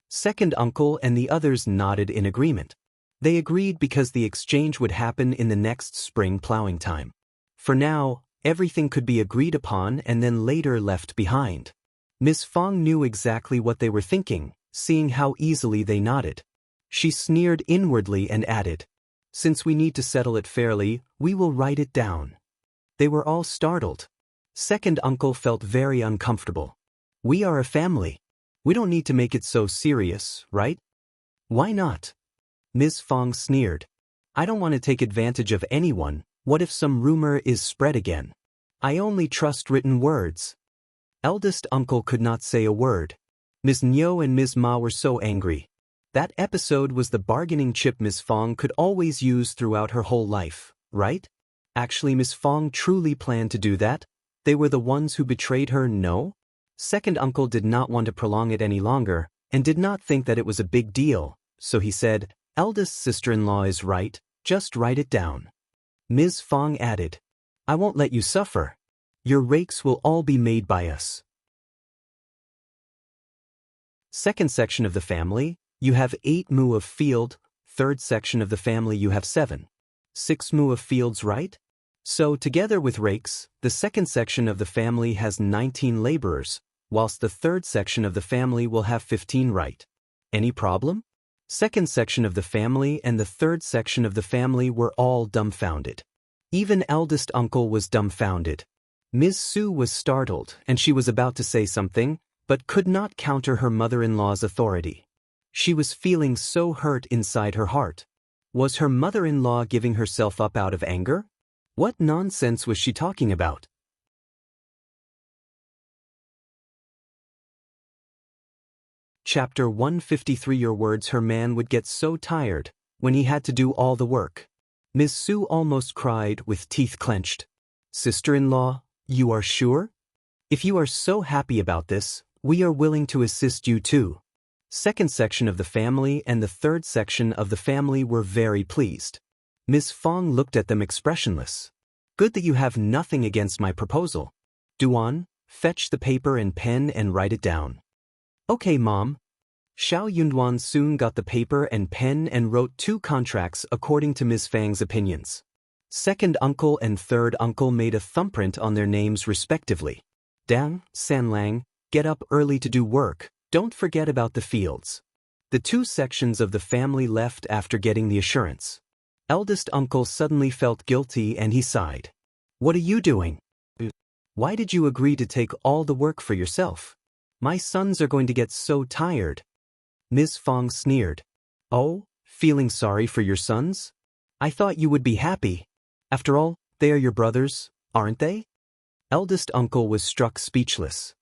Second uncle and the others nodded in agreement. They agreed because the exchange would happen in the next spring plowing time. For now, everything could be agreed upon and then later left behind. Ms. Fang knew exactly what they were thinking, seeing how easily they nodded. She sneered inwardly and added, since we need to settle it fairly, we will write it down. They were all startled. Second uncle felt very uncomfortable. We are a family. We don't need to make it so serious, right? Why not? Ms. Fang sneered. I don't want to take advantage of anyone. What if some rumor is spread again? I only trust written words. Eldest uncle could not say a word. Ms. Niu and Ms. Ma were so angry. That episode was the bargaining chip Ms. Fang could always use throughout her whole life, right? Actually, Ms. Fang truly planned to do that. They were the ones who betrayed her, no? Second uncle did not want to prolong it any longer, and did not think that it was a big deal, so he said, eldest sister-in-law is right, just write it down. Ms. Fang added, I won't let you suffer. Your rakes will all be made by us. Second section of the family, you have 8 mu of field. Third section of the family you have 7. 6 mu of fields, right? So together with rakes, the second section of the family has 19 laborers, whilst the third section of the family will have 15, right? Any problem? Second section of the family and the third section of the family were all dumbfounded. Even eldest uncle was dumbfounded. Ms. Su was startled and she was about to say something, but could not counter her mother-in-law's authority. She was feeling so hurt inside her heart. Was her mother-in-law giving herself up out of anger? What nonsense was she talking about? Chapter 153. Your words. Her man would get so tired when he had to do all the work. Ms. Su almost cried with teeth clenched. Sister-in-law, you are sure? If you are so happy about this, we are willing to assist you too. Second section of the family and the third section of the family were very pleased. Ms. Fang looked at them expressionless. Good that you have nothing against my proposal. Duan, fetch the paper and pen and write it down. Okay, Mom. Xiao Yunduan soon got the paper and pen and wrote 2 contracts according to Ms. Fang's opinions. Second uncle and third uncle made a thumbprint on their names respectively. Dang, Sanlang, get up early to do work, don't forget about the fields. The 2 sections of the family left after getting the assurance. Eldest uncle suddenly felt guilty and he sighed. What are you doing? Why did you agree to take all the work for yourself? My sons are going to get so tired. Ms. Fang sneered. Oh, feeling sorry for your sons? I thought you would be happy. After all, they are your brothers, aren't they? Eldest uncle was struck speechless.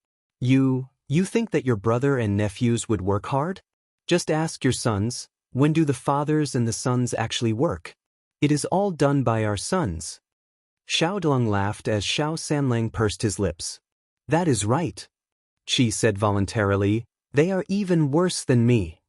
You think that your brother and nephews would work hard? Just ask your sons, when do the fathers and the sons actually work? It is all done by our sons. Xiao Dong laughed as Xiao Sanlang pursed his lips. That is right. She said voluntarily, they are even worse than me.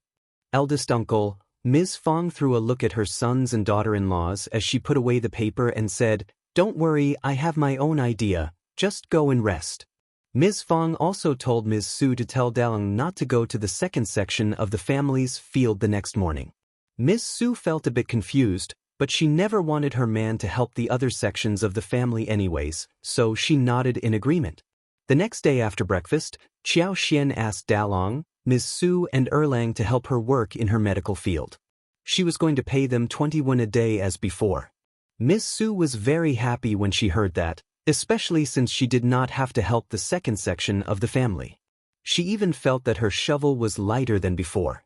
Eldest uncle, Ms. Fang threw a look at her sons and daughter-in-laws as she put away the paper and said, Don't worry, I have my own idea, just go and rest. Ms. Fang also told Ms. Su to tell Dalang not to go to the second section of the family's field the next morning. Ms. Su felt a bit confused, but she never wanted her man to help the other sections of the family anyways, so she nodded in agreement. The next day after breakfast, Qiao Xian asked Dalong, Ms. Su and Erlang to help her work in her medical field. She was going to pay them 21 a day as before. Ms. Su was very happy when she heard that, especially since she did not have to help the second section of the family. She even felt that her shovel was lighter than before.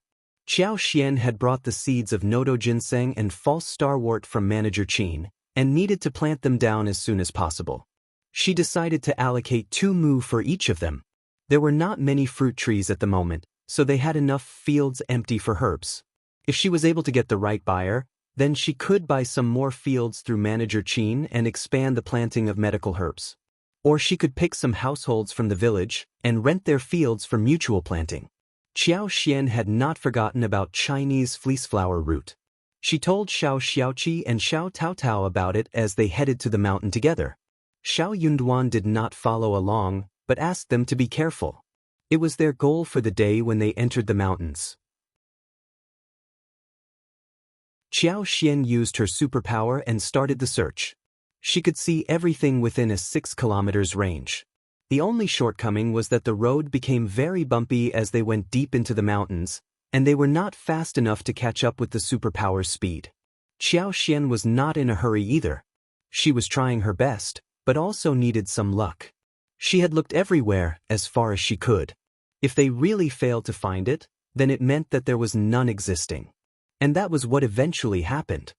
Qiao Xian had brought the seeds of Nodo ginseng and false starwort from Manager Qin, and needed to plant them down as soon as possible. She decided to allocate 2 mu for each of them. There were not many fruit trees at the moment, so they had enough fields empty for herbs. If she was able to get the right buyer, then she could buy some more fields through Manager Qin and expand the planting of medical herbs. Or she could pick some households from the village and rent their fields for mutual planting. Qiao Xian had not forgotten about Chinese fleeceflower root. She told Xiao Xiaoqi and Xiao Taotao about it as they headed to the mountain together. Xiao Yunduan did not follow along, but asked them to be careful. It was their goal for the day when they entered the mountains. Qiao Xian used her superpower and started the search. She could see everything within a 6 kilometers range. The only shortcoming was that the road became very bumpy as they went deep into the mountains, and they were not fast enough to catch up with the superpower's speed. Qiao Xian was not in a hurry either. She was trying her best, but also needed some luck. She had looked everywhere as far as she could. If they really failed to find it, then it meant that there was none existing. And that was what eventually happened.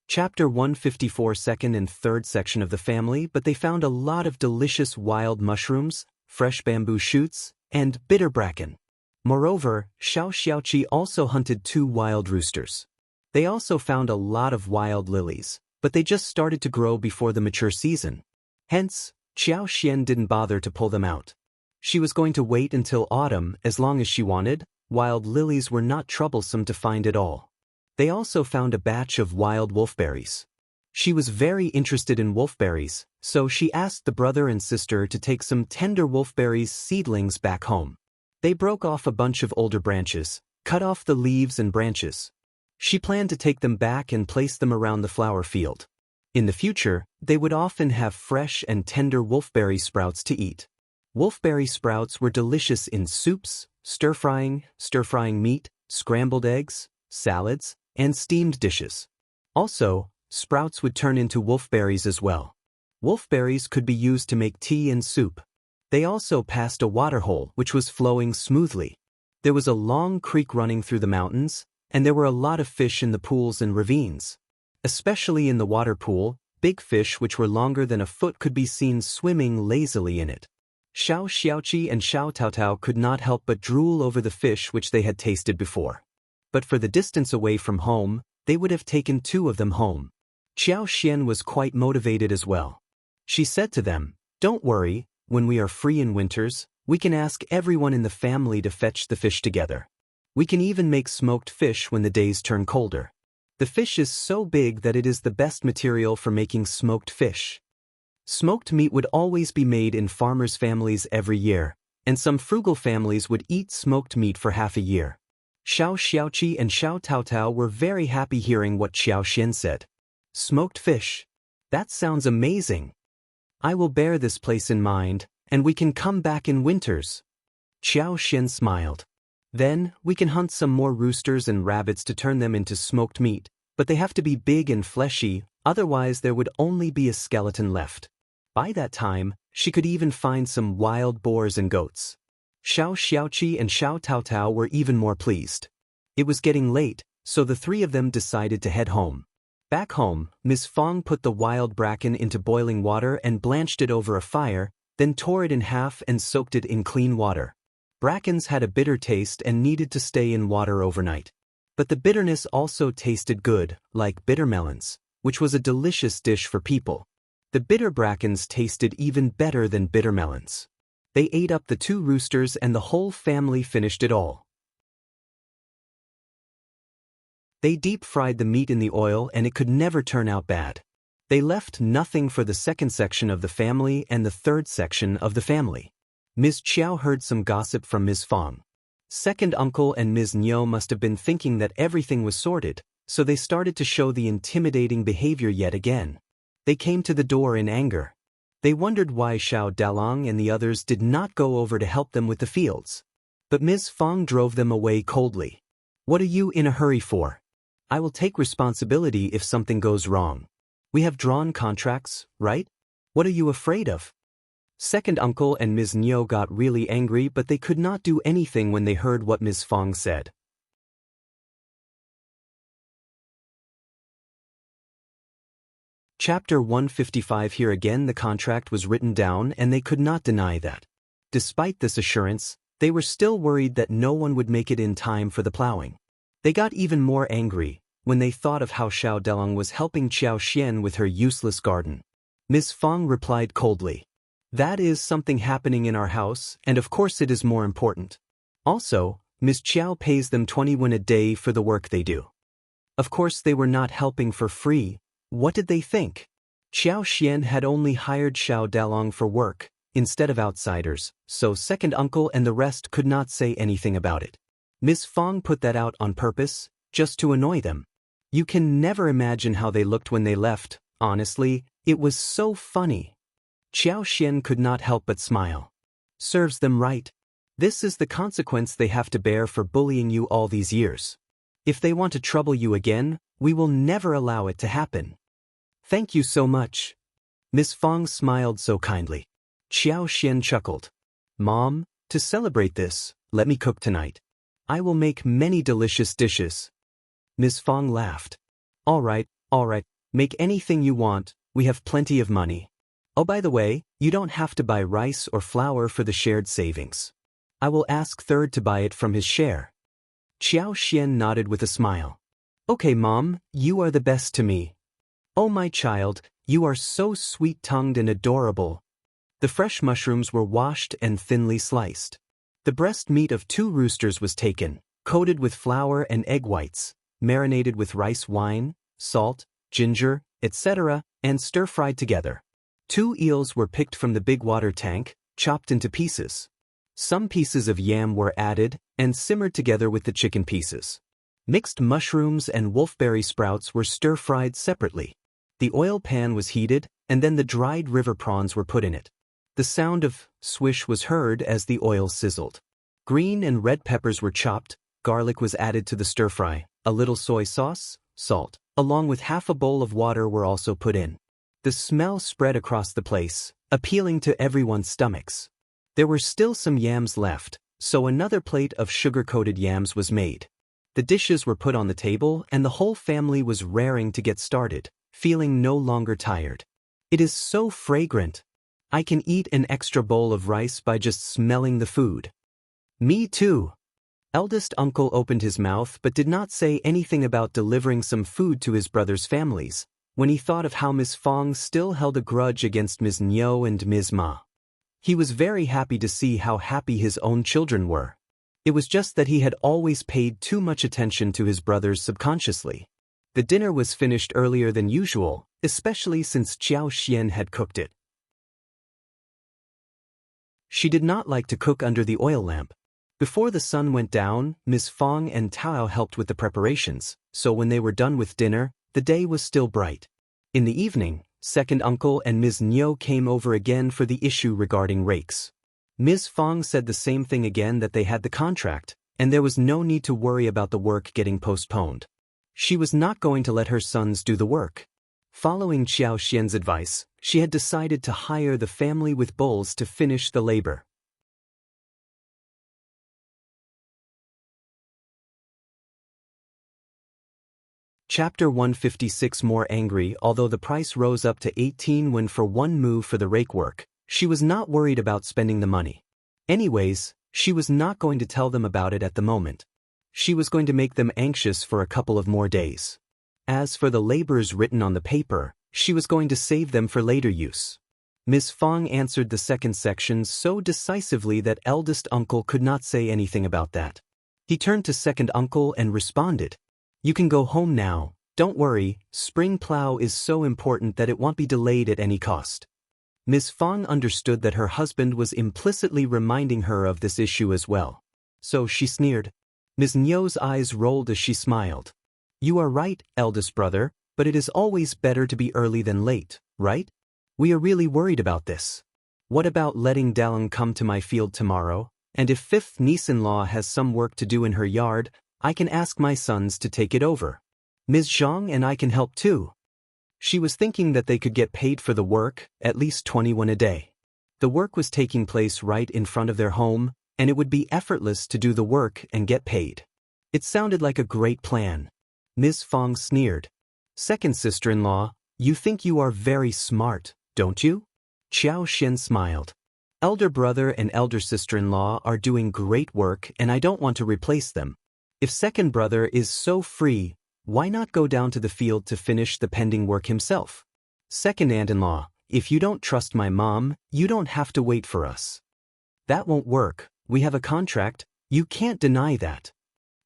Chapter 154. Second and third section of the family, but they found a lot of delicious wild mushrooms, fresh bamboo shoots, and bitter bracken. Moreover, Xiao Xiaoqi also hunted 2 wild roosters. They also found a lot of wild lilies, but they just started to grow before the mature season. Hence, Qiao Xian didn't bother to pull them out. She was going to wait until autumn as long as she wanted. Wild lilies were not troublesome to find at all. They also found a batch of wild wolfberries. She was very interested in wolfberries, so she asked the brother and sister to take some tender wolfberries seedlings back home. They broke off a bunch of older branches, cut off the leaves and branches. She planned to take them back and place them around the flower field. In the future, they would often have fresh and tender wolfberry sprouts to eat. Wolfberry sprouts were delicious in soups, stir-frying meat, scrambled eggs, salads, and steamed dishes. Also, sprouts would turn into wolfberries as well. Wolfberries could be used to make tea and soup. They also passed a waterhole which was flowing smoothly. There was a long creek running through the mountains, and there were a lot of fish in the pools and ravines. Especially in the water pool, big fish which were longer than a foot could be seen swimming lazily in it. Xiao Xiaoqi and Xiao Taotao could not help but drool over the fish which they had tasted before. But for the distance away from home, they would have taken 2 of them home. Qiao Xian was quite motivated as well. She said to them, "Don't worry, when we are free in winters, we can ask everyone in the family to fetch the fish together. We can even make smoked fish when the days turn colder. The fish is so big that it is the best material for making smoked fish." Smoked meat would always be made in farmers' families every year, and some frugal families would eat smoked meat for half a year. Xiao Xiaoqi and Xiao Taotao were very happy hearing what Qiao Xian said. Smoked fish. That sounds amazing. I will bear this place in mind, and we can come back in winters. Qiao Xian smiled. Then, we can hunt some more roosters and rabbits to turn them into smoked meat, but they have to be big and fleshy, otherwise there would only be a skeleton left. By that time, she could even find some wild boars and goats. Xiao Xiaoqi and Xiao Taotao were even more pleased. It was getting late, so the 3 of them decided to head home. Back home, Ms. Fang put the wild bracken into boiling water and blanched it over a fire, then tore it in half and soaked it in clean water. Brackens had a bitter taste and needed to stay in water overnight. But the bitterness also tasted good, like bitter melons, which was a delicious dish for people. The bitter brackens tasted even better than bitter melons. They ate up the 2 roosters and the whole family finished it all. They deep-fried the meat in the oil and it could never turn out bad. They left nothing for the 2nd section of the family and the 3rd section of the family. Ms. Qiao heard some gossip from Ms. Fang. Second uncle and Ms. Niu must have been thinking that everything was sorted, so they started to show the intimidating behavior yet again. They came to the door in anger. They wondered why Xiao Dalong and the others did not go over to help them with the fields. But Ms. Fang drove them away coldly. "What are you in a hurry for? I will take responsibility if something goes wrong. We have drawn contracts, right? What are you afraid of?" Second uncle and Ms. Niu got really angry, but they could not do anything when they heard what Ms. Fang said. Chapter 155. Here again the contract was written down and they could not deny that. Despite this assurance, they were still worried that no one would make it in time for the plowing. They got even more angry when they thought of how Xiao Delong was helping Qiao Xian with her useless garden. Ms. Fang replied coldly, "That is something happening in our house, and of course it is more important. Also, Ms. Qiao pays them 20 won a day for the work they do. Of course they were not helping for free. What did they think? Qiao Xian had only hired Xiao Dalong for work, instead of outsiders, so second uncle and the rest could not say anything about it. Ms. Fang put that out on purpose, just to annoy them. You can never imagine how they looked when they left. Honestly, it was so funny. Qiao Xian could not help but smile. Serves them right. This is the consequence they have to bear for bullying you all these years. If they want to trouble you again, we will never allow it to happen. Thank you so much. Miss Fang smiled so kindly. Qiao Xian chuckled. Mom, to celebrate this, let me cook tonight. I will make many delicious dishes. Miss Fang laughed. All right, make anything you want, we have plenty of money. Oh, by the way, you don't have to buy rice or flour for the shared savings. I will ask Third to buy it from his share. Qiao Xian nodded with a smile. Okay, Mom, you are the best to me. Oh, my child, you are so sweet-tongued and adorable. The fresh mushrooms were washed and thinly sliced. The breast meat of 2 roosters was taken, coated with flour and egg whites, marinated with rice wine, salt, ginger, etc., and stir-fried together. 2 eels were picked from the big water tank, chopped into pieces. Some pieces of yam were added and simmered together with the chicken pieces. Mixed mushrooms and wolfberry sprouts were stir-fried separately. The oil pan was heated, and then the dried river prawns were put in it. The sound of swish was heard as the oil sizzled. Green and red peppers were chopped, garlic was added to the stir-fry, a little soy sauce, salt, along with half a bowl of water were also put in. The smell spread across the place, appealing to everyone's stomachs. There were still some yams left, So another plate of sugar-coated yams was made. The dishes were put on the table and the whole family was raring to get started, feeling no longer tired. It is so fragrant. I can eat an extra bowl of rice by just smelling the food. Me too. Eldest uncle opened his mouth but did not say anything about delivering some food to his brothers' families, when he thought of how Miss Fang still held a grudge against Ms. Niu and Ms. Ma. He was very happy to see how happy his own children were. It was just that he had always paid too much attention to his brothers subconsciously. The dinner was finished earlier than usual, especially since Xiao had cooked it. She did not like to cook under the oil lamp. Before the sun went down, Miss Fang and Qiao helped with the preparations, so when they were done with dinner, the day was still bright. In the evening, second uncle and Ms. Niu came over again for the issue regarding rakes. Ms. Fang said the same thing again, that they had the contract, and there was no need to worry about the work getting postponed. She was not going to let her sons do the work. Following Xiao's advice, she had decided to hire the family with bulls to finish the labor. Chapter 156. More angry. Although the price rose up to 18 when for one move for the rake work, she was not worried about spending the money. Anyways, she was not going to tell them about it at the moment. She was going to make them anxious for a couple of more days. As for the labors written on the paper, she was going to save them for later use. Miss Fang answered the second section so decisively that eldest uncle could not say anything about that. He turned to second uncle and responded, "You can go home now, don't worry, spring plow is so important that it won't be delayed at any cost." Miss Fang understood that her husband was implicitly reminding her of this issue as well. So she sneered. Ms. Niu's eyes rolled as she smiled. "You are right, eldest brother, but it is always better to be early than late, right? We are really worried about this. What about letting Dalang come to my field tomorrow, and if fifth niece-in-law has some work to do in her yard, I can ask my sons to take it over. Ms. Zhang and I can help too." She was thinking that they could get paid for the work, at least 21 a day. The work was taking place right in front of their home, and it would be effortless to do the work and get paid. It sounded like a great plan. Ms. Fang sneered. "Second sister-in-law, you think you are very smart, don't you?" Xiao smiled. "Elder brother and elder sister-in-law are doing great work and I don't want to replace them. If second brother is so free, why not go down to the field to finish the pending work himself? Second aunt-in-law, if you don't trust my mom, you don't have to wait for us." "That won't work, we have a contract, you can't deny that."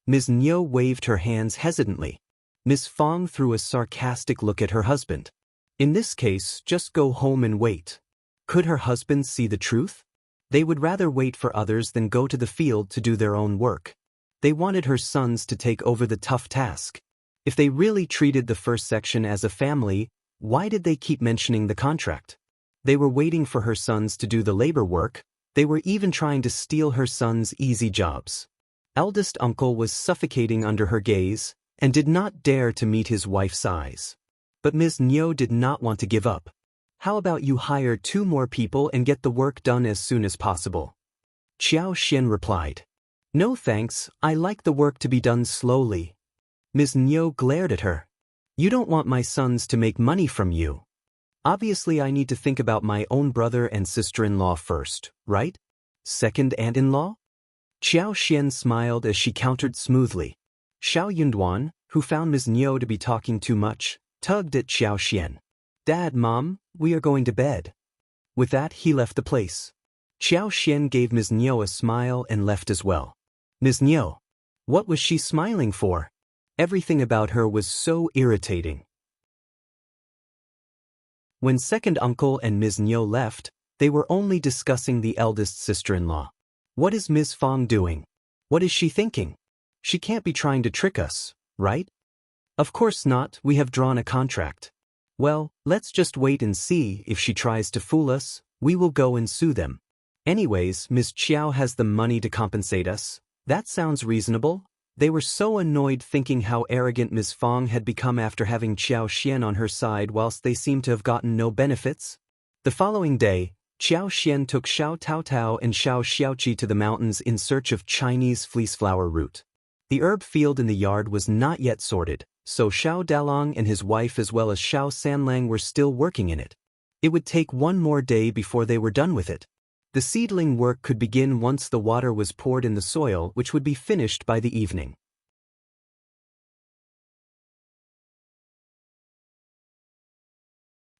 Ms. Niu waved her hands hesitantly. Miss Fang threw a sarcastic look at her husband. In this case, just go home and wait. Could her husband see the truth? They would rather wait for others than go to the field to do their own work. They wanted her sons to take over the tough task. If they really treated the first section as a family, why did they keep mentioning the contract? They were waiting for her sons to do the labor work. They were even trying to steal her sons' easy jobs. Eldest uncle was suffocating under her gaze and did not dare to meet his wife's eyes. But Ms. Niu did not want to give up. "How about you hire 2 more people and get the work done as soon as possible?" Xiao replied. "No thanks, I like the work to be done slowly." Ms. Niu glared at her. "You don't want my sons to make money from you. Obviously I need to think about my own brother and sister-in-law first, right? Second aunt-in-law?" Xiao smiled as she countered smoothly. Xiao Yunduan, who found Ms. Niu to be talking too much, tugged at Xiao. "Dad, Mom, we are going to bed." With that he left the place. Xiao gave Ms. Niu a smile and left as well. Ms. Niu. What was she smiling for? Everything about her was so irritating. When second uncle and Ms. Niu left, they were only discussing the eldest sister-in-law. What is Ms. Fang doing? What is she thinking? She can't be trying to trick us, right? Of course not, we have drawn a contract. Well, let's just wait and see. If she tries to fool us, we will go and sue them. Anyways, Ms. Qiao has the money to compensate us. That sounds reasonable. They were so annoyed thinking how arrogant Ms. Fang had become after having Xiao on her side whilst they seemed to have gotten no benefits. The following day, Qiao Xian took Xiao Taotao and Xiao Xiaoqi to the mountains in search of Chinese fleeceflower root. The herb field in the yard was not yet sorted, so Xiao Dalong and his wife as well as Xiao Sanlang were still working in it. It would take one more day before they were done with it. The seedling work could begin once the water was poured in the soil, which would be finished by the evening.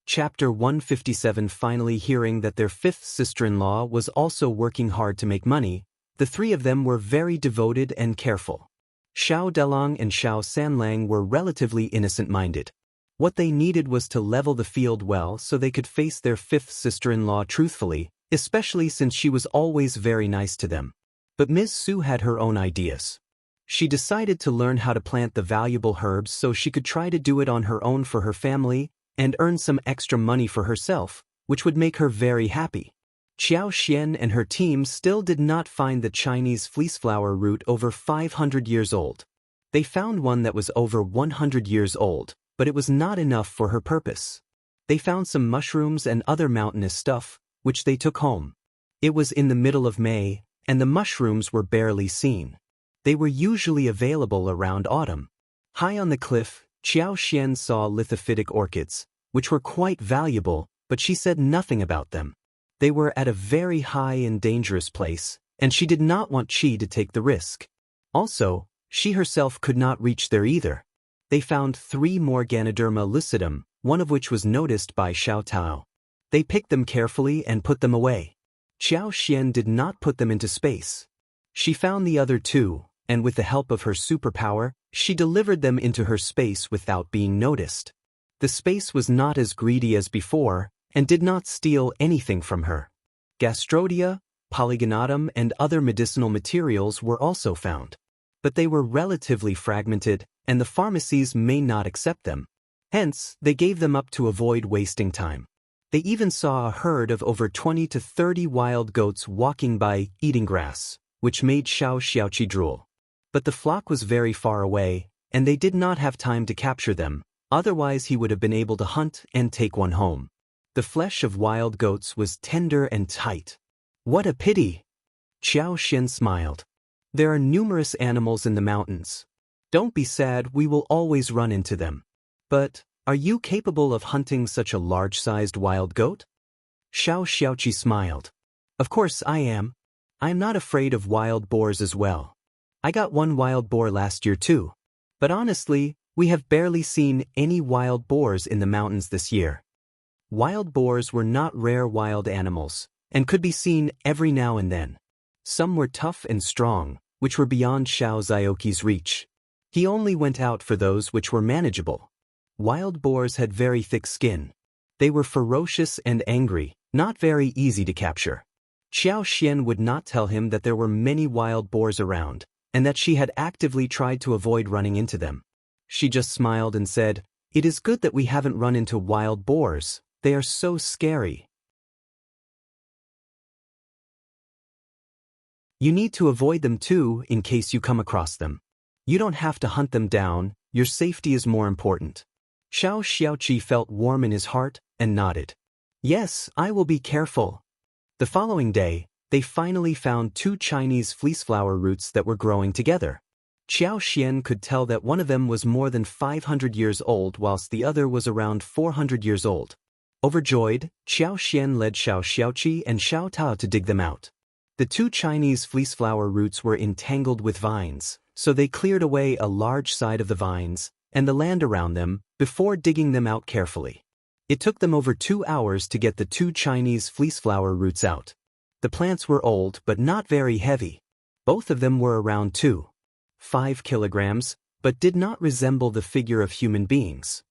Chapter 157. Finally hearing that their fifth sister-in-law was also working hard to make money, the three of them were very devoted and careful. Xiao Dalong and Xiao Sanlang were relatively innocent-minded. What they needed was to level the field well so they could face their fifth sister-in-law truthfully, especially since she was always very nice to them. But Ms. Su had her own ideas. She decided to learn how to plant the valuable herbs so she could try to do it on her own for her family and earn some extra money for herself, which would make her very happy. Qiao Xian and her team still did not find the Chinese fleeceflower root over 500 years old. They found one that was over 100 years old, but it was not enough for her purpose. They found some mushrooms and other mountainous stuff, which they took home. It was in the middle of May, and the mushrooms were barely seen. They were usually available around autumn. High on the cliff, Qiao Xian saw lithophytic orchids, which were quite valuable, but she said nothing about them. They were at a very high and dangerous place, and she did not want Qi to take the risk. Also, she herself could not reach there either. They found 3 more Ganoderma lucidum, one of which was noticed by Xiao Tao. They picked them carefully and put them away. Qiao Xian did not put them into space. She found the other 2, and with the help of her superpower, she delivered them into her space without being noticed. The space was not as greedy as before, and did not steal anything from her. Gastrodia, polygonatum and other medicinal materials were also found. But they were relatively fragmented, and the pharmacies may not accept them. Hence, they gave them up to avoid wasting time. They even saw a herd of over 20 to 30 wild goats walking by, eating grass, which made Xiao Xiaoqi drool. But the flock was very far away, and they did not have time to capture them, otherwise he would have been able to hunt and take one home. The flesh of wild goats was tender and tight. What a pity! Qiao Xian smiled. There are numerous animals in the mountains. Don't be sad, we will always run into them. But, are you capable of hunting such a large-sized wild goat? Xiao Xiaoqi smiled. Of course I am. I am not afraid of wild boars as well. I got one wild boar last year too. But honestly, we have barely seen any wild boars in the mountains this year. Wild boars were not rare wild animals, and could be seen every now and then. Some were tough and strong, which were beyond Xiao Zhaoqi's reach. He only went out for those which were manageable. Wild boars had very thick skin. They were ferocious and angry, not very easy to capture. Qiao Xian would not tell him that there were many wild boars around, and that she had actively tried to avoid running into them. She just smiled and said, "It is good that we haven't run into wild boars. They are so scary. You need to avoid them too in case you come across them. You don't have to hunt them down, your safety is more important." Xiao Xiaoqi felt warm in his heart and nodded. "Yes, I will be careful." The following day, they finally found 2 Chinese fleeceflower roots that were growing together. Qiao Xian could tell that one of them was more than 500 years old whilst the other was around 400 years old. Overjoyed, Qiao Xian led Xiao Xiaoqi and Xiao Tao to dig them out. The 2 Chinese fleeceflower roots were entangled with vines, so they cleared away a large side of the vines and the land around them before digging them out carefully. It took them over 2 hours to get the 2 Chinese fleeceflower roots out. The plants were old but not very heavy. Both of them were around 2.5 kilograms, but did not resemble the figure of human beings.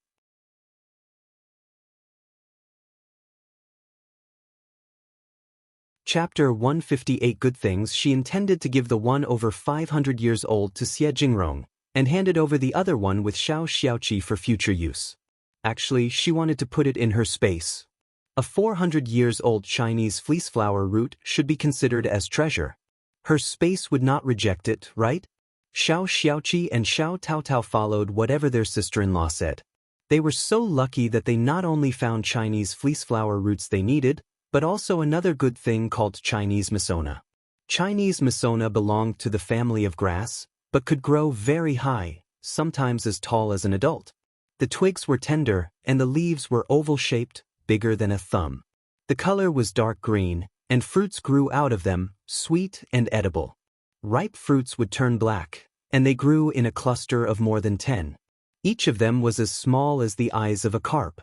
Chapter 158. Good things. She intended to give the one over 500 years old to Yuezheng, and handed over the other one with Xiao Xiaoqi for future use. Actually, she wanted to put it in her space. A 400 years old Chinese fleeceflower root should be considered as treasure. Her space would not reject it, right? Xiao Xiaoqi and Xiao Taotao followed whatever their sister-in-law said. They were so lucky that they not only found Chinese fleeceflower roots they needed, but also another good thing called Chinese Masona. Chinese Masona belonged to the family of grass, but could grow very high, sometimes as tall as an adult. The twigs were tender, and the leaves were oval-shaped, bigger than a thumb. The color was dark green, and fruits grew out of them, sweet and edible. Ripe fruits would turn black, and they grew in a cluster of more than 10. Each of them was as small as the eyes of a carp.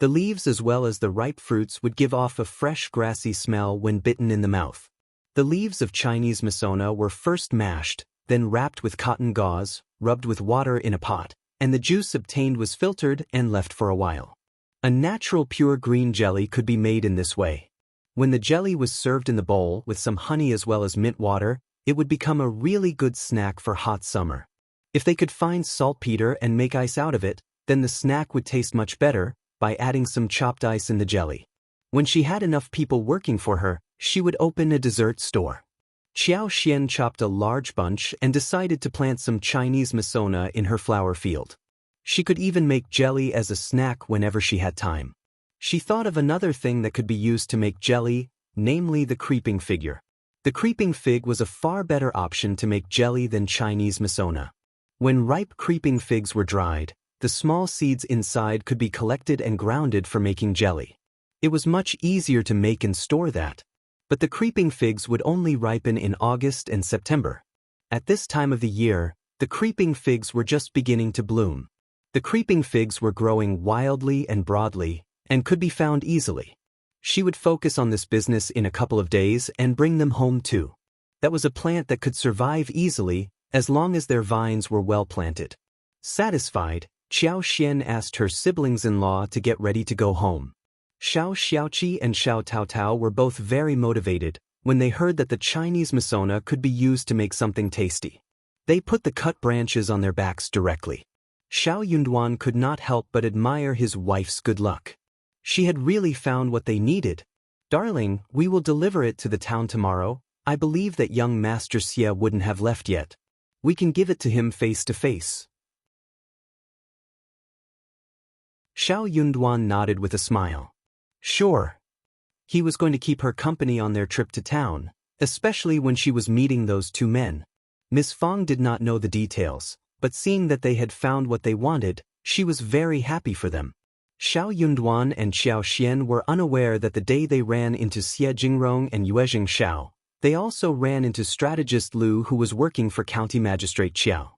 The leaves as well as the ripe fruits would give off a fresh grassy smell when bitten in the mouth. The leaves of Chinese Masona were first mashed, then wrapped with cotton gauze, rubbed with water in a pot, and the juice obtained was filtered and left for a while. A natural pure green jelly could be made in this way. When the jelly was served in the bowl with some honey as well as mint water, it would become a really good snack for hot summer. If they could find saltpeter and make ice out of it, then the snack would taste much better by adding some chopped ice in the jelly. When she had enough people working for her, she would open a dessert store. Qiao Xian chopped a large bunch and decided to plant some Chinese Masona in her flower field. She could even make jelly as a snack whenever she had time. She thought of another thing that could be used to make jelly, namely the creeping figure. The creeping fig was a far better option to make jelly than Chinese Masona. When ripe creeping figs were dried, the small seeds inside could be collected and grounded for making jelly. It was much easier to make and store that. But the creeping figs would only ripen in August and September. At this time of the year, the creeping figs were just beginning to bloom. The creeping figs were growing wildly and broadly, and could be found easily. She would focus on this business in a couple of days and bring them home too. That was a plant that could survive easily, as long as their vines were well planted. Satisfied, Qiao Xian asked her siblings-in-law to get ready to go home. Xiao Xiaoqi and Xiao Taotao were both very motivated when they heard that the Chinese Masona could be used to make something tasty. They put the cut branches on their backs directly. Xiao Yunduan could not help but admire his wife's good luck. She had really found what they needed. "Darling, we will deliver it to the town tomorrow. I believe that young Master Xie wouldn't have left yet. We can give it to him face to face." Xiao Yunduan nodded with a smile. Sure. He was going to keep her company on their trip to town, especially when she was meeting those two men. Miss Fang did not know the details, but seeing that they had found what they wanted, she was very happy for them. Xiao Yunduan and Xiao Xian were unaware that the day they ran into Xie Jingrong and Yuezheng Xiao, they also ran into Strategist Lu, who was working for County Magistrate Qiao.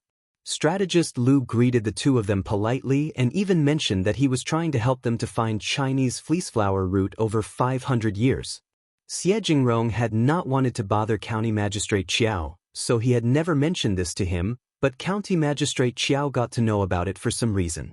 Strategist Lu greeted the two of them politely and even mentioned that he was trying to help them to find Chinese fleeceflower root over 500 years. Xie Jingrong had not wanted to bother County Magistrate Qiao, so he had never mentioned this to him, but County Magistrate Qiao got to know about it for some reason.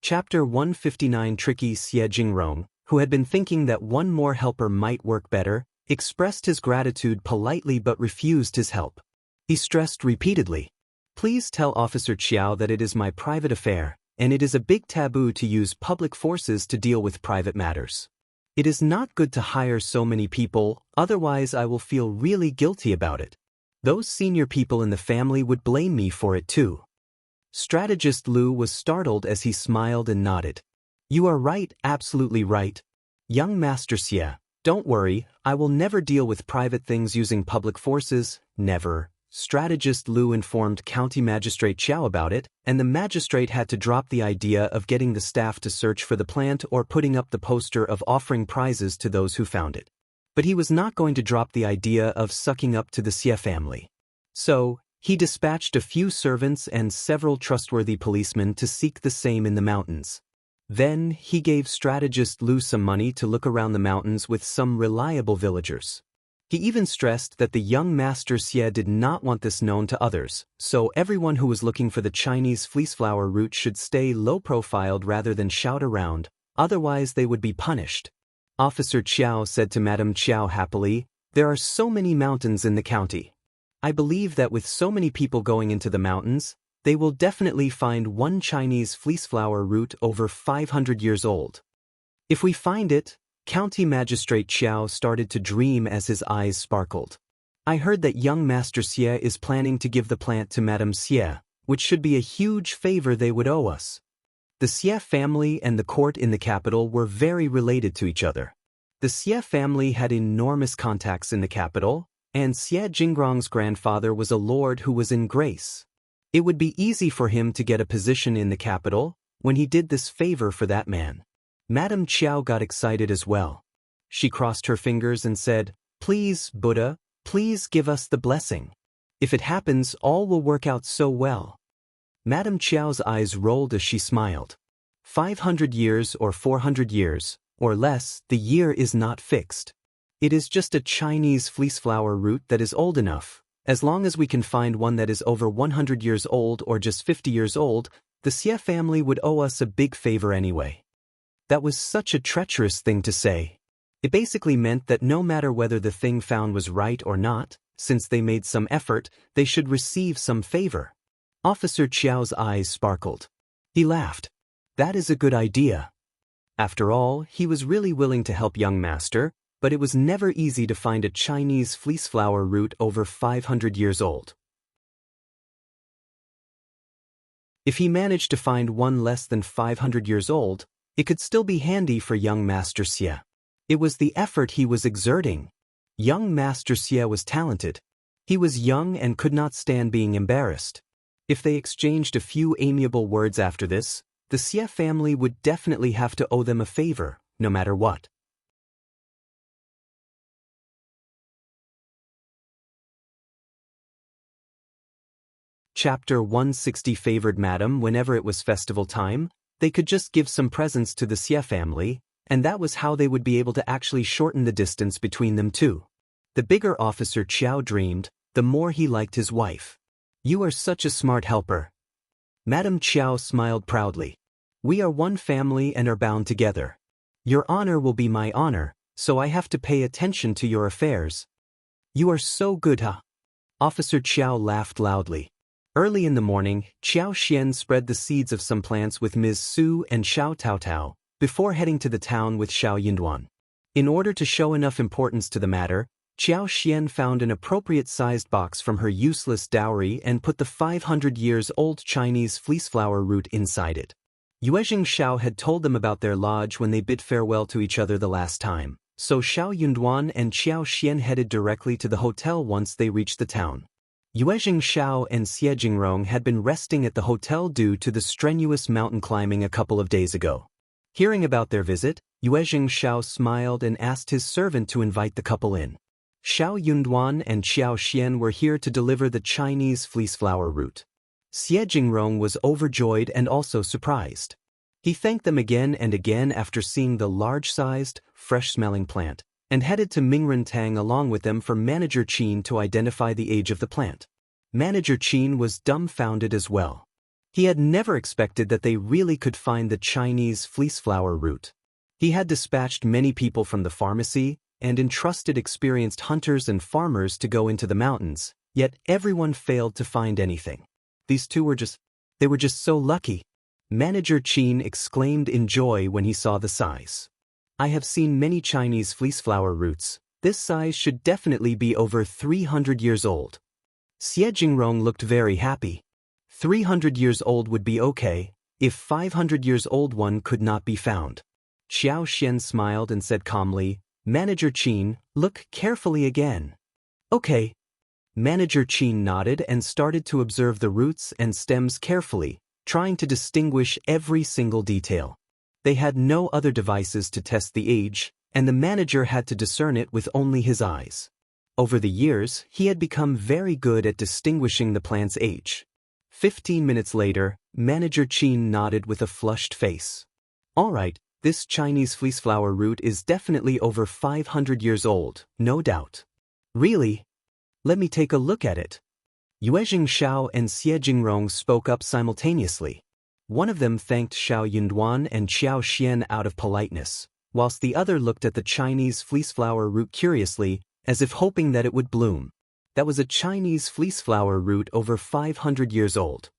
Chapter 159. Tricky Xie Jingrong, who had been thinking that one more helper might work better, expressed his gratitude politely but refused his help. He stressed repeatedly, "Please tell Officer Qiao that it is my private affair, and it is a big taboo to use public forces to deal with private matters. It is not good to hire so many people, otherwise I will feel really guilty about it. Those senior people in the family would blame me for it too." Strategist Lu was startled as he smiled and nodded. "You are right, absolutely right. Young Master Xie, don't worry, I will never deal with private things using public forces, never." Strategist Lu informed County Magistrate Qiao about it, and the magistrate had to drop the idea of getting the staff to search for the plant or putting up the poster of offering prizes to those who found it. But he was not going to drop the idea of sucking up to the Xie family. So, he dispatched a few servants and several trustworthy policemen to seek the same in the mountains. Then, he gave Strategist Lu some money to look around the mountains with some reliable villagers. He even stressed that the young Master Xie did not want this known to others, so everyone who was looking for the Chinese fleeceflower root should stay low-profiled rather than shout around, otherwise they would be punished. Officer Qiao said to Madame Qiao happily, "There are so many mountains in the county. I believe that with so many people going into the mountains, they will definitely find one Chinese fleeceflower root over 500 years old. If we find it..." County Magistrate Qiao started to dream as his eyes sparkled. "I heard that young Master Xie is planning to give the plant to Madame Xie, which should be a huge favor they would owe us. The Xie family and the court in the capital were very related to each other. The Xie family had enormous contacts in the capital, and Xie Jingrong's grandfather was a lord who was in grace. It would be easy for him to get a position in the capital when he did this favor for that man. Madame Qiao got excited as well. She crossed her fingers and said, "Please, Buddha, please give us the blessing. If it happens, all will work out so well." Madame Qiao's eyes rolled as she smiled. 500 years or 400 years, or less, the year is not fixed. It is just a Chinese fleeceflower root that is old enough. As long as we can find one that is over 100 years old or just 50 years old, the Xie family would owe us a big favor anyway. That was such a treacherous thing to say. It basically meant that no matter whether the thing found was right or not, since they made some effort, they should receive some favor. Officer Qiao's eyes sparkled. He laughed. That is a good idea. After all, he was really willing to help young master, but it was never easy to find a Chinese fleeceflower root over 500 years old. If he managed to find one less than 500 years old, it could still be handy for young Master Xie. It was the effort he was exerting. Young Master Xie was talented. He was young and could not stand being embarrassed. If they exchanged a few amiable words after this, the Xie family would definitely have to owe them a favor, no matter what. Chapter 160 Favored Madam. Whenever it was festival time, they could just give some presents to the Xie family, and that was how they would be able to actually shorten the distance between them two. The bigger Officer Qiao dreamed, the more he liked his wife. "You are such a smart helper." Madame Qiao smiled proudly. "We are one family and are bound together. Your honor will be my honor, so I have to pay attention to your affairs." "You are so good, huh?" Officer Qiao laughed loudly. Early in the morning, Qiao Xian spread the seeds of some plants with Ms. Su and Xiao Taotao, before heading to the town with Xiao Yunduan. In order to show enough importance to the matter, Qiao Xian found an appropriate-sized box from her useless dowry and put the 500-years-old Chinese fleeceflower root inside it. Yuezheng Xiao had told them about their lodge when they bid farewell to each other the last time, so Xiao Yunduan and Qiao Xian headed directly to the hotel once they reached the town. Yuezheng Xiao and Xie Jingrong had been resting at the hotel due to the strenuous mountain climbing a couple of days ago. Hearing about their visit, Yuezheng Xiao smiled and asked his servant to invite the couple in. Xiao Yunduan and Qiao Xian were here to deliver the Chinese fleeceflower root. Xie Jingrong was overjoyed and also surprised. He thanked them again and again after seeing the large-sized, fresh-smelling plant, and headed to Mingrantang along with them for Manager Qin to identify the age of the plant. Manager Qin was dumbfounded as well. He had never expected that they really could find the Chinese fleeceflower root. He had dispatched many people from the pharmacy and entrusted experienced hunters and farmers to go into the mountains, yet everyone failed to find anything. These two were just so lucky. Manager Qin exclaimed in joy when he saw the size. "I have seen many Chinese fleeceflower roots. This size should definitely be over 300 years old." Xie Jingrong looked very happy. 300 years old would be okay, if 500 years old one could not be found. Xiao Xian smiled and said calmly, "Manager Qin, look carefully again." "Okay." Manager Qin nodded and started to observe the roots and stems carefully, trying to distinguish every single detail. They had no other devices to test the age, and the manager had to discern it with only his eyes. Over the years, he had become very good at distinguishing the plant's age. 15 minutes later, Manager Qin nodded with a flushed face. "All right, this Chinese fleeceflower root is definitely over 500 years old, no doubt." "Really? Let me take a look at it." Yuezheng Xiao and Xie Jingrong spoke up simultaneously. One of them thanked Xiao Yunduan and Qiao Xian out of politeness, whilst the other looked at the Chinese fleeceflower root curiously, as if hoping that it would bloom. That was a Chinese fleeceflower root over 500 years old.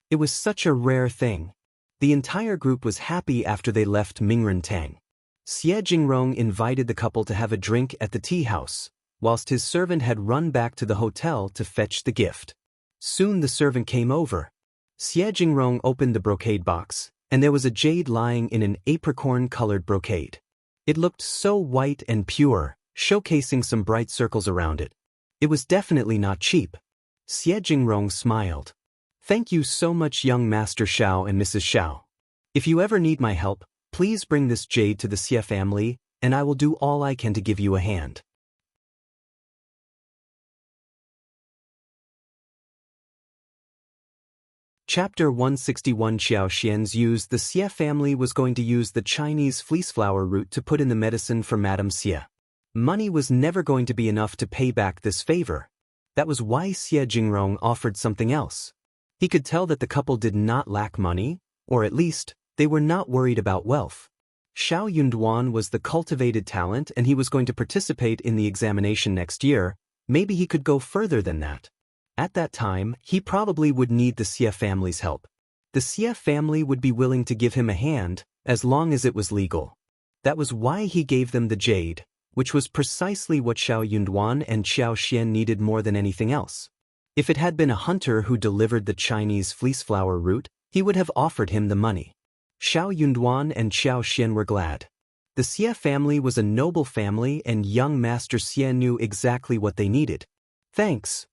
It was such a rare thing. The entire group was happy after they left Mingrantang. Xie Jingrong invited the couple to have a drink at the tea house, whilst his servant had run back to the hotel to fetch the gift. Soon the servant came over. Xie Jingrong opened the brocade box, and there was a jade lying in an apricot-colored brocade. It looked so white and pure, showcasing some bright circles around it. It was definitely not cheap. Xie Jingrong smiled. Thank you so much, young Master Xiao and Mrs. Xiao. If you ever need my help, please bring this jade to the Xie family, and I will do all I can to give you a hand. Chapter 161. Xiao Xian's used. The Xie family was going to use the Chinese fleeceflower root to put in the medicine for Madame Xie. Money was never going to be enough to pay back this favor. That was why Xie Jingrong offered something else. He could tell that the couple did not lack money, or at least, they were not worried about wealth. Xiao Yunduan was the cultivated talent and he was going to participate in the examination next year. Maybe he could go further than that. At that time, he probably would need the Xie family's help. The Xie family would be willing to give him a hand, as long as it was legal. That was why he gave them the jade, which was precisely what Xiao Yunduan and Xiao Xian needed more than anything else. If it had been a hunter who delivered the Chinese fleeceflower root, he would have offered him the money. Xiao Yunduan and Xiao Xian were glad. The Xie family was a noble family and young Master Xie knew exactly what they needed. Thanks.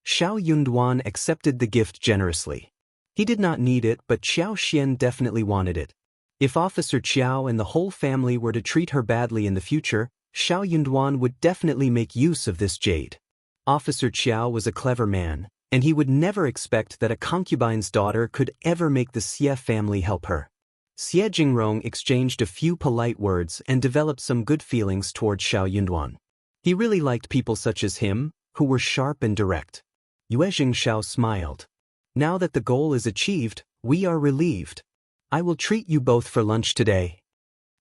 Xiao Yunduan accepted the gift generously. He did not need it, but Xiao Xian definitely wanted it. If Officer Qiao and the whole family were to treat her badly in the future, Xiao Yunduan would definitely make use of this jade. Officer Qiao was a clever man, and he would never expect that a concubine's daughter could ever make the Xie family help her. Xie Jingrong exchanged a few polite words and developed some good feelings toward Xiao Yunduan. He really liked people such as him, who were sharp and direct. Yuezheng Xiao smiled. Now that the goal is achieved, we are relieved. I will treat you both for lunch today.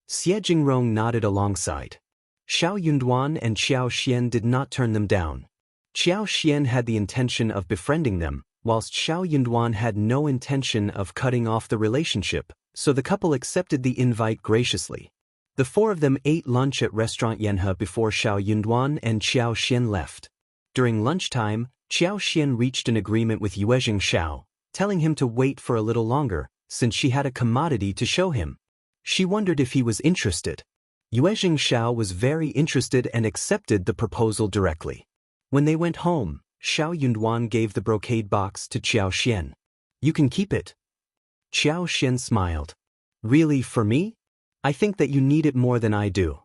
Xie Jingrong nodded alongside. Xiao Yunduan and Xiao Xian did not turn them down. Xiao Xian had the intention of befriending them, whilst Xiao Yunduan had no intention of cutting off the relationship, so the couple accepted the invite graciously. The four of them ate lunch at Restaurant Yanhe before Xiao Yunduan and Xiao Xian left. During lunchtime, Xiao Xian reached an agreement with Yuezheng Xiao, telling him to wait for a little longer, since she had a commodity to show him. She wondered if he was interested. Yuezheng Xiao was very interested and accepted the proposal directly. When they went home, Xiao Yunduan gave the brocade box to Xiao Xian. You can keep it. Xiao Xian smiled. Really, for me? I think that you need it more than I do.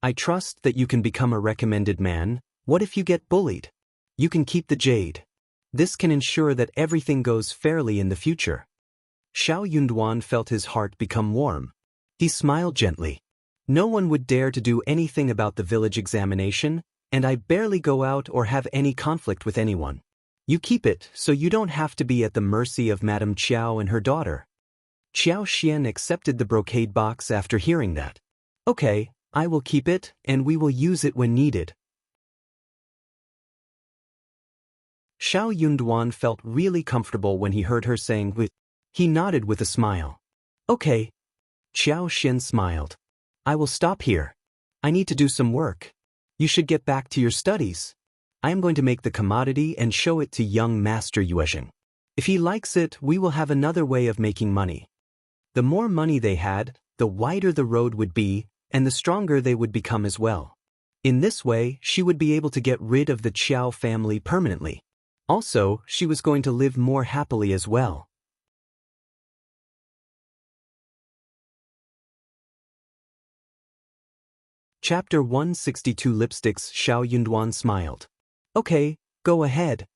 I trust that you can become a recommended man. What if you get bullied? You can keep the jade. This can ensure that everything goes fairly in the future. Xiao Yunduan felt his heart become warm. He smiled gently. No one would dare to do anything about the village examination, and I barely go out or have any conflict with anyone. You keep it so you don't have to be at the mercy of Madame Qiao and her daughter. Xiao Xian accepted the brocade box after hearing that. Okay, I will keep it, and we will use it when needed. Xiao Yunduan felt really comfortable when he heard her saying with. He nodded with a smile. Okay. Xiao Xian smiled. I will stop here. I need to do some work. You should get back to your studies. I am going to make the commodity and show it to young Master Yuezheng. If he likes it, we will have another way of making money. The more money they had, the wider the road would be, and the stronger they would become as well. In this way, she would be able to get rid of the Qiao family permanently. Also, she was going to live more happily as well. Chapter 162. Lipsticks. Xiao Yunduan smiled. Okay, go ahead.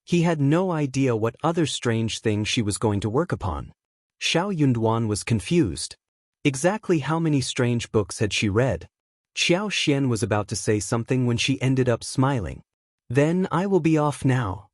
He had no idea what other strange thing she was going to work upon. Xiao Yunduan was confused. Exactly how many strange books had she read? Xiao Xian was about to say something when she ended up smiling. Then I will be off now.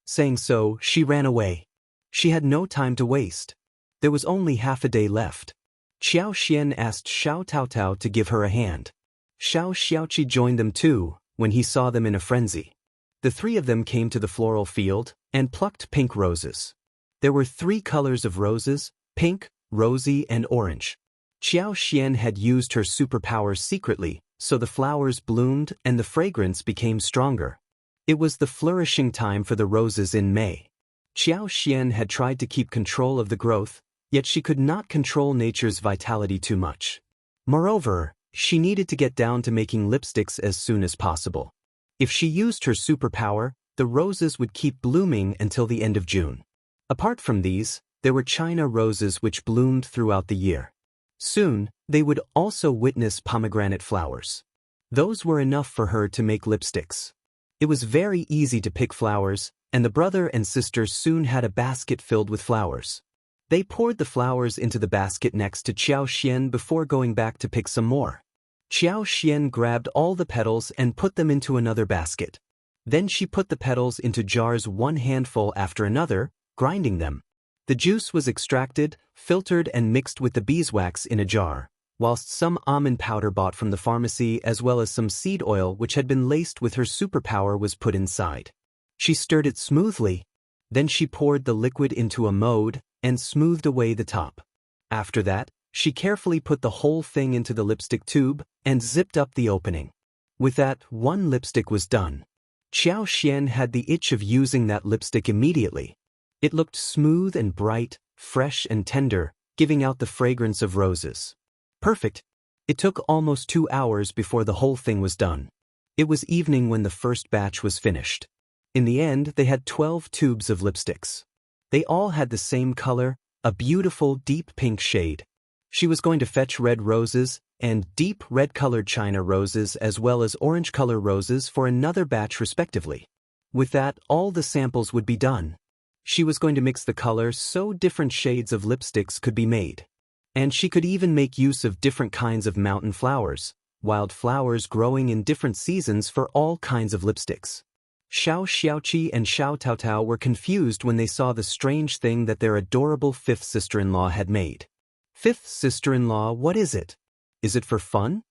Saying so, she ran away. She had no time to waste. There was only half a day left. Xiao Xian asked Xiao Taotao to give her a hand. Xiao Xiaoqi joined them too, when he saw them in a frenzy. The three of them came to the floral field and plucked pink roses. There were 3 colors of roses: pink, rosy, and orange. Xiao Xian had used her superpowers secretly, so the flowers bloomed and the fragrance became stronger. It was the flourishing time for the roses in May. Qiao Xian had tried to keep control of the growth, yet she could not control nature's vitality too much. Moreover, she needed to get down to making lipsticks as soon as possible. If she used her superpower, the roses would keep blooming until the end of June. Apart from these, there were China roses which bloomed throughout the year. Soon, they would also witness pomegranate flowers. Those were enough for her to make lipsticks. It was very easy to pick flowers, and the brother and sister soon had a basket filled with flowers. They poured the flowers into the basket next to Qiao Xian before going back to pick some more. Qiao Xian grabbed all the petals and put them into another basket. Then she put the petals into jars one handful after another, grinding them. The juice was extracted, filtered and mixed with the beeswax in a jar, whilst some almond powder bought from the pharmacy as well as some seed oil which had been laced with her superpower was put inside. She stirred it smoothly. Then she poured the liquid into a mold and smoothed away the top. After that, she carefully put the whole thing into the lipstick tube and zipped up the opening. With that, one lipstick was done. Qiao Xian had the itch of using that lipstick immediately. It looked smooth and bright, fresh and tender, giving out the fragrance of roses. Perfect. It took almost 2 hours before the whole thing was done. It was evening when the first batch was finished. In the end, they had 12 tubes of lipsticks. They all had the same color, a beautiful deep pink shade. She was going to fetch red roses and deep red-colored China roses as well as orange-color roses for another batch respectively. With that, all the samples would be done. She was going to mix the color so different shades of lipsticks could be made. And she could even make use of different kinds of mountain flowers, wild flowers growing in different seasons for all kinds of lipsticks. Xiao Xiaoqi and Xiao Taotao were confused when they saw the strange thing that their adorable fifth sister-in-law had made. Fifth sister-in-law, what is it? Is it for fun?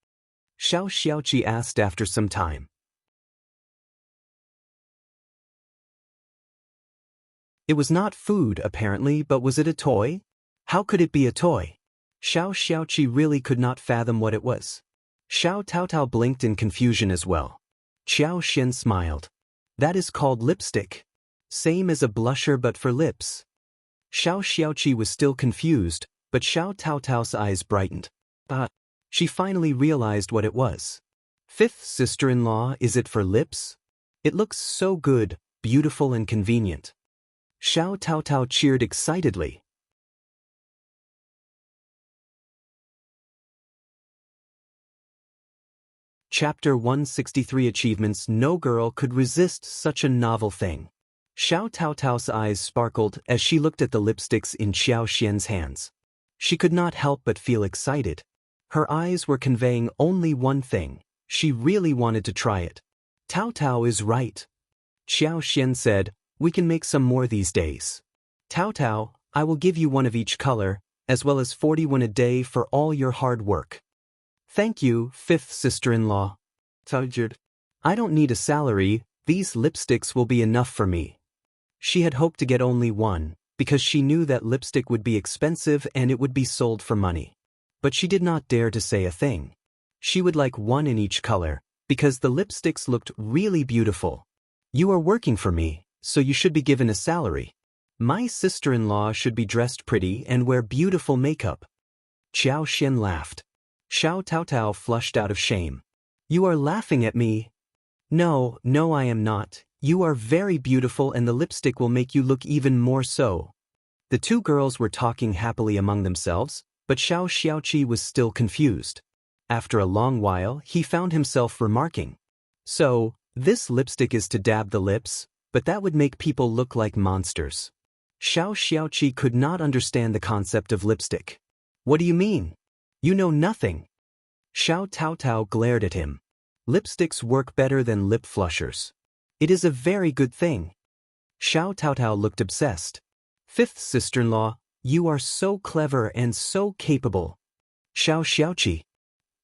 Xiao Xiaoqi asked after some time. It was not food, apparently, but was it a toy? How could it be a toy? Xiao Xiaoqi really could not fathom what it was. Xiao Taotao blinked in confusion as well. Qiao Xian smiled. That is called lipstick. Same as a blusher but for lips. Xiao Xiaoqi was still confused, but Xiao Taotao's eyes brightened. She finally realized what it was. Fifth sister-in-law, is it for lips? It looks so good, beautiful and convenient. Xiao Taotao cheered excitedly. Chapter 163 Achievements. No girl could resist such a novel thing. Xiao Taotao's eyes sparkled as she looked at the lipsticks in Qiao Xian's hands. She could not help but feel excited. Her eyes were conveying only one thing. She really wanted to try it. Taotao is right. Qiao Xian said, we can make some more these days. Taotao, I will give you one of each color, as well as 41 a day for all your hard work. Thank you, fifth sister-in-law. I don't need a salary, these lipsticks will be enough for me. She had hoped to get only one, because she knew that lipstick would be expensive and it would be sold for money. But she did not dare to say a thing. She would like one in each color, because the lipsticks looked really beautiful. You are working for me, so you should be given a salary. My sister-in-law should be dressed pretty and wear beautiful makeup. Qiao Xian laughed. Xiao Taotao flushed out of shame. You are laughing at me. No, I am not. You are very beautiful and the lipstick will make you look even more so. The two girls were talking happily among themselves, but Xiao Xiaoqi was still confused. After a long while, he found himself remarking. So, this lipstick is to dab the lips, but that would make people look like monsters. Xiao Xiaoqi could not understand the concept of lipstick. What do you mean? You know nothing. Xiao Taotao glared at him. Lipsticks work better than lip flushers. It is a very good thing. Xiao Taotao looked obsessed. Fifth sister-in-law, you are so clever and so capable. Xiao Xiaoqi.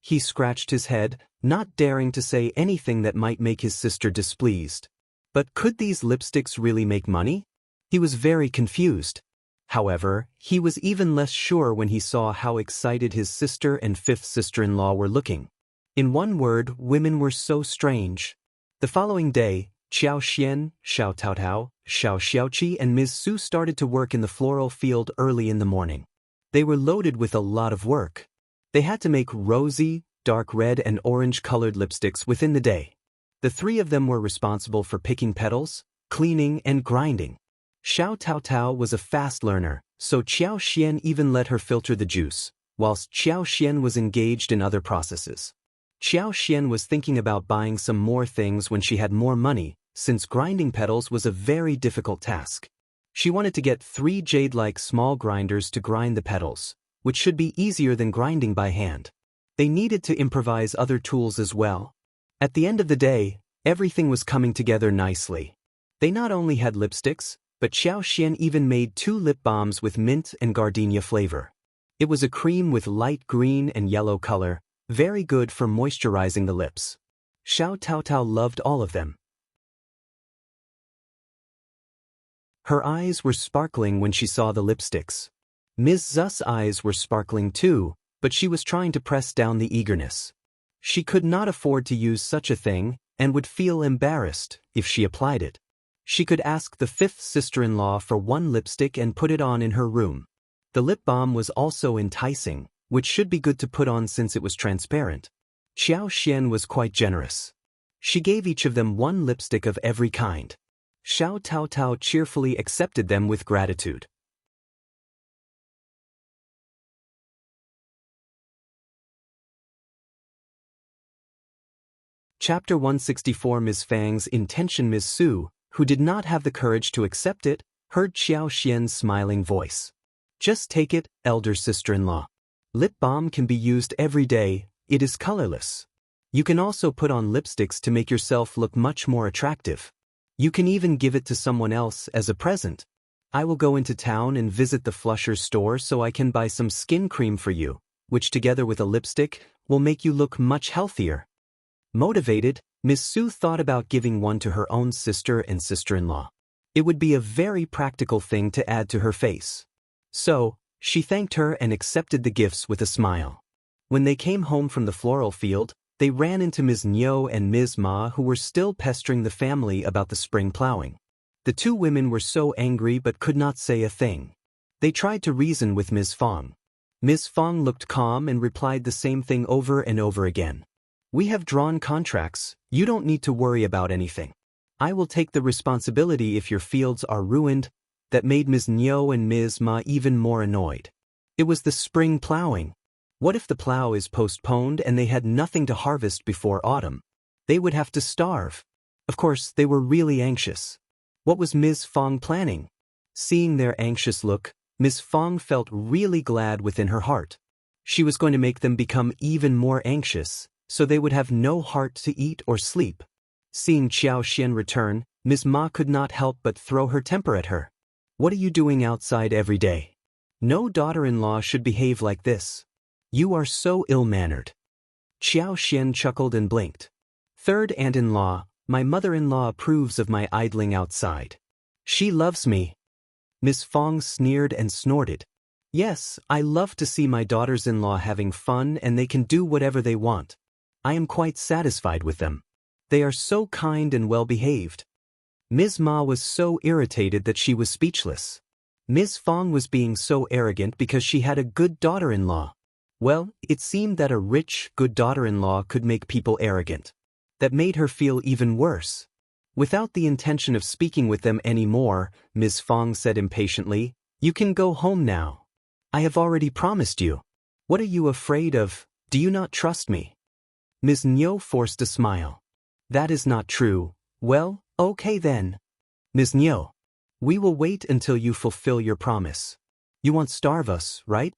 He scratched his head, not daring to say anything that might make his sister displeased. But could these lipsticks really make money? He was very confused. However, he was even less sure when he saw how excited his sister and fifth sister-in-law were looking. In one word, women were so strange. The following day, Qiao Xian, Xiao Taotao, Xiao Xiaoqi and Ms. Su started to work in the floral field early in the morning. They were loaded with a lot of work. They had to make rosy, dark red and orange-colored lipsticks within the day. The three of them were responsible for picking petals, cleaning and grinding. Xiao Taotao was a fast learner, so Qiao Xian even let her filter the juice, whilst Qiao Xian was engaged in other processes. Qiao Xian was thinking about buying some more things when she had more money, since grinding petals was a very difficult task. She wanted to get 3 jade-like small grinders to grind the petals, which should be easier than grinding by hand. They needed to improvise other tools as well. At the end of the day, everything was coming together nicely. They not only had lipsticks, but Xiao Xian even made 2 lip balms with mint and gardenia flavor. It was a cream with light green and yellow color, very good for moisturizing the lips. Xiao Taotao loved all of them. Her eyes were sparkling when she saw the lipsticks. Ms. Zu's eyes were sparkling too, but she was trying to press down the eagerness. She could not afford to use such a thing, and would feel embarrassed if she applied it. She could ask the 5th sister-in-law for 1 lipstick and put it on in her room. The lip balm was also enticing, which should be good to put on since it was transparent. Qiao Xian was quite generous. She gave each of them 1 lipstick of every kind. Xiao Taotao cheerfully accepted them with gratitude. Chapter 164. Ms. Fang's intention. Ms. Su, who did not have the courage to accept it, heard Qiao Xian's smiling voice. Just take it, elder sister-in-law. Lip balm can be used every day, it is colorless. You can also put on lipsticks to make yourself look much more attractive. You can even give it to someone else as a present. I will go into town and visit the Flusher store so I can buy some skin cream for you, which together with a lipstick, will make you look much healthier. Motivated, Ms. Su thought about giving one to her own sister and sister-in-law. It would be a very practical thing to add to her face. So, she thanked her and accepted the gifts with a smile. When they came home from the floral field, they ran into Ms. Niu and Ms. Ma, who were still pestering the family about the spring plowing. The 2 women were so angry but could not say a thing. They tried to reason with Ms. Fang. Ms. Fang looked calm and replied the same thing over and over again. We have drawn contracts, you don't need to worry about anything. I will take the responsibility if your fields are ruined. That made Ms. Niu and Ms. Ma even more annoyed. It was the spring plowing. What if the plow is postponed and they had nothing to harvest before autumn? They would have to starve. Of course, they were really anxious. What was Ms. Fang planning? Seeing their anxious look, Ms. Fang felt really glad within her heart. She was going to make them become even more anxious, so they would have no heart to eat or sleep. Seeing Qiao Xian return, Ms. Ma could not help but throw her temper at her. What are you doing outside every day? No daughter-in-law should behave like this. You are so ill-mannered. Qiao Xian chuckled and blinked. 3rd aunt-in-law, my mother-in-law approves of my idling outside. She loves me. Ms. Fang sneered and snorted. Yes, I love to see my daughters-in-law having fun and they can do whatever they want. I am quite satisfied with them. They are so kind and well-behaved. Ms. Ma was so irritated that she was speechless. Ms. Fang was being so arrogant because she had a good daughter-in-law. Well, it seemed that a rich, good daughter-in-law could make people arrogant. That made her feel even worse. Without the intention of speaking with them anymore, Ms. Fang said impatiently, You can go home now. I have already promised you. What are you afraid of? Do you not trust me? Ms. Niu forced a smile. That is not true. Well, okay then. Ms. Niu, we will wait until you fulfill your promise. You won't starve us, right?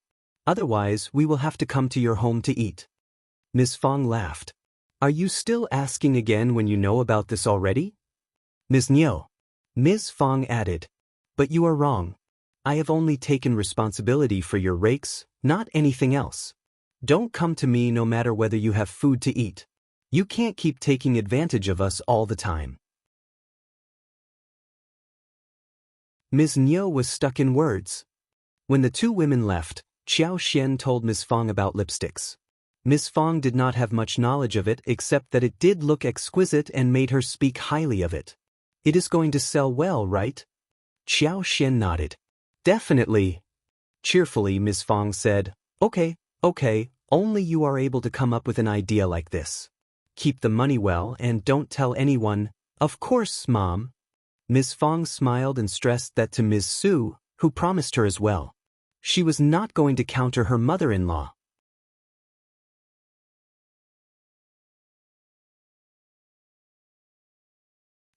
Otherwise, we will have to come to your home to eat. Ms. Fang laughed. Are you still asking again when you know about this already? Ms. Niu. Ms. Fang added. But you are wrong. I have only taken responsibility for your rakes, not anything else. Don't come to me no matter whether you have food to eat. You can't keep taking advantage of us all the time. Ms. Niu was stuck in words. When the 2 women left, Qiao Xian told Ms. Fang about lipsticks. Ms. Fang did not have much knowledge of it except that it did look exquisite and made her speak highly of it. It is going to sell well, right? Xiao Xian nodded. Definitely. Cheerfully, Ms. Fang said, Okay, only you are able to come up with an idea like this. Keep the money well and don't tell anyone. Of course, Mom. Ms. Fang smiled and stressed that to Ms. Su, who promised her as well. She was not going to counter her mother-in-law.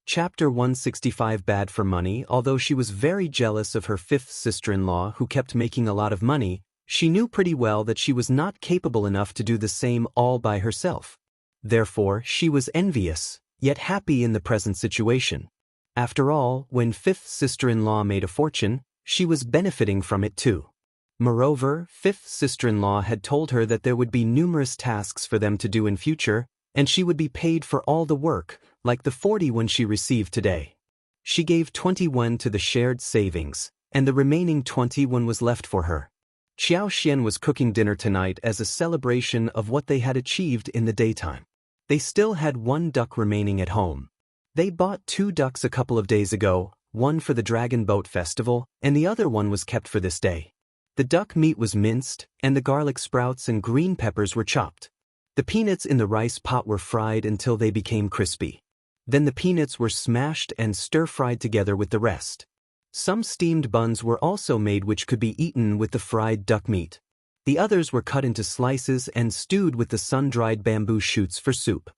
Chapter 165 Bad for money. Although she was very jealous of her fifth sister-in-law who kept making a lot of money, she knew pretty well that she was not capable enough to do the same all by herself. Therefore, she was envious, yet happy in the present situation. After all, when fifth sister-in-law made a fortune, she was benefiting from it too. Moreover, fifth sister-in-law had told her that there would be numerous tasks for them to do in future, and she would be paid for all the work, like the 41 she received today. She gave 21 to the shared savings, and the remaining 21 was left for her. Qiao Xian was cooking dinner tonight as a celebration of what they had achieved in the daytime. They still had 1 duck remaining at home. They bought 2 ducks a couple of days ago, one for the Dragon Boat Festival, and the other one was kept for this day. The duck meat was minced, and the garlic sprouts and green peppers were chopped. The peanuts in the rice pot were fried until they became crispy. Then the peanuts were smashed and stir-fried together with the rest. Some steamed buns were also made which could be eaten with the fried duck meat. The others were cut into slices and stewed with the sun-dried bamboo shoots for soup.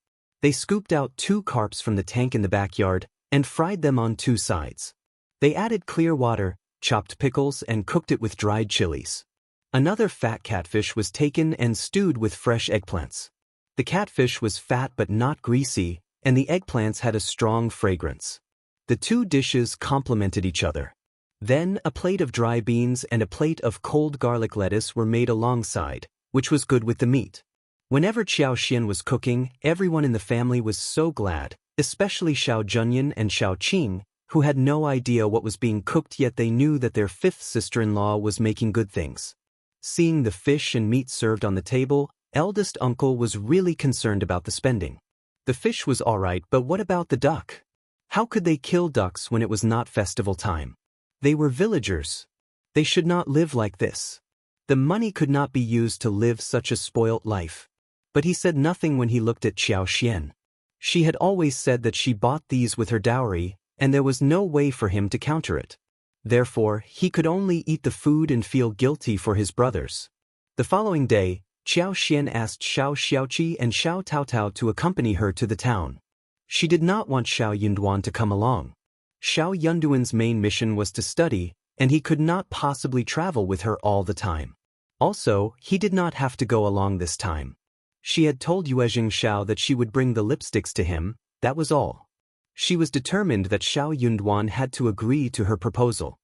They scooped out 2 carps from the tank in the backyard and fried them on 2 sides. They added clear water, chopped pickles and cooked it with dried chilies. Another fat catfish was taken and stewed with fresh eggplants. The catfish was fat but not greasy, and the eggplants had a strong fragrance. The 2 dishes complemented each other. Then a plate of dry beans and a plate of cold garlic lettuce were made alongside, which was good with the meat. Whenever Qiao Xian was cooking, everyone in the family was so glad, especially Xiao Junyan and Xiao Qing, who had no idea what was being cooked, yet they knew that their fifth sister-in-law was making good things. Seeing the fish and meat served on the table, eldest uncle was really concerned about the spending. The fish was alright, but what about the duck? How could they kill ducks when it was not festival time? They were villagers. They should not live like this. The money could not be used to live such a spoilt life. But he said nothing when he looked at Qiao Xian. She had always said that she bought these with her dowry, and there was no way for him to counter it. Therefore, he could only eat the food and feel guilty for his brothers. The following day, Qiao Xian asked Xiao Xiaoqi and Xiao Taotao to accompany her to the town. She did not want Xiao Yunduan to come along. Xiao Yunduan's main mission was to study, and he could not possibly travel with her all the time. Also, he did not have to go along this time. She had told Yuezheng Xiao that she would bring the lipsticks to him, that was all. She was determined that Xiao Yunduan had to agree to her proposal.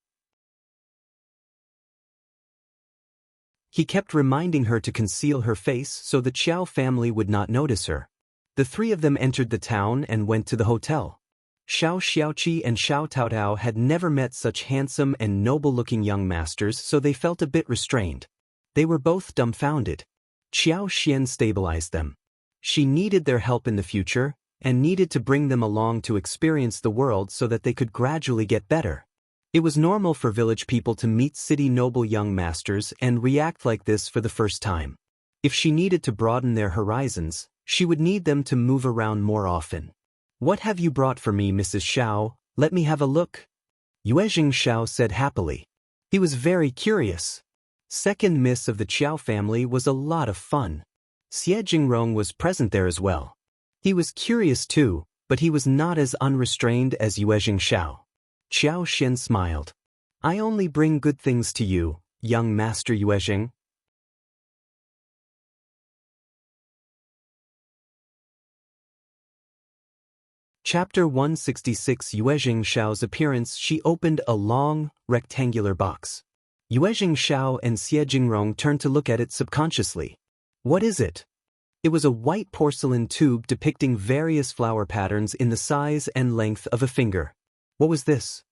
He kept reminding her to conceal her face so the Qiao family would not notice her. The 3 of them entered the town and went to the hotel. Xiao Xiaoqi and Xiao Taotao had never met such handsome and noble-looking young masters, so they felt a bit restrained. They were both dumbfounded. Qiao Xian stabilized them. She needed their help in the future, and needed to bring them along to experience the world so that they could gradually get better. It was normal for village people to meet city noble young masters and react like this for the first time. If she needed to broaden their horizons, she would need them to move around more often. "What have you brought for me, Mrs. Xiao? Let me have a look." Yuezheng Xiao said happily. He was very curious. Second miss of the Qiao family was a lot of fun. Xie Jingrong was present there as well. He was curious too, but he was not as unrestrained as Yuezheng Xiao. Qiao Xian smiled. "I only bring good things to you, young Master Yuezheng." Chapter 166 Yuezheng Xiao's appearance. She opened a long, rectangular box. Yuezheng Xiao and Xie Jingrong turned to look at it subconsciously. "What is it?" It was a white porcelain tube depicting various flower patterns in the size and length of a finger. What was this?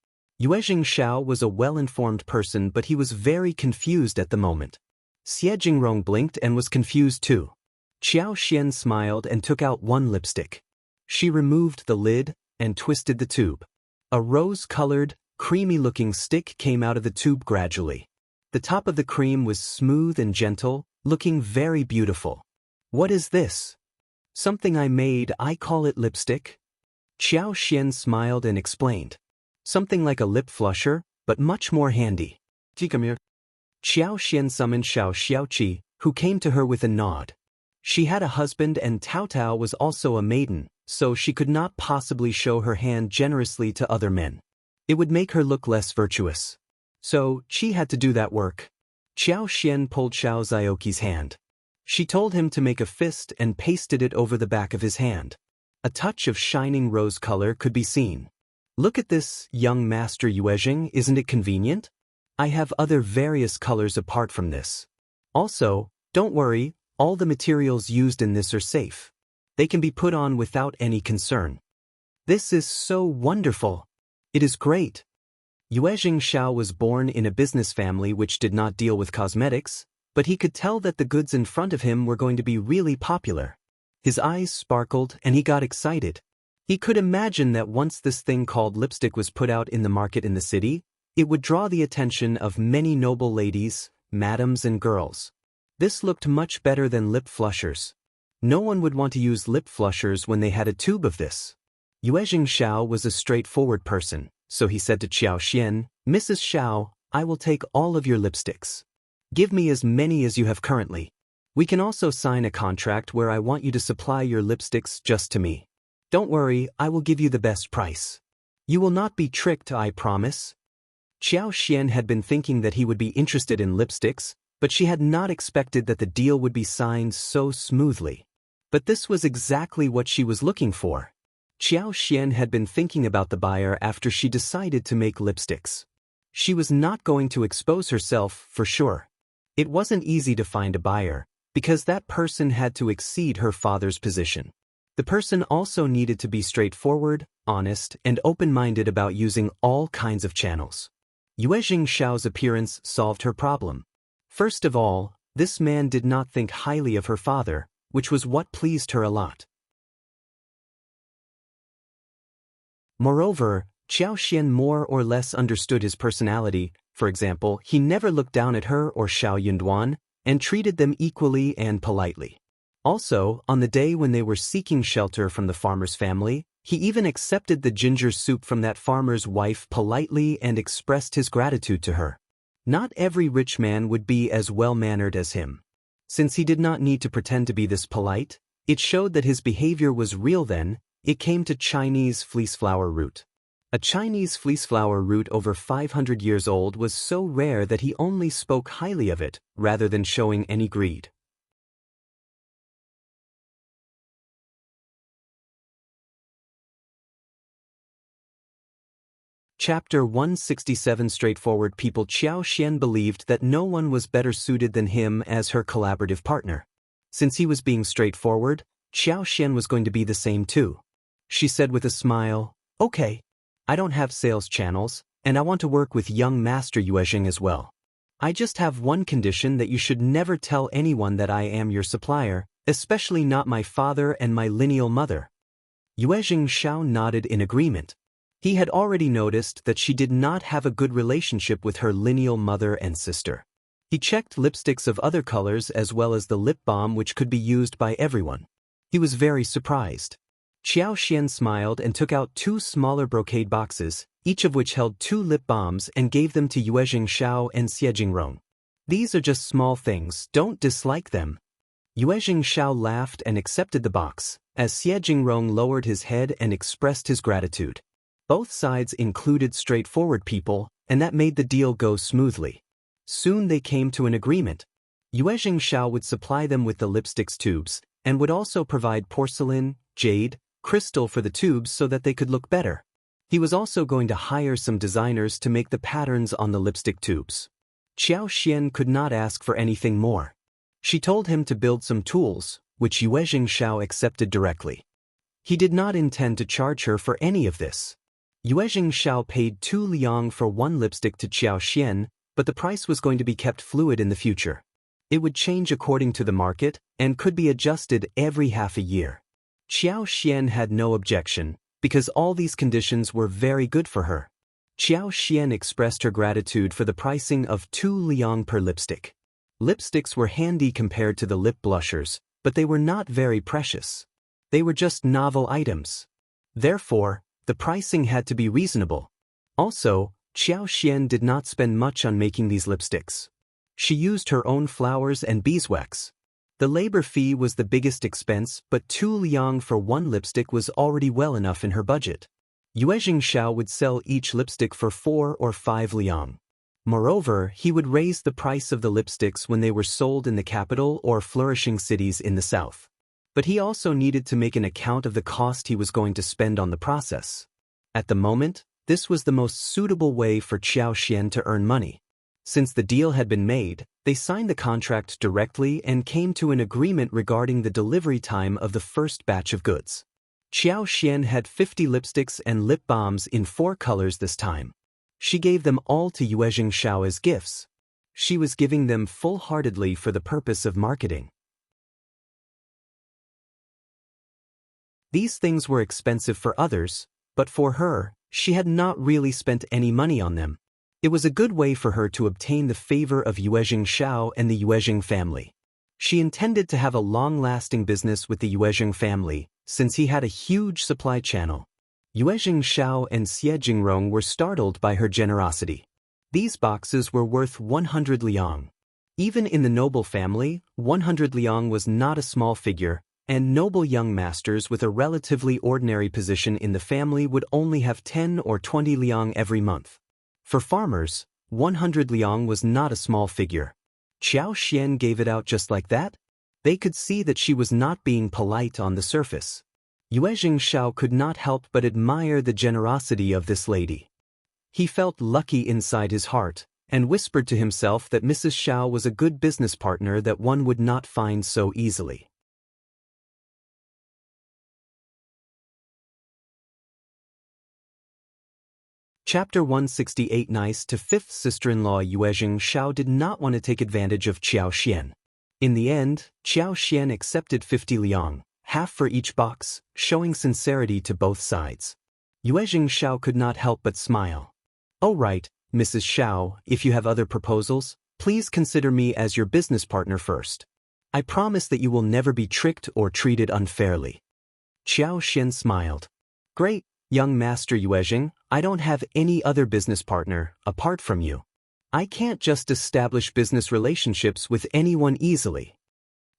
Yuezheng Xiao was a well-informed person, but he was very confused at the moment. Xie Jingrong blinked and was confused too. Qiao Xian smiled and took out one lipstick. She removed the lid and twisted the tube. A rose-colored, creamy-looking stick came out of the tube gradually. The top of the cream was smooth and gentle, looking very beautiful. What is this? Something I made, I call it lipstick. Qiao Xian smiled and explained. Something like a lip flusher, but much more handy. Come here. Qiao Xian summoned Xiaoqi, who came to her with a nod. She had a husband and Tao Tao was also a maiden, so she could not possibly show her hand generously to other men. It would make her look less virtuous. So, she had to do that work. Qiao Xian pulled Xiao Zioqi's hand. She told him to make a fist and pasted it over the back of his hand. A touch of shining rose color could be seen. Look at this, young Master Yuezheng, isn't it convenient? I have other various colors apart from this. Also, don't worry, all the materials used in this are safe. They can be put on without any concern. This is so wonderful. It is great. Yuezheng Xiao was born in a business family which did not deal with cosmetics, but he could tell that the goods in front of him were going to be really popular. His eyes sparkled and he got excited. He could imagine that once this thing called lipstick was put out in the market in the city, it would draw the attention of many noble ladies, madams and girls. This looked much better than lip flushers. No one would want to use lip flushers when they had a tube of this. Yuezheng Xiao was a straightforward person, so he said to Qiao Xian, Mrs. Xiao, I will take all of your lipsticks. Give me as many as you have currently. We can also sign a contract where I want you to supply your lipsticks just to me. Don't worry, I will give you the best price. You will not be tricked, I promise. Qiao Xian had been thinking that he would be interested in lipsticks, but she had not expected that the deal would be signed so smoothly. But this was exactly what she was looking for. Qiao Xian had been thinking about the buyer after she decided to make lipsticks. She was not going to expose herself, for sure. It wasn't easy to find a buyer, because that person had to exceed her father's position. The person also needed to be straightforward, honest, and open-minded about using all kinds of channels. Yuezheng Xiao's appearance solved her problem. First of all, this man did not think highly of her father, which was what pleased her a lot. Moreover, Qiao Xian more or less understood his personality. For example, he never looked down at her or Xiao Yunduan, and treated them equally and politely. Also, on the day when they were seeking shelter from the farmer's family, he even accepted the ginger soup from that farmer's wife politely and expressed his gratitude to her. Not every rich man would be as well-mannered as him. Since he did not need to pretend to be this polite, it showed that his behavior was real. Then, it came to Chinese fleeceflower root. A Chinese fleeceflower root over 500 years old was so rare that he only spoke highly of it, rather than showing any greed. Chapter 167 Straightforward people. Qiao Xian believed that no one was better suited than him as her collaborative partner. Since he was being straightforward, Qiao Xian was going to be the same too. She said with a smile, Okay. I don't have sales channels, and I want to work with young Master Yuezheng as well. I just have one condition, that you should never tell anyone that I am your supplier, especially not my father and my lineal mother. Yuezheng Xiao nodded in agreement. He had already noticed that she did not have a good relationship with her lineal mother and sister. He checked lipsticks of other colors as well as the lip balm which could be used by everyone. He was very surprised. Qiao Xian smiled and took out 2 smaller brocade boxes, each of which held 2 lip balms, and gave them to Yuezheng Xiao and Xiejingrong. These are just small things, don't dislike them. Yuezheng Xiao laughed and accepted the box, as Xiejingrong lowered his head and expressed his gratitude. Both sides included straightforward people, and that made the deal go smoothly. Soon they came to an agreement. Yuezheng Xiao would supply them with the lipsticks tubes, and would also provide porcelain, jade, crystal for the tubes so that they could look better. He was also going to hire some designers to make the patterns on the lipstick tubes. Qiao Xian could not ask for anything more. She told him to build some tools, which Yuezheng Xiao accepted directly. He did not intend to charge her for any of this. Yuezheng Xiao paid 2 liang for 1 lipstick to Qiao Xian, but the price was going to be kept fluid in the future. It would change according to the market, and could be adjusted every half a year. Qiao Xian had no objection, because all these conditions were very good for her. Qiao Xian expressed her gratitude for the pricing of 2 liang per lipstick. Lipsticks were handy compared to the lip blushers, but they were not very precious. They were just novel items. Therefore, the pricing had to be reasonable. Also, Qiao Xian did not spend much on making these lipsticks. She used her own flowers and beeswax. The labor fee was the biggest expense, but 2 liang for one lipstick was already well enough in her budget. Yuezheng Xiao would sell each lipstick for 4 or 5 liang. Moreover, he would raise the price of the lipsticks when they were sold in the capital or flourishing cities in the south. But he also needed to make an account of the cost he was going to spend on the process. At the moment, this was the most suitable way for Qiao Xian to earn money. Since the deal had been made, they signed the contract directly and came to an agreement regarding the delivery time of the first batch of goods. Qiao Xian had 50 lipsticks and lip balms in 4 colors this time. She gave them all to Yuezheng Xiao as gifts. She was giving them full-heartedly for the purpose of marketing. These things were expensive for others, but for her, she had not really spent any money on them. It was a good way for her to obtain the favor of Yuezheng Xiao and the Yuezheng family. She intended to have a long-lasting business with the Yuezheng family, since he had a huge supply channel. Yuezheng Xiao and Xie Jingrong were startled by her generosity. These boxes were worth 100 liang. Even in the noble family, 100 liang was not a small figure, and noble young masters with a relatively ordinary position in the family would only have 10 or 20 liang every month. For farmers, 100 liang was not a small figure. Qiao Xian gave it out just like that? They could see that she was not being polite on the surface. Yuezheng Xiao could not help but admire the generosity of this lady. He felt lucky inside his heart, and whispered to himself that Mrs. Xiao was a good business partner that one would not find so easily. Chapter 168. Nice to fifth sister-in-law. Yuezheng Xiao did not want to take advantage of Qiao Xian. In the end, Qiao Xian accepted 50 liang, half for each box, showing sincerity to both sides. Yuezheng Xiao could not help but smile. "Oh right, Mrs. Xiao, if you have other proposals, please consider me as your business partner first. I promise that you will never be tricked or treated unfairly." Qiao Xian smiled. "Great, young master Yuezheng, I don't have any other business partner, apart from you. I can't just establish business relationships with anyone easily."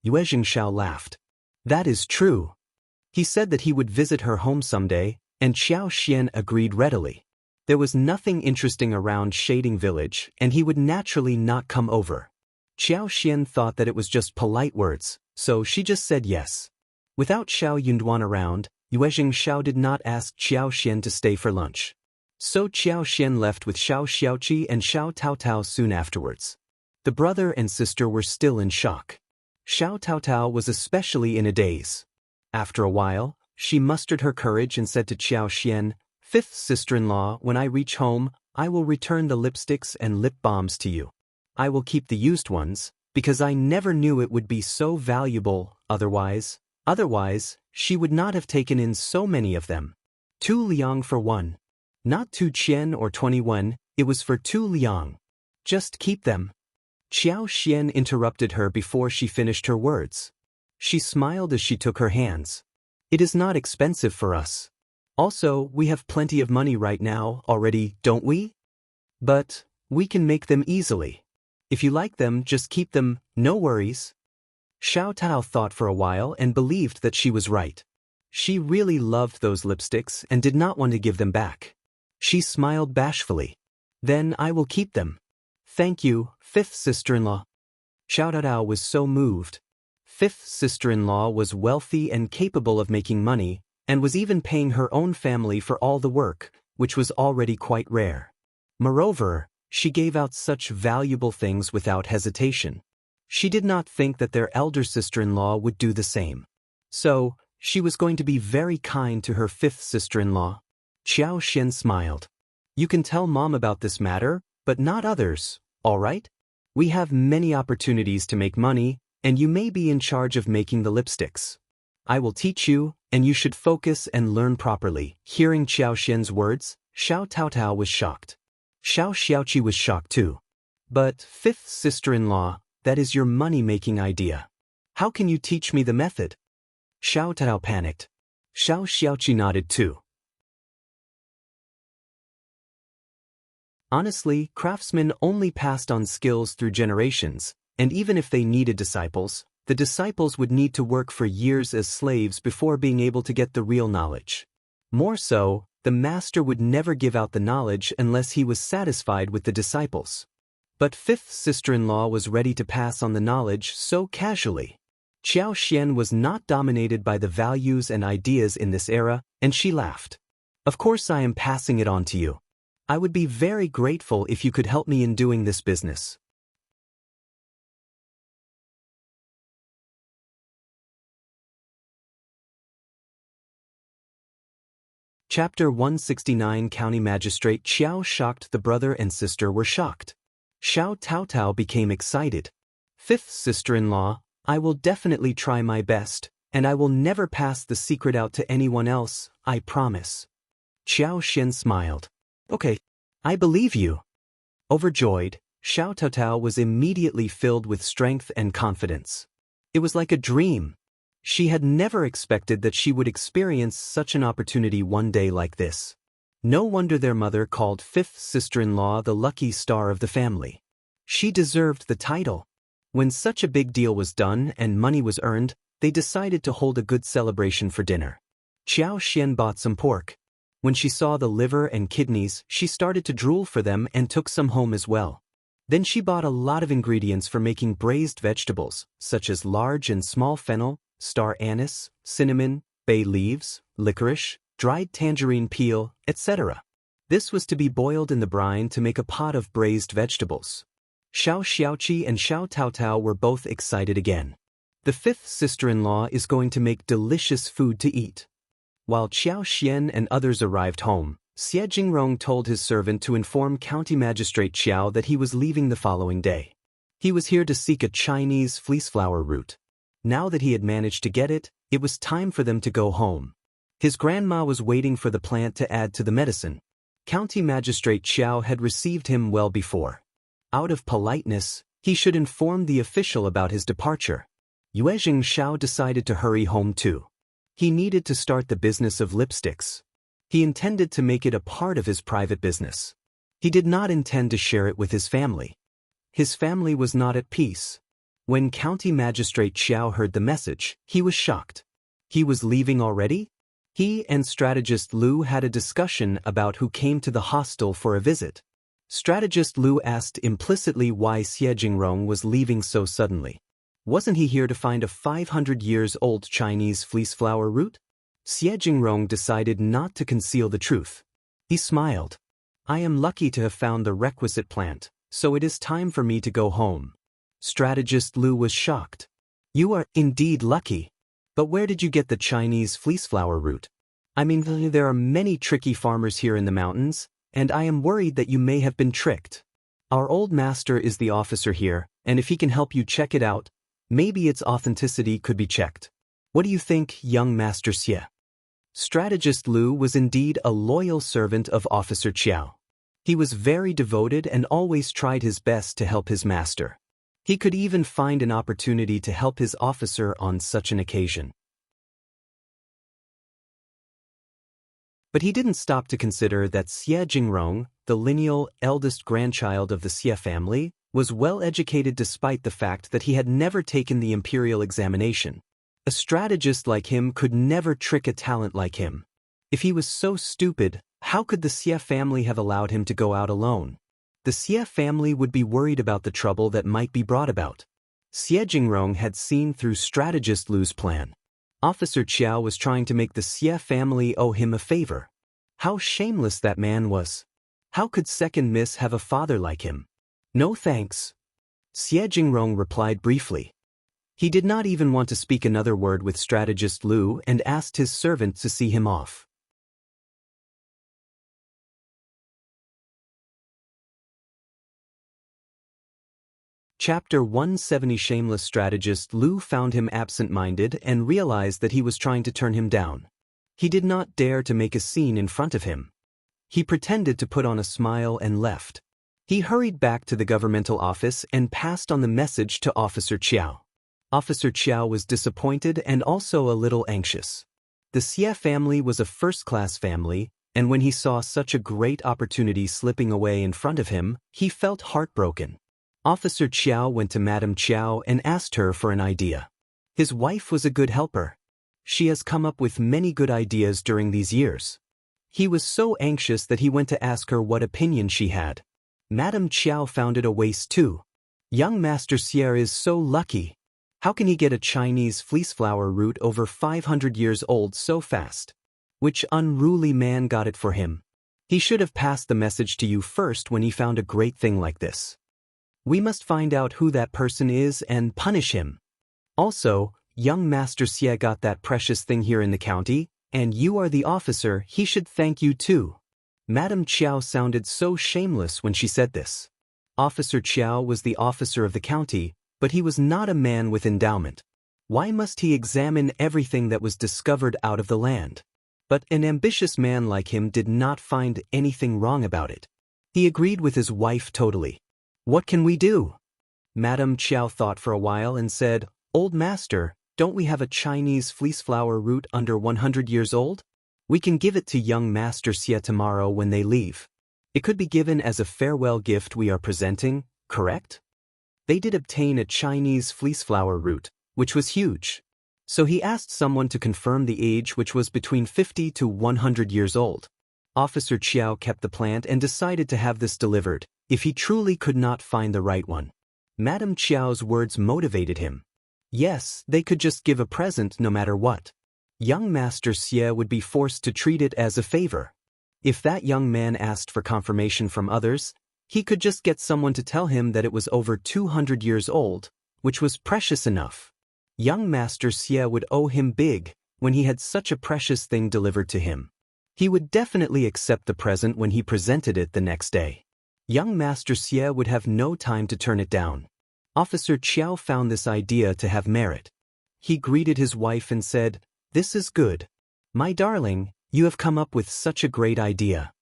Yuezheng Xiao laughed. "That is true." He said that he would visit her home someday, and Qiao Xian agreed readily. There was nothing interesting around Shading Village, and he would naturally not come over. Qiao Xian thought that it was just polite words, so she just said yes. Without Xiao Yunduan around, Yuezheng Xiao did not ask Qiao Xian to stay for lunch. So Qiao Xian left with Xiao Xiaoqi and Xiao Taotao soon afterwards. The brother and sister were still in shock. Xiao Taotao was especially in a daze. After a while, she mustered her courage and said to Qiao Xian, "Fifth sister-in-law, when I reach home, I will return the lipsticks and lip balms to you. I will keep the used ones, because I never knew it would be so valuable, otherwise, she would not have taken in so many of them. 2 liang for one. Not 2 qian or 21, it was for 2 liang. Just keep them." Qiao Xian interrupted her before she finished her words. She smiled as she took her hands. "It is not expensive for us. Also, we have plenty of money right now already, don't we? But we can make them easily. If you like them, just keep them, no worries." Xiao Tao thought for a while and believed that she was right. She really loved those lipsticks and did not want to give them back. She smiled bashfully. "Then I will keep them. Thank you, fifth sister-in-law." Xiao Tao was so moved. Fifth sister-in-law was wealthy and capable of making money, and was even paying her own family for all the work, which was already quite rare. Moreover, she gave out such valuable things without hesitation. She did not think that their elder sister-in-law would do the same. So, she was going to be very kind to her fifth sister-in-law. Qiao Xian smiled. "You can tell Mom about this matter, but not others, all right? We have many opportunities to make money, and you may be in charge of making the lipsticks." I will teach you, and you should focus and learn properly. Hearing Qiao Xian's words, Xiao Taotao was shocked. Xiao Xiaoqi was shocked too. But, fifth sister-in-law, that is your money-making idea. How can you teach me the method? Xiao Taotao panicked. Xiao Xiaoqi nodded too. Honestly, craftsmen only passed on skills through generations, and even if they needed disciples, the disciples would need to work for years as slaves before being able to get the real knowledge. More so, the master would never give out the knowledge unless he was satisfied with the disciples. But fifth sister-in-law was ready to pass on the knowledge so casually. Qiao Xian was not dominated by the values and ideas in this era, and she laughed. Of course I am passing it on to you. I would be very grateful if you could help me in doing this business. Chapter 169 County Magistrate Qiao shocked. The brother and sister were shocked. Xiao Taotao became excited. Fifth sister-in-law, I will definitely try my best, and I will never pass the secret out to anyone else, I promise. Qiao Xian smiled. Okay, I believe you. Overjoyed, Xiao Taotao was immediately filled with strength and confidence. It was like a dream. She had never expected that she would experience such an opportunity one day like this. No wonder their mother called fifth sister-in-law the lucky star of the family. She deserved the title. When such a big deal was done and money was earned, they decided to hold a good celebration for dinner. Qiao Xian bought some pork. When she saw the liver and kidneys, she started to drool for them and took some home as well. Then she bought a lot of ingredients for making braised vegetables, such as large and small fennel, star anise, cinnamon, bay leaves, licorice, dried tangerine peel, etc. This was to be boiled in the brine to make a pot of braised vegetables. Xiao Xiaoqi and Xiao Taotao were both excited again. The fifth sister-in-law is going to make delicious food to eat. While Qiao Xian and others arrived home, Yuezheng told his servant to inform County Magistrate Qiao that he was leaving the following day. He was here to seek a Chinese fleeceflower root. Now that he had managed to get it, it was time for them to go home. His grandma was waiting for the plant to add to the medicine. County Magistrate Qiao had received him well before. Out of politeness, he should inform the official about his departure. Yuezheng Xiao decided to hurry home too. He needed to start the business of lipsticks. He intended to make it a part of his private business. He did not intend to share it with his family. His family was not at peace. When County Magistrate Qiao heard the message, he was shocked. He was leaving already? He and strategist Lu had a discussion about who came to the hostel for a visit. Strategist Lu asked implicitly why Yuezheng was leaving so suddenly. Wasn't he here to find a 500-years-old Chinese fleeceflower root? Yuezheng decided not to conceal the truth. He smiled. I am lucky to have found the requisite plant, so it is time for me to go home. Strategist Lu was shocked. You are indeed lucky. But where did you get the Chinese fleeceflower root? I mean, there are many tricky farmers here in the mountains, and I am worried that you may have been tricked. Our old master is the officer here, and if he can help you check it out, maybe its authenticity could be checked. What do you think, young Master Xie? Strategist Lu was indeed a loyal servant of Officer Qiao. He was very devoted and always tried his best to help his master. He could even find an opportunity to help his officer on such an occasion. But he didn't stop to consider that Yuezheng, the lineal eldest grandchild of the Xie family, was well educated despite the fact that he had never taken the imperial examination. A strategist like him could never trick a talent like him. If he was so stupid, how could the Xie family have allowed him to go out alone? The Xie family would be worried about the trouble that might be brought about. Yuezheng had seen through strategist Lu's plan. Officer Qiao was trying to make the Xie family owe him a favor. How shameless that man was. How could Second Miss have a father like him? No thanks. Yuezheng replied briefly. He did not even want to speak another word with strategist Lu and asked his servant to see him off. Chapter 170. Shameless strategist Lu found him absent-minded and realized that he was trying to turn him down. He did not dare to make a scene in front of him. He pretended to put on a smile and left. He hurried back to the governmental office and passed on the message to Officer Qiao. Officer Qiao was disappointed and also a little anxious. The Xie family was a first-class family, and when he saw such a great opportunity slipping away in front of him, he felt heartbroken. Officer Qiao went to Madame Qiao and asked her for an idea. His wife was a good helper. She has come up with many good ideas during these years. He was so anxious that he went to ask her what opinion she had. Madame Qiao found it a waste too. Young Master Xie is so lucky. How can he get a Chinese fleeceflower root over 500 years old so fast? Which unruly man got it for him? He should have passed the message to you first when he found a great thing like this. We must find out who that person is and punish him. Also, young Master Xie got that precious thing here in the county, and you are the officer, he should thank you too. Madame Qiao sounded so shameless when she said this. Officer Qiao was the officer of the county, but he was not a man with endowment. Why must he examine everything that was discovered out of the land? But an ambitious man like him did not find anything wrong about it. He agreed with his wife totally. What can we do? Madame Qiao thought for a while and said, Old master, don't we have a Chinese fleeceflower root under 100 years old? We can give it to young Master Xie tomorrow when they leave. It could be given as a farewell gift we are presenting, correct? They did obtain a Chinese fleeceflower root, which was huge. So he asked someone to confirm the age, which was between 50 to 100 years old. Officer Qiao kept the plant and decided to have this delivered, if he truly could not find the right one. Madame Qiao's words motivated him. Yes, they could just give a present no matter what. Young Master Xie would be forced to treat it as a favor. If that young man asked for confirmation from others, he could just get someone to tell him that it was over 200 years old, which was precious enough. Young Master Xie would owe him big when he had such a precious thing delivered to him. He would definitely accept the present when he presented it the next day. Young Master Xie would have no time to turn it down. Officer Qiao found this idea to have merit. He greeted his wife and said, This is good. My darling, you have come up with such a great idea.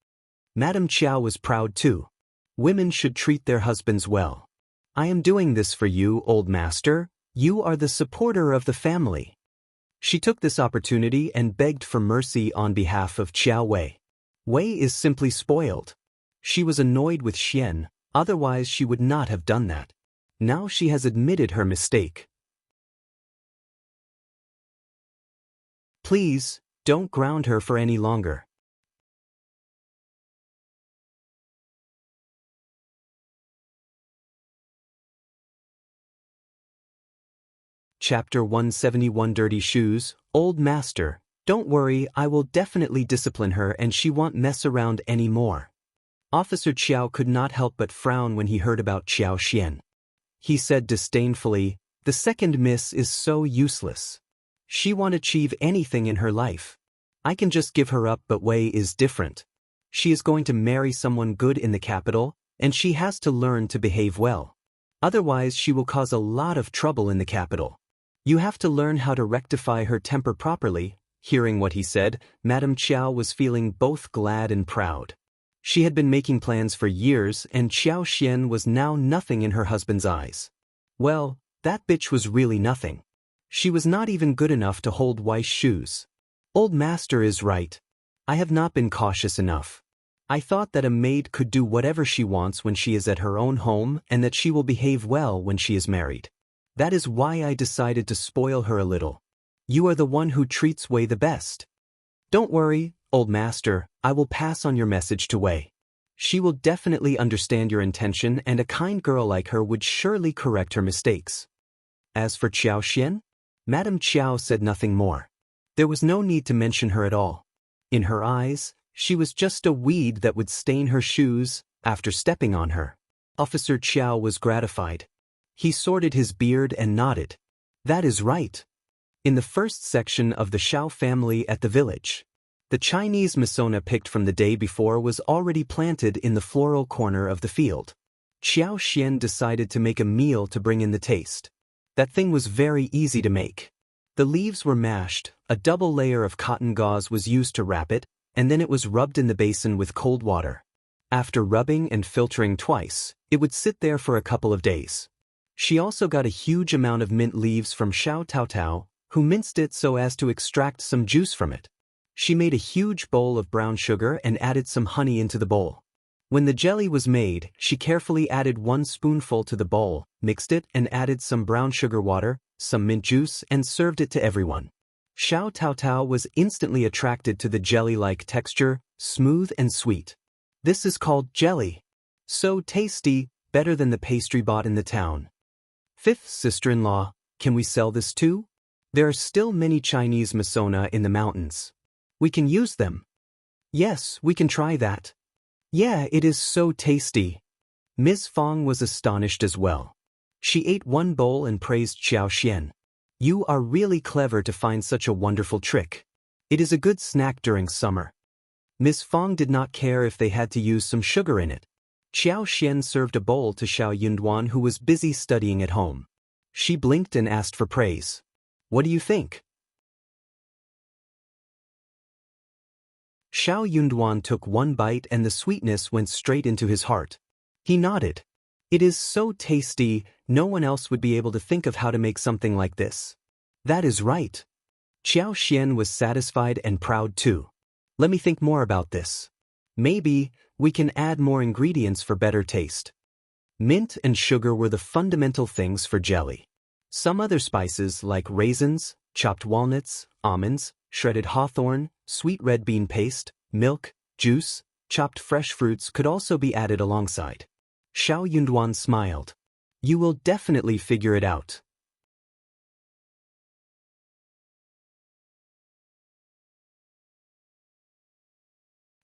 Madame Qiao was proud too. Women should treat their husbands well. I am doing this for you, old master. You are the supporter of the family. She took this opportunity and begged for mercy on behalf of Qiao Wei. Wei is simply spoiled. She was annoyed with Xian, otherwise she would not have done that. Now she has admitted her mistake. Please, don't ground her for any longer. Chapter 171. Dirty Shoes. Old Master, don't worry, I will definitely discipline her and she won't mess around anymore. Officer Qiao could not help but frown when he heard about Qiao Xian. He said disdainfully, The second miss is so useless. She won't achieve anything in her life. I can just give her up, but Wei is different. She is going to marry someone good in the capital, and she has to learn to behave well. Otherwise she will cause a lot of trouble in the capital. You have to learn how to rectify her temper properly. Hearing what he said, Madame Qiao was feeling both glad and proud. She had been making plans for years, and Qiao Xian was now nothing in her husband's eyes. Well, that bitch was really nothing. She was not even good enough to hold Wei's shoes. Old master is right. I have not been cautious enough. I thought that a maid could do whatever she wants when she is at her own home and that she will behave well when she is married. That is why I decided to spoil her a little. You are the one who treats Wei the best. Don't worry, old master, I will pass on your message to Wei. She will definitely understand your intention, and a kind girl like her would surely correct her mistakes. As for Qiao Xian, Madame Qiao said nothing more. There was no need to mention her at all. In her eyes, she was just a weed that would stain her shoes after stepping on her. Officer Qiao was gratified. He sorted his beard and nodded. That is right. In the first section of the Xiao family at the village, the Chinese Masona picked from the day before was already planted in the floral corner of the field. Xiao Xian decided to make a meal to bring in the taste. That thing was very easy to make. The leaves were mashed, a double layer of cotton gauze was used to wrap it, and then it was rubbed in the basin with cold water. After rubbing and filtering twice, it would sit there for a couple of days. She also got a huge amount of mint leaves from Xiao Taotao, who minced it so as to extract some juice from it. She made a huge bowl of brown sugar and added some honey into the bowl. When the jelly was made, she carefully added 1 spoonful to the bowl, mixed it and added some brown sugar water, some mint juice and served it to everyone. Xiao Taotao was instantly attracted to the jelly-like texture, smooth and sweet. This is called jelly. So tasty, better than the pastry bought in the town. 5th sister-in-law, can we sell this too? There are still many Chinese masona in the mountains. We can use them. Yes, we can try that. Yeah, it is so tasty. Ms. Fang was astonished as well. She ate 1 bowl and praised Xiao Xian. You are really clever to find such a wonderful trick. It is a good snack during summer. Ms. Fang did not care if they had to use some sugar in it. Xiao Xian served a bowl to Xiao Yunduan, who was busy studying at home. She blinked and asked for praise. What do you think? Xiao Yunduan took 1 bite and the sweetness went straight into his heart. He nodded. It is so tasty, no one else would be able to think of how to make something like this. That is right. Xiao Xian was satisfied and proud too. Let me think more about this. Maybe we can add more ingredients for better taste. Mint and sugar were the fundamental things for jelly. Some other spices like raisins, chopped walnuts, almonds, shredded hawthorn, sweet red bean paste, milk, juice, chopped fresh fruits could also be added alongside. Xiao Yunduan smiled. You will definitely figure it out.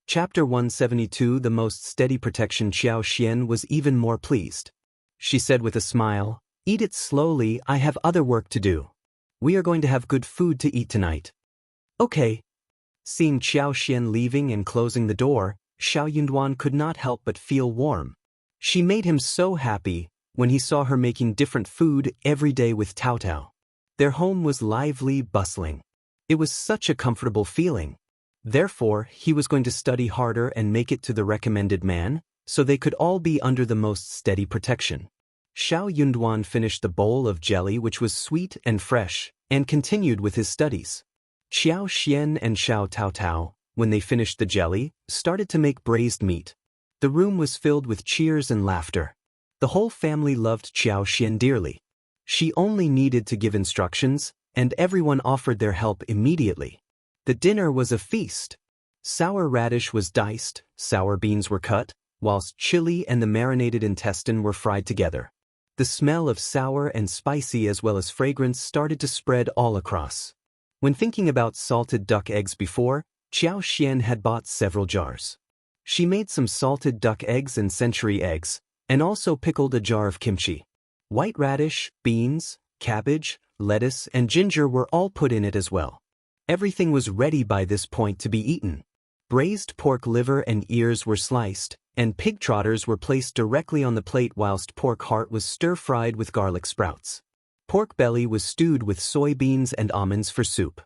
Chapter 172. The most steady protection. Xiao Xian was even more pleased. She said with a smile, Eat it slowly, I have other work to do. We are going to have good food to eat tonight. Okay. Seeing Xiao Xian leaving and closing the door, Xiao Yunduan could not help but feel warm. She made him so happy when he saw her making different food every day with Taotao. Their home was lively, bustling. It was such a comfortable feeling. Therefore, he was going to study harder and make it to the recommended man, so they could all be under the most steady protection. Xiao Yunduan finished the bowl of jelly, which was sweet and fresh, and continued with his studies. Xiao Xian and Xiao Taotao, when they finished the jelly, started to make braised meat. The room was filled with cheers and laughter. The whole family loved Xiao Xian dearly. She only needed to give instructions, and everyone offered their help immediately. The dinner was a feast. Sour radish was diced, sour beans were cut, whilst chili and the marinated intestine were fried together. The smell of sour and spicy as well as fragrance started to spread all across. When thinking about salted duck eggs before, Xiao Xian had bought several jars. She made some salted duck eggs and century eggs, and also pickled a jar of kimchi. White radish, beans, cabbage, lettuce, and ginger were all put in it as well. Everything was ready by this point to be eaten. Braised pork liver and ears were sliced, and pig trotters were placed directly on the plate whilst pork heart was stir-fried with garlic sprouts. Pork belly was stewed with soybeans and almonds for soup.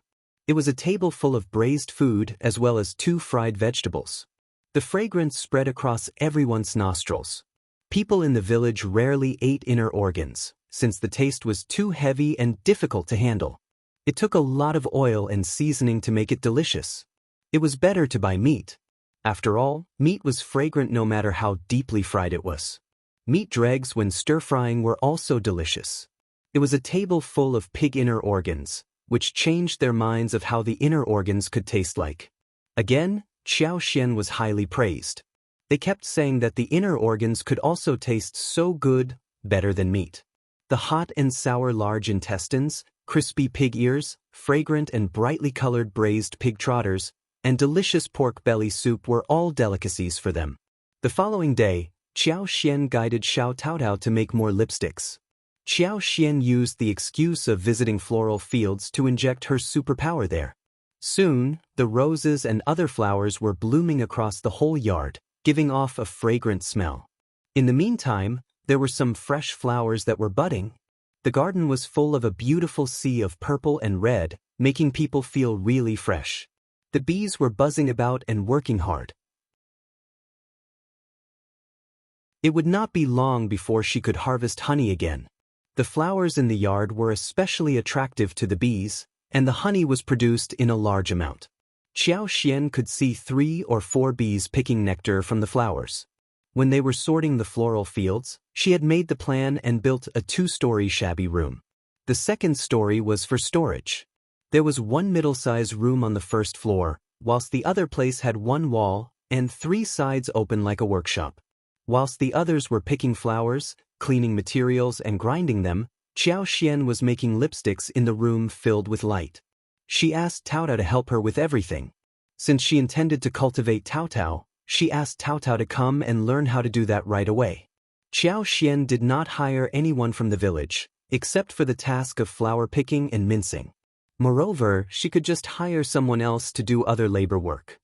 It was a table full of braised food as well as 2 fried vegetables. The fragrance spread across everyone's nostrils. People in the village rarely ate inner organs, since the taste was too heavy and difficult to handle. It took a lot of oil and seasoning to make it delicious. It was better to buy meat. After all, meat was fragrant no matter how deeply fried it was. Meat dregs when stir-frying were also delicious. It was a table full of pig inner organs, which changed their minds of how the inner organs could taste like. Again, Xiao Xian was highly praised. They kept saying that the inner organs could also taste so good, better than meat. The hot and sour large intestines, crispy pig ears, fragrant and brightly colored braised pig trotters, and delicious pork belly soup were all delicacies for them. The following day, Xiao Xian guided Xiao Taotao to make more lipsticks. Xiao Xian used the excuse of visiting floral fields to inject her superpower there. Soon, the roses and other flowers were blooming across the whole yard, giving off a fragrant smell. In the meantime, there were some fresh flowers that were budding. The garden was full of a beautiful sea of purple and red, making people feel really fresh. The bees were buzzing about and working hard. It would not be long before she could harvest honey again. The flowers in the yard were especially attractive to the bees, and the honey was produced in a large amount. Qiao Xian could see 3 or 4 bees picking nectar from the flowers. When they were sorting the floral fields, she had made the plan and built a 2-story shabby room. The second story was for storage. There was one middle-sized room on the first floor, whilst the other place had 1 wall and 3 sides open like a workshop. Whilst the others were picking flowers, cleaning materials and grinding them, Qiao Xian was making lipsticks in the room filled with light. She asked Tao Tao to help her with everything. Since she intended to cultivate Tao Tao, she asked Tao Tao to come and learn how to do that right away. Qiao Xian did not hire anyone from the village, except for the task of flower picking and mincing. Moreover, she could just hire someone else to do other labor work.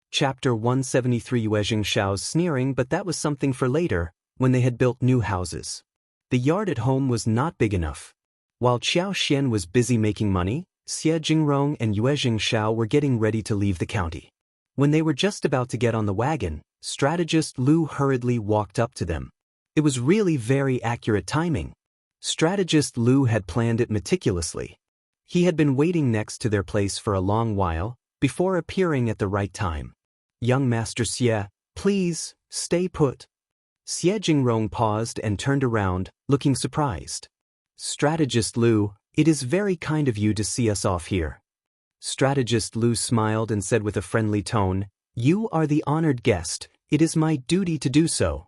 Chapter 173 Yuezheng Xiao's Sneering, but that was something for later, when they had built new houses. The yard at home was not big enough. While Qiao Xian was busy making money, Xie Jingrong and Yuezheng Xiao were getting ready to leave the county. When they were just about to get on the wagon, strategist Lu hurriedly walked up to them. It was really very accurate timing. Strategist Lu had planned it meticulously. He had been waiting next to their place for a long while, before appearing at the right time. Young Master Xie, please, stay put. Xie Jingrong paused and turned around, looking surprised. Strategist Lu, it is very kind of you to see us off here. Strategist Lu smiled and said with a friendly tone, you are the honored guest, it is my duty to do so.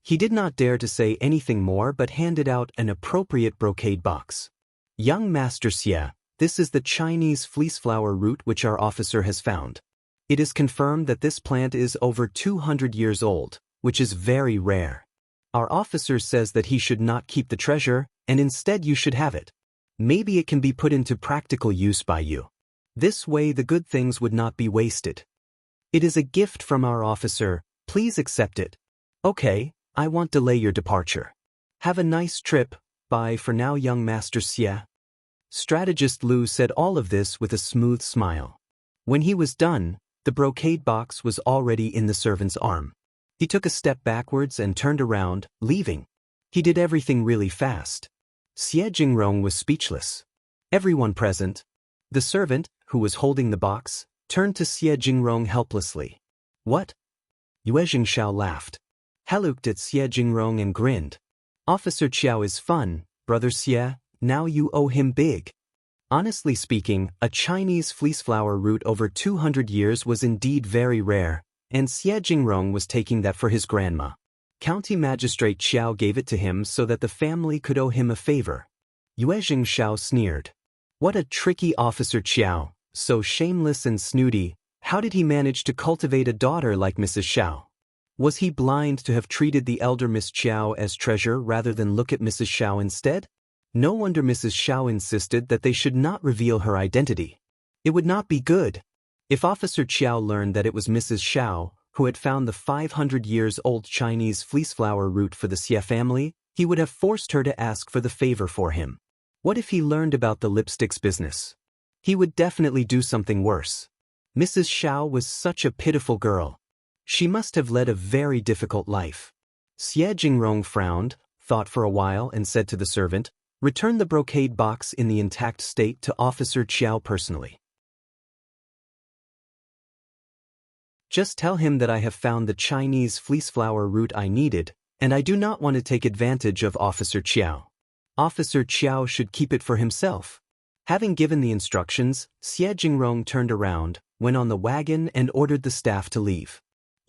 He did not dare to say anything more but handed out an appropriate brocade box. Young Master Xie, this is the Chinese fleeceflower root which our officer has found. It is confirmed that this plant is over 200 years old, which is very rare. Our officer says that he should not keep the treasure, and instead you should have it. Maybe it can be put into practical use by you. This way the good things would not be wasted. It is a gift from our officer, please accept it. Okay, I won't delay your departure. Have a nice trip, bye for now young Master Xie. Strategist Lu said all of this with a smooth smile. When he was done, the brocade box was already in the servant's arm. He took a step backwards and turned around, leaving. He did everything really fast. Xie Jingrong was speechless. Everyone present, the servant, who was holding the box, turned to Xie Jingrong helplessly. What? Yuezheng Xiao laughed. He looked at Xie Jingrong and grinned. Officer Qiao is fun, brother Xie, now you owe him big. Honestly speaking, a Chinese fleeceflower root over 200 years was indeed very rare, and Xie Jingrong was taking that for his grandma. County Magistrate Qiao gave it to him so that the family could owe him a favor. Yuezheng Xiao sneered. What a tricky officer Qiao, so shameless and snooty, how did he manage to cultivate a daughter like Mrs. Xiao? Was he blind to have treated the elder Miss Qiao as treasure rather than look at Mrs. Xiao instead? No wonder Mrs. Xiao insisted that they should not reveal her identity. It would not be good. If Officer Qiao learned that it was Mrs. Xiao, who had found the 500-years-old Chinese fleeceflower root for the Xie family, he would have forced her to ask for the favor for him. What if he learned about the lipsticks business? He would definitely do something worse. Mrs. Xiao was such a pitiful girl. She must have led a very difficult life. Xie Jingrong frowned, thought for a while and said to the servant, return the brocade box in the intact state to Officer Qiao personally. Just tell him that I have found the Chinese fleeceflower root I needed, and I do not want to take advantage of Officer Qiao. Officer Qiao should keep it for himself. Having given the instructions, Xie Jingrong turned around, went on the wagon and ordered the staff to leave.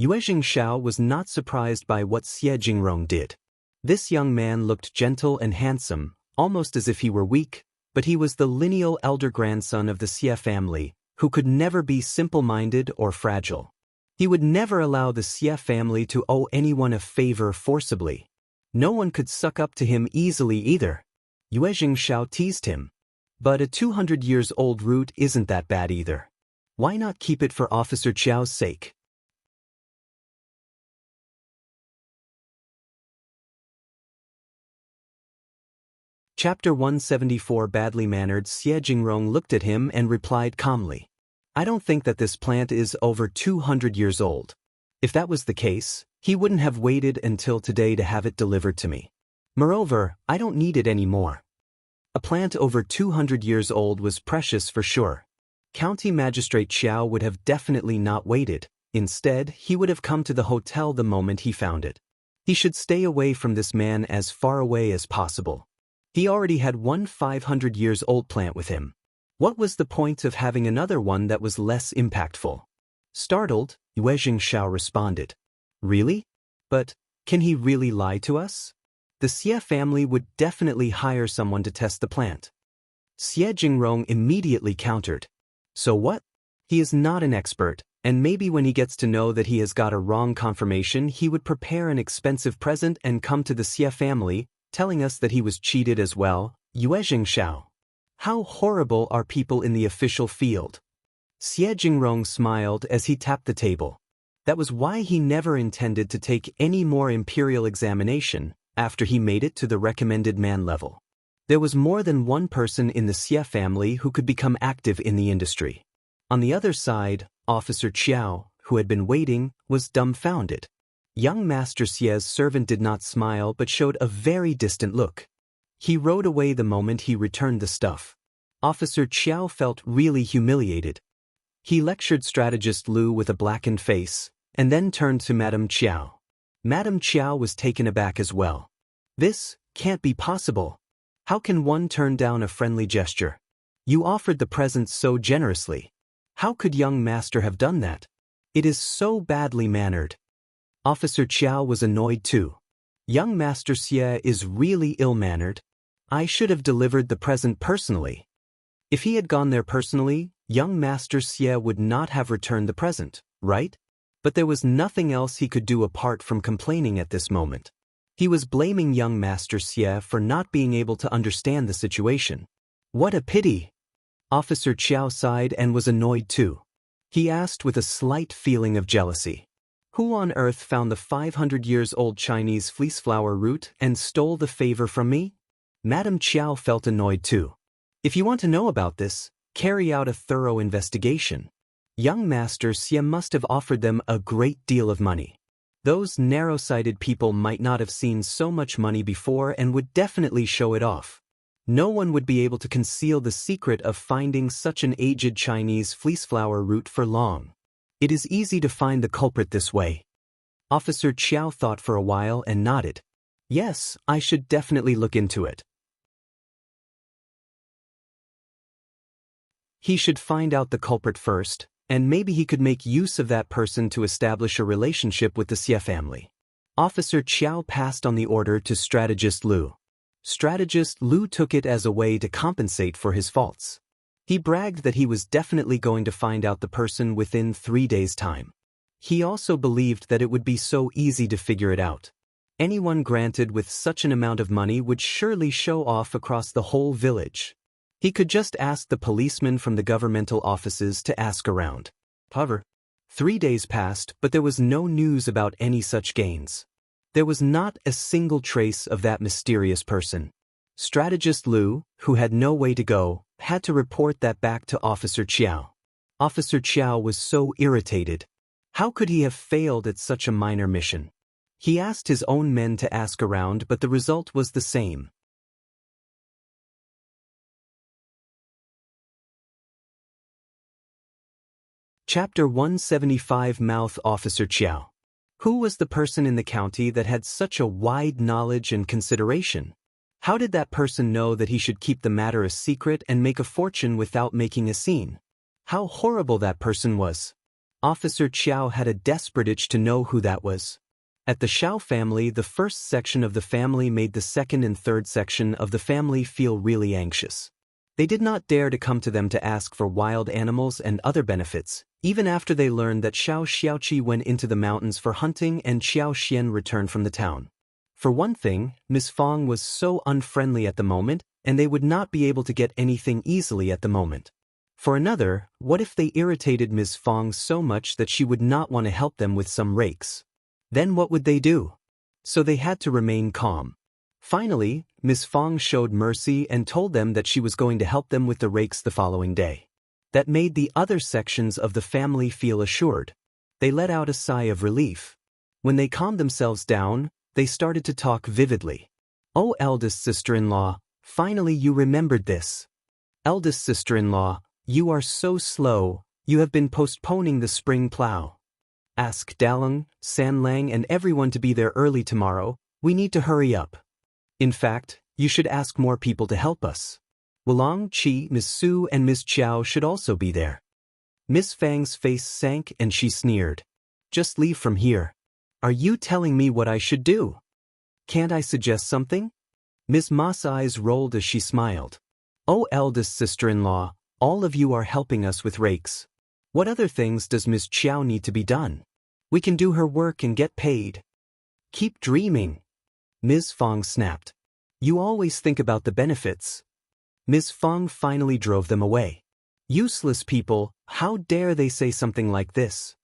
Yuezheng Xiao was not surprised by what Xie Jingrong did. This young man looked gentle and handsome, almost as if he were weak, but he was the lineal elder grandson of the Xie family, who could never be simple-minded or fragile. He would never allow the Xie family to owe anyone a favor forcibly. No one could suck up to him easily either. Yuezheng Xiao teased him. But a 200 years old root isn't that bad either. Why not keep it for Officer Qiao's sake? Chapter 174. Badly mannered Yuezheng looked at him and replied calmly. I don't think that this plant is over 200 years old. If that was the case, he wouldn't have waited until today to have it delivered to me. Moreover, I don't need it anymore. A plant over 200 years old was precious for sure. County Magistrate Xiao would have definitely not waited. Instead, he would have come to the hotel the moment he found it. He should stay away from this man as far away as possible. He already had one 500 years old plant with him. What was the point of having another one that was less impactful? Startled, Yuezheng Xiao responded. Really? But can he really lie to us? The Xie family would definitely hire someone to test the plant. Yuezheng immediately countered. So what? He is not an expert, and maybe when he gets to know that he has got a wrong confirmation, he would prepare an expensive present and come to the Xie family, telling us that he was cheated as well. Yuezheng Xiao. How horrible are people in the official field? Yuezheng smiled as he tapped the table. That was why he never intended to take any more imperial examination after he made it to the recommended man level. There was more than one person in the Xie family who could become active in the industry. On the other side, Officer Qiao, who had been waiting, was dumbfounded. Young Master Xie's servant did not smile but showed a very distant look. He rode away the moment he returned the stuff. Officer Qiao felt really humiliated. He lectured strategist Lu with a blackened face, and then turned to Madame Qiao. Madame Qiao was taken aback as well. This can't be possible. How can one turn down a friendly gesture? You offered the present so generously. How could young master have done that? It is so badly mannered. Officer Qiao was annoyed too. Young Master Xie is really ill-mannered. I should have delivered the present personally. If he had gone there personally, young Master Xie would not have returned the present, right? But there was nothing else he could do apart from complaining at this moment. He was blaming young Master Xie for not being able to understand the situation. What a pity! Officer Qiao sighed and was annoyed too. He asked with a slight feeling of jealousy. Who on earth found the 500 years old Chinese fleeceflower root and stole the favor from me? Madame Qiao felt annoyed too. If you want to know about this, carry out a thorough investigation. Young Master Xie must have offered them a great deal of money. Those narrow-sighted people might not have seen so much money before and would definitely show it off. No one would be able to conceal the secret of finding such an aged Chinese fleeceflower root for long. It is easy to find the culprit this way. Officer Qiao thought for a while and nodded. Yes, I should definitely look into it. He should find out the culprit first, and maybe he could make use of that person to establish a relationship with the Xie family. Officer Qiao passed on the order to Strategist Lu. Strategist Lu took it as a way to compensate for his faults. He bragged that he was definitely going to find out the person within 3 days' time. He also believed that it would be so easy to figure it out. Anyone granted with such an amount of money would surely show off across the whole village. He could just ask the policemen from the governmental offices to ask around. However, 3 days passed, but there was no news about any such gains. There was not a single trace of that mysterious person. Strategist Lu, who had no way to go, had to report that back to Officer Qiao. Officer Qiao was so irritated. How could he have failed at such a minor mission? He asked his own men to ask around, but the result was the same. Chapter 175. Mouth Officer Qiao. Who was the person in the county that had such a wide knowledge and consideration? How did that person know that he should keep the matter a secret and make a fortune without making a scene? How horrible that person was. Officer Qiao had a desperate itch to know who that was. At the Xiao family, the first section of the family made the second and third section of the family feel really anxious. They did not dare to come to them to ask for wild animals and other benefits, even after they learned that Xiao Xiaoqi went into the mountains for hunting and Xiao Xian returned from the town. For one thing, Miss Fang was so unfriendly at the moment, and they would not be able to get anything easily at the moment. For another, what if they irritated Ms. Fang so much that she would not want to help them with some rakes? Then what would they do? So they had to remain calm. Finally, Ms. Fang showed mercy and told them that she was going to help them with the rakes the following day. That made the other sections of the family feel assured. They let out a sigh of relief. When they calmed themselves down, they started to talk vividly. "Oh, eldest sister-in-law, finally you remembered this. Eldest sister-in-law, you are so slow, you have been postponing the spring plow. Ask Dalong, Sanlang and everyone to be there early tomorrow, we need to hurry up. In fact, you should ask more people to help us. Wulong, Qi, Miss Su and Miss Qiao should also be there." Miss Fang's face sank and she sneered. "Just leave from here. Are you telling me what I should do? Can't I suggest something?" Miss Ma's eyes rolled as she smiled. "Oh, eldest sister-in-law, all of you are helping us with rakes. What other things does Miss Qiao need to be done? We can do her work and get paid." "Keep dreaming," Ms. Fang snapped. "You always think about the benefits." Ms. Fang finally drove them away. "Useless people, how dare they say something like this?"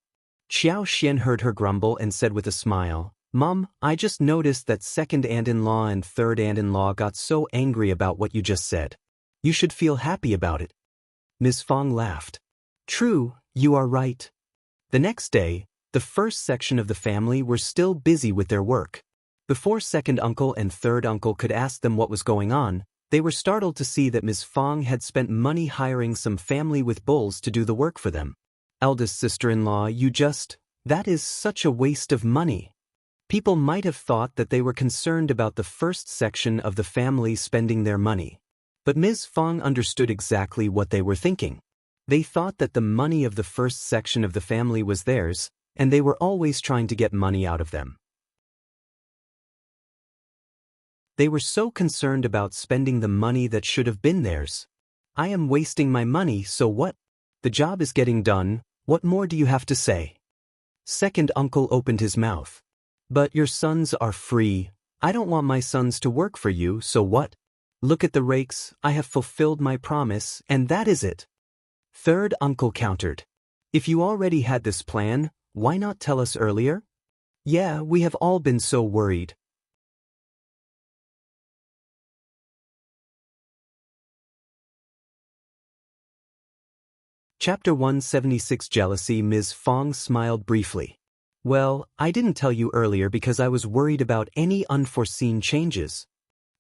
Xiao Xian heard her grumble and said with a smile, "Mom, I just noticed that second aunt-in-law and third aunt-in-law got so angry about what you just said. You should feel happy about it." Ms. Fang laughed. "True, you are right." The next day, the first section of the family were still busy with their work. Before second uncle and third uncle could ask them what was going on, they were startled to see that Ms. Fang had spent money hiring some family with bulls to do the work for them. "Eldest sister-in-law, that is such a waste of money." People might have thought that they were concerned about the first section of the family spending their money. But Ms. Fang understood exactly what they were thinking. They thought that the money of the first section of the family was theirs, and they were always trying to get money out of them. They were so concerned about spending the money that should have been theirs. "I am wasting my money, so what? The job is getting done, what more do you have to say?" Second uncle opened his mouth. "But your sons are free. I don't want my sons to work for you, so what? Look at the rakes, I have fulfilled my promise, and that is it." Third uncle countered. "If you already had this plan, why not tell us earlier?" "Yeah, we have all been so worried." Chapter 176 Jealousy. Ms. Fang smiled briefly. "Well, I didn't tell you earlier because I was worried about any unforeseen changes."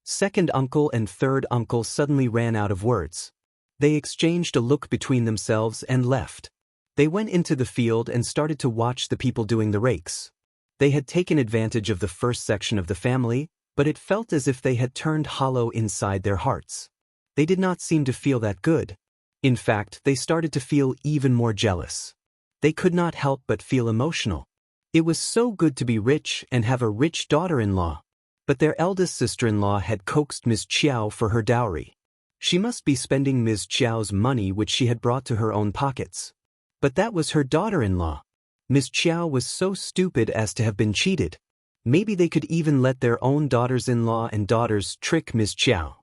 Second uncle and third uncle suddenly ran out of words. They exchanged a look between themselves and left. They went into the field and started to watch the people doing the rakes. They had taken advantage of the first section of the family, but it felt as if they had turned hollow inside their hearts. They did not seem to feel that good. In fact, they started to feel even more jealous. They could not help but feel emotional. It was so good to be rich and have a rich daughter-in-law. But their eldest sister-in-law had coaxed Miss Qiao for her dowry. She must be spending Miss Qiao's money which she had brought to her own pockets. But that was her daughter-in-law. Miss Qiao was so stupid as to have been cheated. Maybe they could even let their own daughters-in-law and daughters trick Miss Qiao.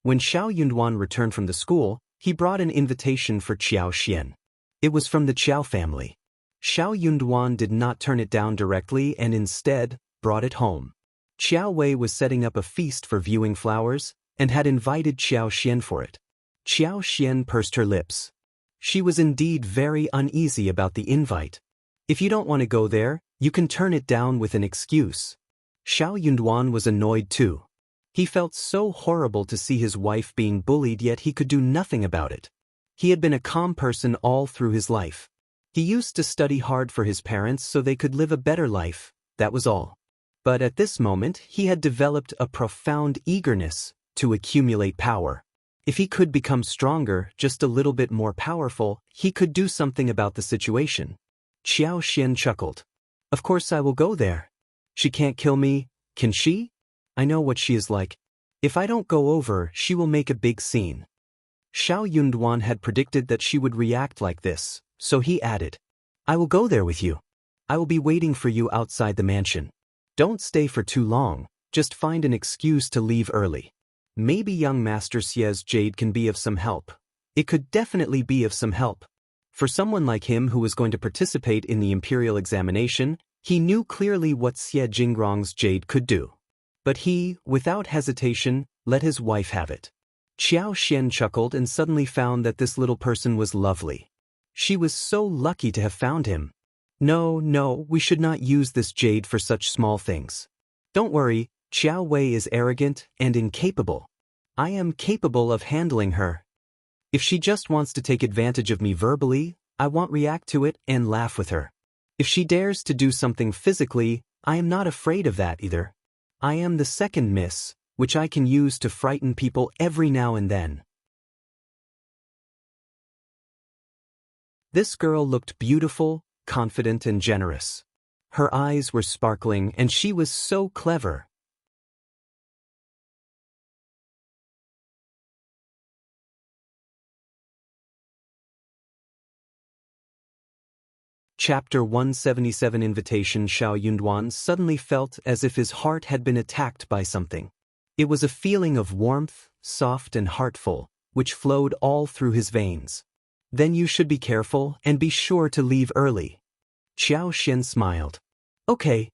When Xiao Yunduan returned from the school, he brought an invitation for Qiao Xian. It was from the Qiao family. Xiao Yunduan did not turn it down directly and instead brought it home. Qiao Wei was setting up a feast for viewing flowers and had invited Qiao Xian for it. Qiao Xian pursed her lips. She was indeed very uneasy about the invite. "If you don't want to go there, you can turn it down with an excuse." Xiao Yunduan was annoyed too. He felt so horrible to see his wife being bullied, yet he could do nothing about it. He had been a calm person all through his life. He used to study hard for his parents so they could live a better life, that was all. But at this moment he had developed a profound eagerness to accumulate power. If he could become stronger, just a little bit more powerful, he could do something about the situation. Qiao Xian chuckled. "Of course I will go there. She can't kill me, can she? I know what she is like. If I don't go over, she will make a big scene." Xiao Yunduan had predicted that she would react like this, so he added, "I will go there with you. I will be waiting for you outside the mansion. Don't stay for too long, just find an excuse to leave early." Maybe young Master Xie's jade can be of some help. It could definitely be of some help. For someone like him who was going to participate in the imperial examination, he knew clearly what Xie Jingrong's jade could do. But he, without hesitation, let his wife have it. Qiao Xian chuckled and suddenly found that this little person was lovely. She was so lucky to have found him. No, we should not use this jade for such small things. Don't worry, Qiao Wei is arrogant and incapable. I am capable of handling her. If she just wants to take advantage of me verbally, I won't react to it and laugh with her. If she dares to do something physically, I am not afraid of that either. I am the second miss, which I can use to frighten people every now and then. This girl looked beautiful, confident and generous. Her eyes were sparkling and she was so clever. Chapter 177 Invitation. Xiao Yunduan suddenly felt as if his heart had been attacked by something. It was a feeling of warmth, soft and heartful, which flowed all through his veins. Then you should be careful and be sure to leave early. Qiao Xian smiled. Okay.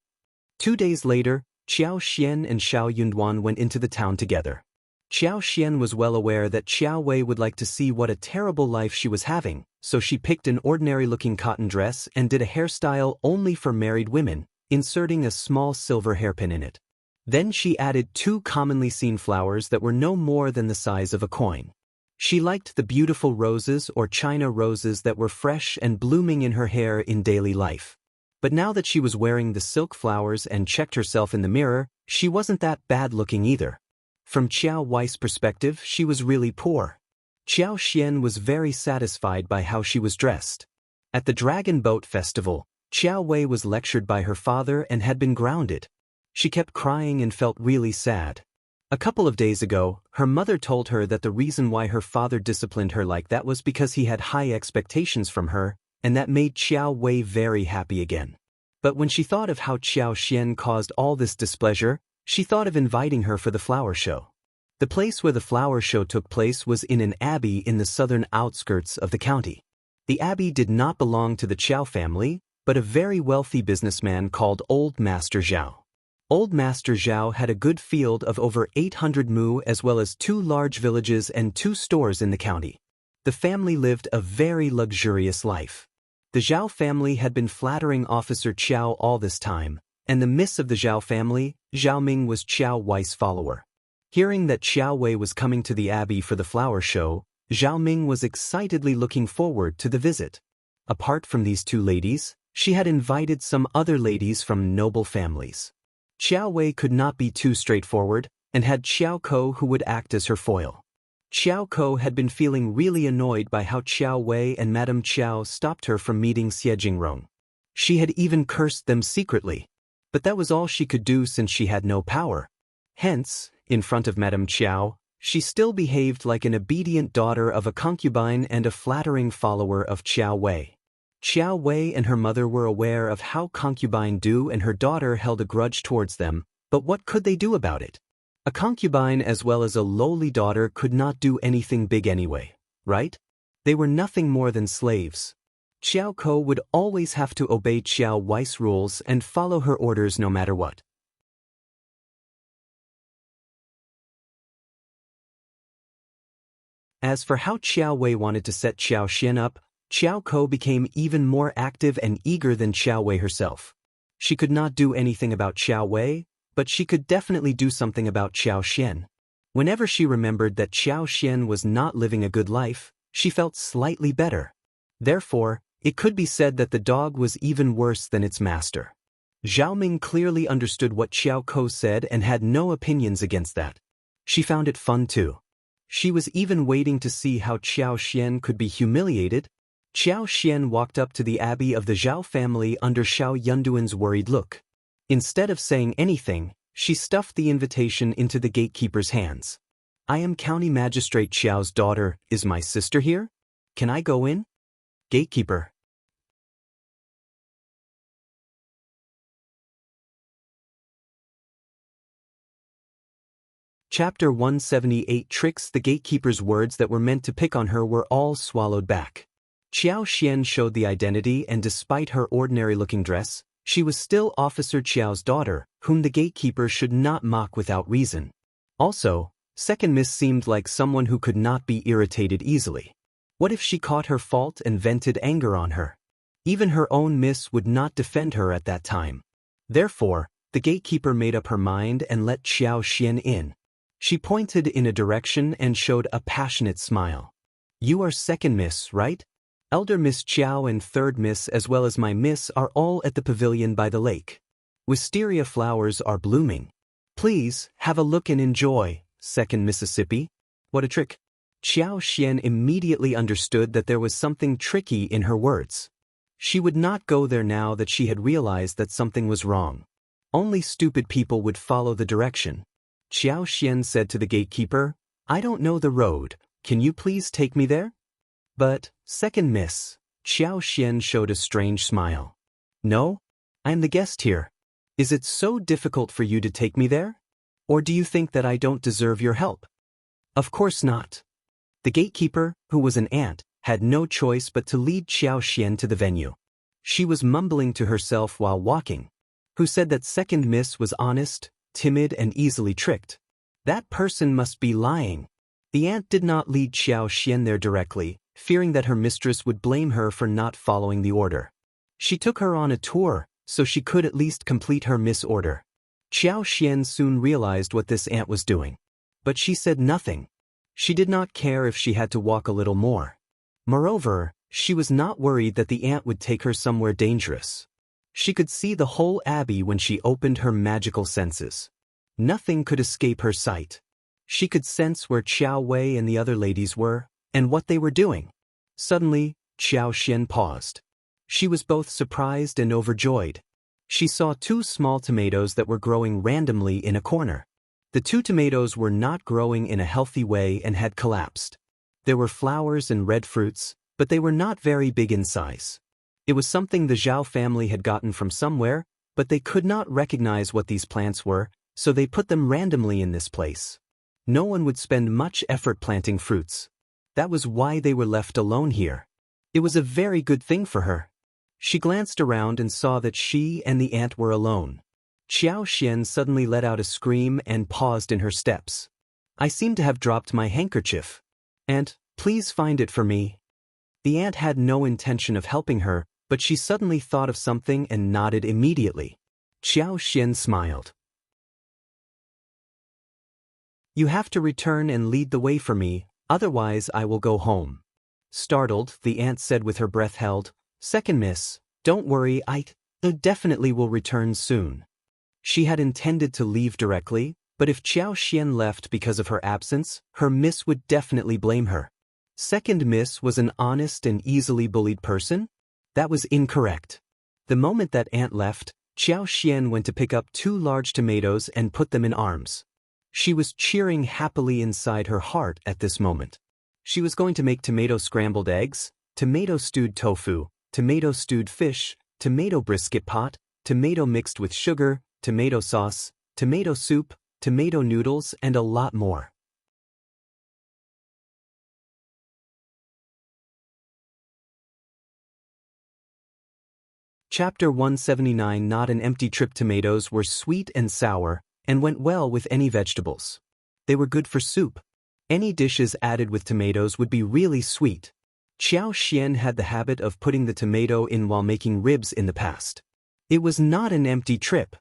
2 days later, Qiao Xian and Xiao Yunduan went into the town together. Qiao Xian was well aware that Qiao Wei would like to see what a terrible life she was having, so she picked an ordinary-looking cotton dress and did a hairstyle only for married women, inserting a small silver hairpin in it. Then she added 2 commonly seen flowers that were no more than the size of a coin. She liked the beautiful roses or China roses that were fresh and blooming in her hair in daily life. But now that she was wearing the silk flowers and checked herself in the mirror, she wasn't that bad-looking either. From Qiao Wei's perspective, she was really poor. Qiao Xian was very satisfied by how she was dressed. At the Dragon Boat Festival, Qiao Wei was lectured by her father and had been grounded. She kept crying and felt really sad. A couple of days ago, her mother told her that the reason why her father disciplined her like that was because he had high expectations from her, and that made Qiao Wei very happy again. But when she thought of how Qiao Xian caused all this displeasure, she thought of inviting her for the flower show. The place where the flower show took place was in an abbey in the southern outskirts of the county. The abbey did not belong to the Qiao family, but a very wealthy businessman called Old Master Xiao. Old Master Xiao had a good field of over 800 mu as well as 2 large villages and 2 stores in the county. The family lived a very luxurious life. The Xiao family had been flattering Officer Qiao all this time, and the miss of the Xiao family, Xiao Ming, was Qiao Wei's follower. Hearing that Qiao Wei was coming to the abbey for the flower show, Xiao Ming was excitedly looking forward to the visit. Apart from these 2 ladies, she had invited some other ladies from noble families. Qiao Wei could not be too straightforward, and had Qiao Ko who would act as her foil. Qiao Ko had been feeling really annoyed by how Qiao Wei and Madame Qiao stopped her from meeting Xie Jingrong. She had even cursed them secretly. But that was all she could do since she had no power. Hence, in front of Madame Qiao, she still behaved like an obedient daughter of a concubine and a flattering follower of Qiao Wei. Qiao Wei and her mother were aware of how concubine do, and her daughter held a grudge towards them, but what could they do about it? A concubine as well as a lowly daughter could not do anything big anyway, right? They were nothing more than slaves. Qiao Ko would always have to obey Qiao Wei's rules and follow her orders no matter what. As for how Qiao Wei wanted to set Qiao Xian up, Qiao Ko became even more active and eager than Qiao Wei herself. She could not do anything about Qiao Wei, but she could definitely do something about Qiao Xian. Whenever she remembered that Qiao Xian was not living a good life, she felt slightly better. Therefore, it could be said that the dog was even worse than its master. Xiao Ming clearly understood what Qiao Ko said and had no opinions against that. She found it fun too. She was even waiting to see how Qiao Xian could be humiliated. Qiao Xian walked up to the abbey of the Xiao family under Xiao Yunduan's worried look. Instead of saying anything, she stuffed the invitation into the gatekeeper's hands. "I am County Magistrate Xiao's daughter. Is my sister here? Can I go in?" Gatekeeper. Chapter 178 Tricks. The gatekeeper's words that were meant to pick on her were all swallowed back. Qiao Xian showed the identity, and despite her ordinary-looking dress, she was still Officer Qiao's daughter, whom the gatekeeper should not mock without reason. Also, Second Miss seemed like someone who could not be irritated easily. What if she caught her fault and vented anger on her? Even her own miss would not defend her at that time. Therefore, the gatekeeper made up her mind and let Qiao Xian in. She pointed in a direction and showed a passionate smile. "You are Second Miss, right? Elder Miss Qiao and Third Miss as well as my miss are all at the pavilion by the lake. Wisteria flowers are blooming. Please, have a look and enjoy, Second Mississippi." What a trick! Qiao Xian immediately understood that there was something tricky in her words. She would not go there now that she had realized that something was wrong. Only stupid people would follow the direction. Qiao Xian said to the gatekeeper, "I don't know the road, can you please take me there?" "But, Second Miss," Qiao Xian showed a strange smile. "No? I am the guest here. Is it so difficult for you to take me there? Or do you think that I don't deserve your help?" "Of course not." The gatekeeper, who was an ant, had no choice but to lead Qiao Xian to the venue. She was mumbling to herself while walking. Who said that Second Miss was honest, timid and easily tricked? That person must be lying. The ant did not lead Qiao Xian there directly, fearing that her mistress would blame her for not following the order. She took her on a tour, so she could at least complete her miss order. Qiao Xian soon realized what this ant was doing. But she said nothing. She did not care if she had to walk a little more. Moreover, she was not worried that the ant would take her somewhere dangerous. She could see the whole abbey when she opened her magical senses. Nothing could escape her sight. She could sense where Qiao Wei and the other ladies were, and what they were doing. Suddenly, Qiao Xian paused. She was both surprised and overjoyed. She saw 2 small tomatoes that were growing randomly in a corner. The 2 tomatoes were not growing in a healthy way and had collapsed. There were flowers and red fruits, but they were not very big in size. It was something the Xiao family had gotten from somewhere, but they could not recognize what these plants were, so they put them randomly in this place. No one would spend much effort planting fruits. That was why they were left alone here. It was a very good thing for her. She glanced around and saw that she and the ant were alone. Qiao Xian suddenly let out a scream and paused in her steps. "I seem to have dropped my handkerchief. Ant, please find it for me." The ant had no intention of helping her, but she suddenly thought of something and nodded immediately. Qiao Xian smiled. "You have to return and lead the way for me, otherwise I will go home." Startled, the ant said with her breath held, "Second Miss, don't worry, I definitely will return soon." She had intended to leave directly, but if Qiao Xian left because of her absence, her miss would definitely blame her. Second Miss was an honest and easily bullied person? That was incorrect. The moment that ant left, Qiao Xian went to pick up 2 large tomatoes and put them in arms. She was cheering happily inside her heart at this moment. She was going to make tomato scrambled eggs, tomato stewed tofu, tomato stewed fish, tomato brisket pot, tomato mixed with sugar, tomato sauce, tomato soup, tomato noodles, and a lot more. Chapter 179 Not an empty trip. Tomatoes were sweet and sour, and went well with any vegetables. They were good for soup. Any dishes added with tomatoes would be really sweet. Qiao Xian had the habit of putting the tomato in while making ribs in the past. It was not an empty trip.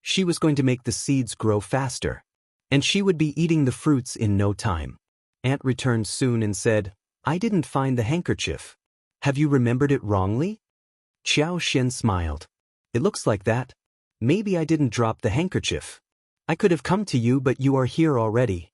She was going to make the seeds grow faster. And she would be eating the fruits in no time. Ant returned soon and said, "I didn't find the handkerchief. Have you remembered it wrongly?" Qiao Xian smiled. "It looks like that. Maybe I didn't drop the handkerchief. I could have come to you, but you are here already."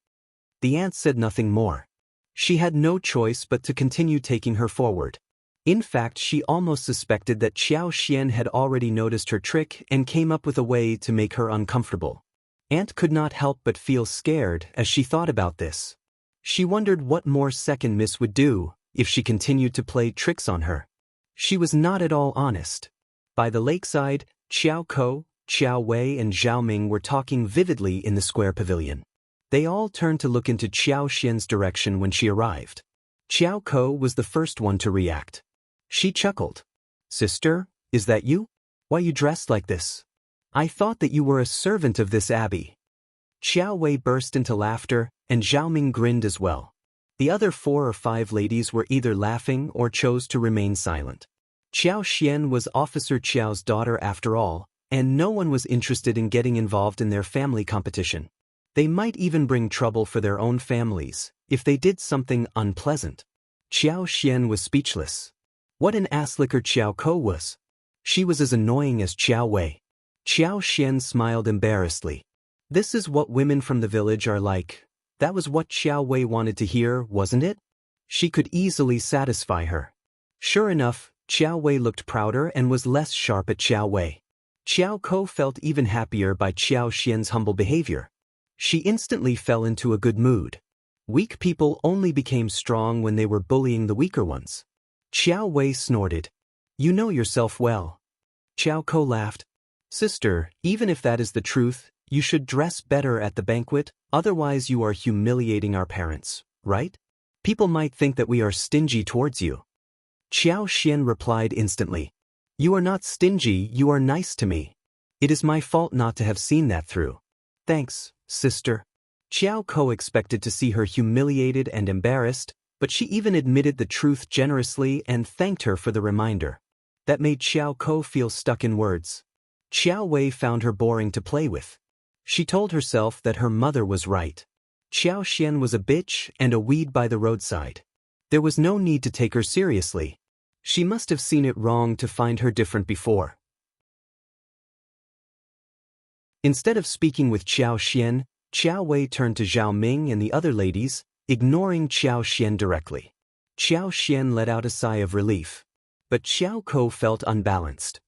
The ant said nothing more. She had no choice but to continue taking her forward. In fact, she almost suspected that Qiao Xian had already noticed her trick and came up with a way to make her uncomfortable. Ant could not help but feel scared as she thought about this. She wondered what more Second Miss would do if she continued to play tricks on her. She was not at all honest. By the lakeside, Qiao Ko, Qiao Wei and Zhao Ming were talking vividly in the square pavilion. They all turned to look into Qiao Xian's direction when she arrived. Qiao Ko was the first one to react. She chuckled. Sister, is that you? Why you dressed like this? I thought that you were a servant of this abbey. Qiao Wei burst into laughter, and Zhao Ming grinned as well. The other 4 or 5 ladies were either laughing or chose to remain silent. Qiao Xian was Officer Qiao's daughter after all, and no one was interested in getting involved in their family competition. They might even bring trouble for their own families if they did something unpleasant. Qiao Xian was speechless. What an ass-licker Qiao Ko was. She was as annoying as Qiao Wei. Qiao Xian smiled embarrassedly. This is what women from the village are like. That was what Qiao Wei wanted to hear, wasn't it? She could easily satisfy her. Sure enough, Qiao Wei looked prouder and was less sharp at Qiao Wei. Qiao Ko felt even happier by Qiao Xian's humble behavior. She instantly fell into a good mood. Weak people only became strong when they were bullying the weaker ones. Qiao Wei snorted. You know yourself well. Qiao Ko laughed. Sister, even if that is the truth, you should dress better at the banquet, otherwise you are humiliating our parents, right? People might think that we are stingy towards you. Qiao Xian replied instantly. You are not stingy, you are nice to me. It is my fault not to have seen that through. Thanks, sister. Qiao Ko expected to see her humiliated and embarrassed, but she even admitted the truth generously and thanked her for the reminder. That made Qiao Ko feel stuck in words. Qiao Wei found her boring to play with. She told herself that her mother was right. Qiao Xian was a bitch and a weed by the roadside. There was no need to take her seriously. She must have seen it wrong to find her different before. Instead of speaking with Qiao Xian, Qiao Wei turned to Zhao Ming and the other ladies, ignoring Qiao Xian directly. Qiao Xian let out a sigh of relief. But Qiao Ko felt unbalanced.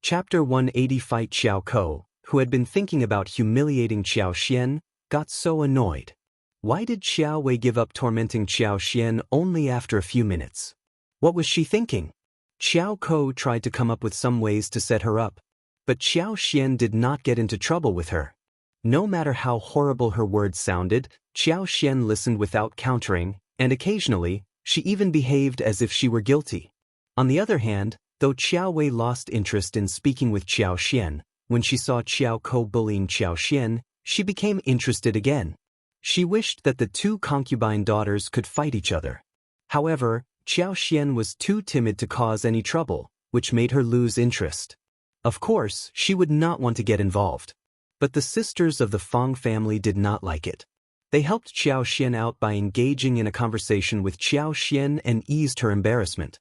Chapter 180 Fight Qiao Ko, who had been thinking about humiliating Qiao Xian, got so annoyed. Why did Qiao Wei give up tormenting Qiao Xian only after a few minutes? What was she thinking? Qiao Ko tried to come up with some ways to set her up, but Qiao Xian did not get into trouble with her. No matter how horrible her words sounded, Qiao Xian listened without countering, and occasionally, she even behaved as if she were guilty. On the other hand, though Qiao Wei lost interest in speaking with Qiao Xian, when she saw Qiao Ko bullying Qiao Xian, she became interested again. She wished that the 2 concubine daughters could fight each other. However, Qiao Xian was too timid to cause any trouble, which made her lose interest. Of course, she would not want to get involved. But the sisters of the Fang family did not like it. They helped Qiao Xian out by engaging in a conversation with Qiao Xian and eased her embarrassment.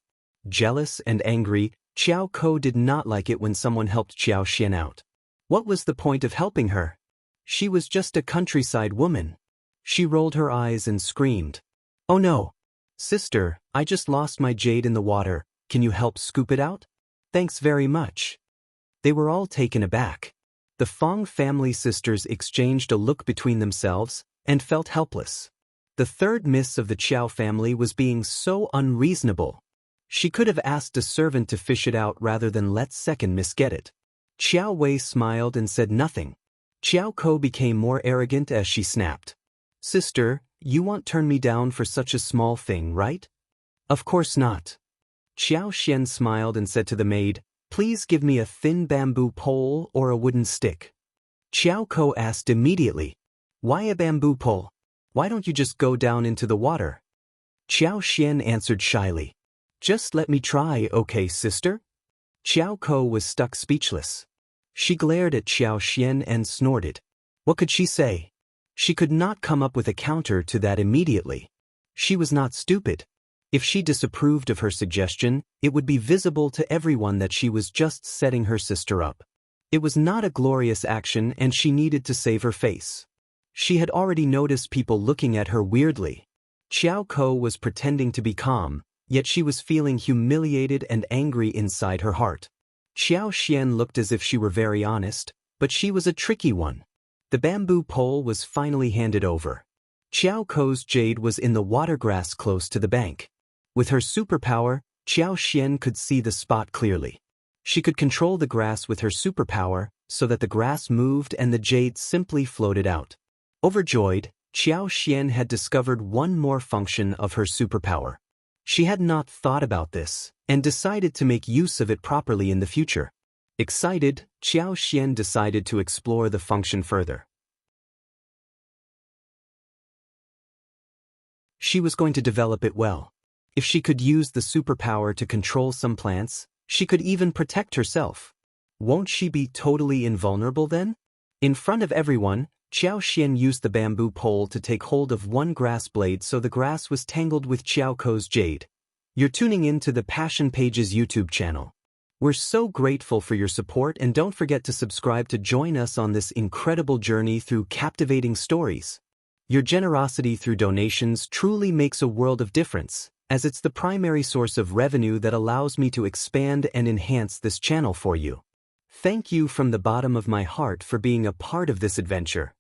Jealous and angry, Qiao Ko did not like it when someone helped Qiao Xian out. What was the point of helping her? She was just a countryside woman. She rolled her eyes and screamed. Oh no! Sister, I just lost my jade in the water, can you help scoop it out? Thanks very much. They were all taken aback. The Fang family sisters exchanged a look between themselves and felt helpless. The third miss of the Qiao family was being so unreasonable. She could have asked a servant to fish it out rather than let second miss get it. Qiao Wei smiled and said nothing. Qiao Ko became more arrogant as she snapped. Sister, you won't turn me down for such a small thing, right? Of course not. Qiao Xian smiled and said to the maid, Please give me a thin bamboo pole or a wooden stick. Qiao Ko asked immediately, Why a bamboo pole? Why don't you just go down into the water? Qiao Xian answered shyly, Just let me try, okay, sister? Qiao Ko was stuck speechless. She glared at Qiao Xian and snorted. What could she say? She could not come up with a counter to that immediately. She was not stupid. If she disapproved of her suggestion, it would be visible to everyone that she was just setting her sister up. It was not a glorious action and she needed to save her face. She had already noticed people looking at her weirdly. Qiao Ko was pretending to be calm, yet she was feeling humiliated and angry inside her heart. Qiao Xian looked as if she were very honest, but she was a tricky one. The bamboo pole was finally handed over. Qiao Ko's jade was in the water grass close to the bank. With her superpower, Xiao could see the spot clearly. She could control the grass with her superpower, so that the grass moved and the jade simply floated out. Overjoyed, Xiao had discovered one more function of her superpower. She had not thought about this, and decided to make use of it properly in the future. Excited, Xiao decided to explore the function further. She was going to develop it well. If she could use the superpower to control some plants, she could even protect herself. Won't she be totally invulnerable then? In front of everyone, Xiao used the bamboo pole to take hold of one grass blade so the grass was tangled with Qiao's jade. You're tuning in to the Passion Pages YouTube channel. We're so grateful for your support, and don't forget to subscribe to join us on this incredible journey through captivating stories. Your generosity through donations truly makes a world of difference, as it's the primary source of revenue that allows me to expand and enhance this channel for you. Thank you from the bottom of my heart for being a part of this adventure.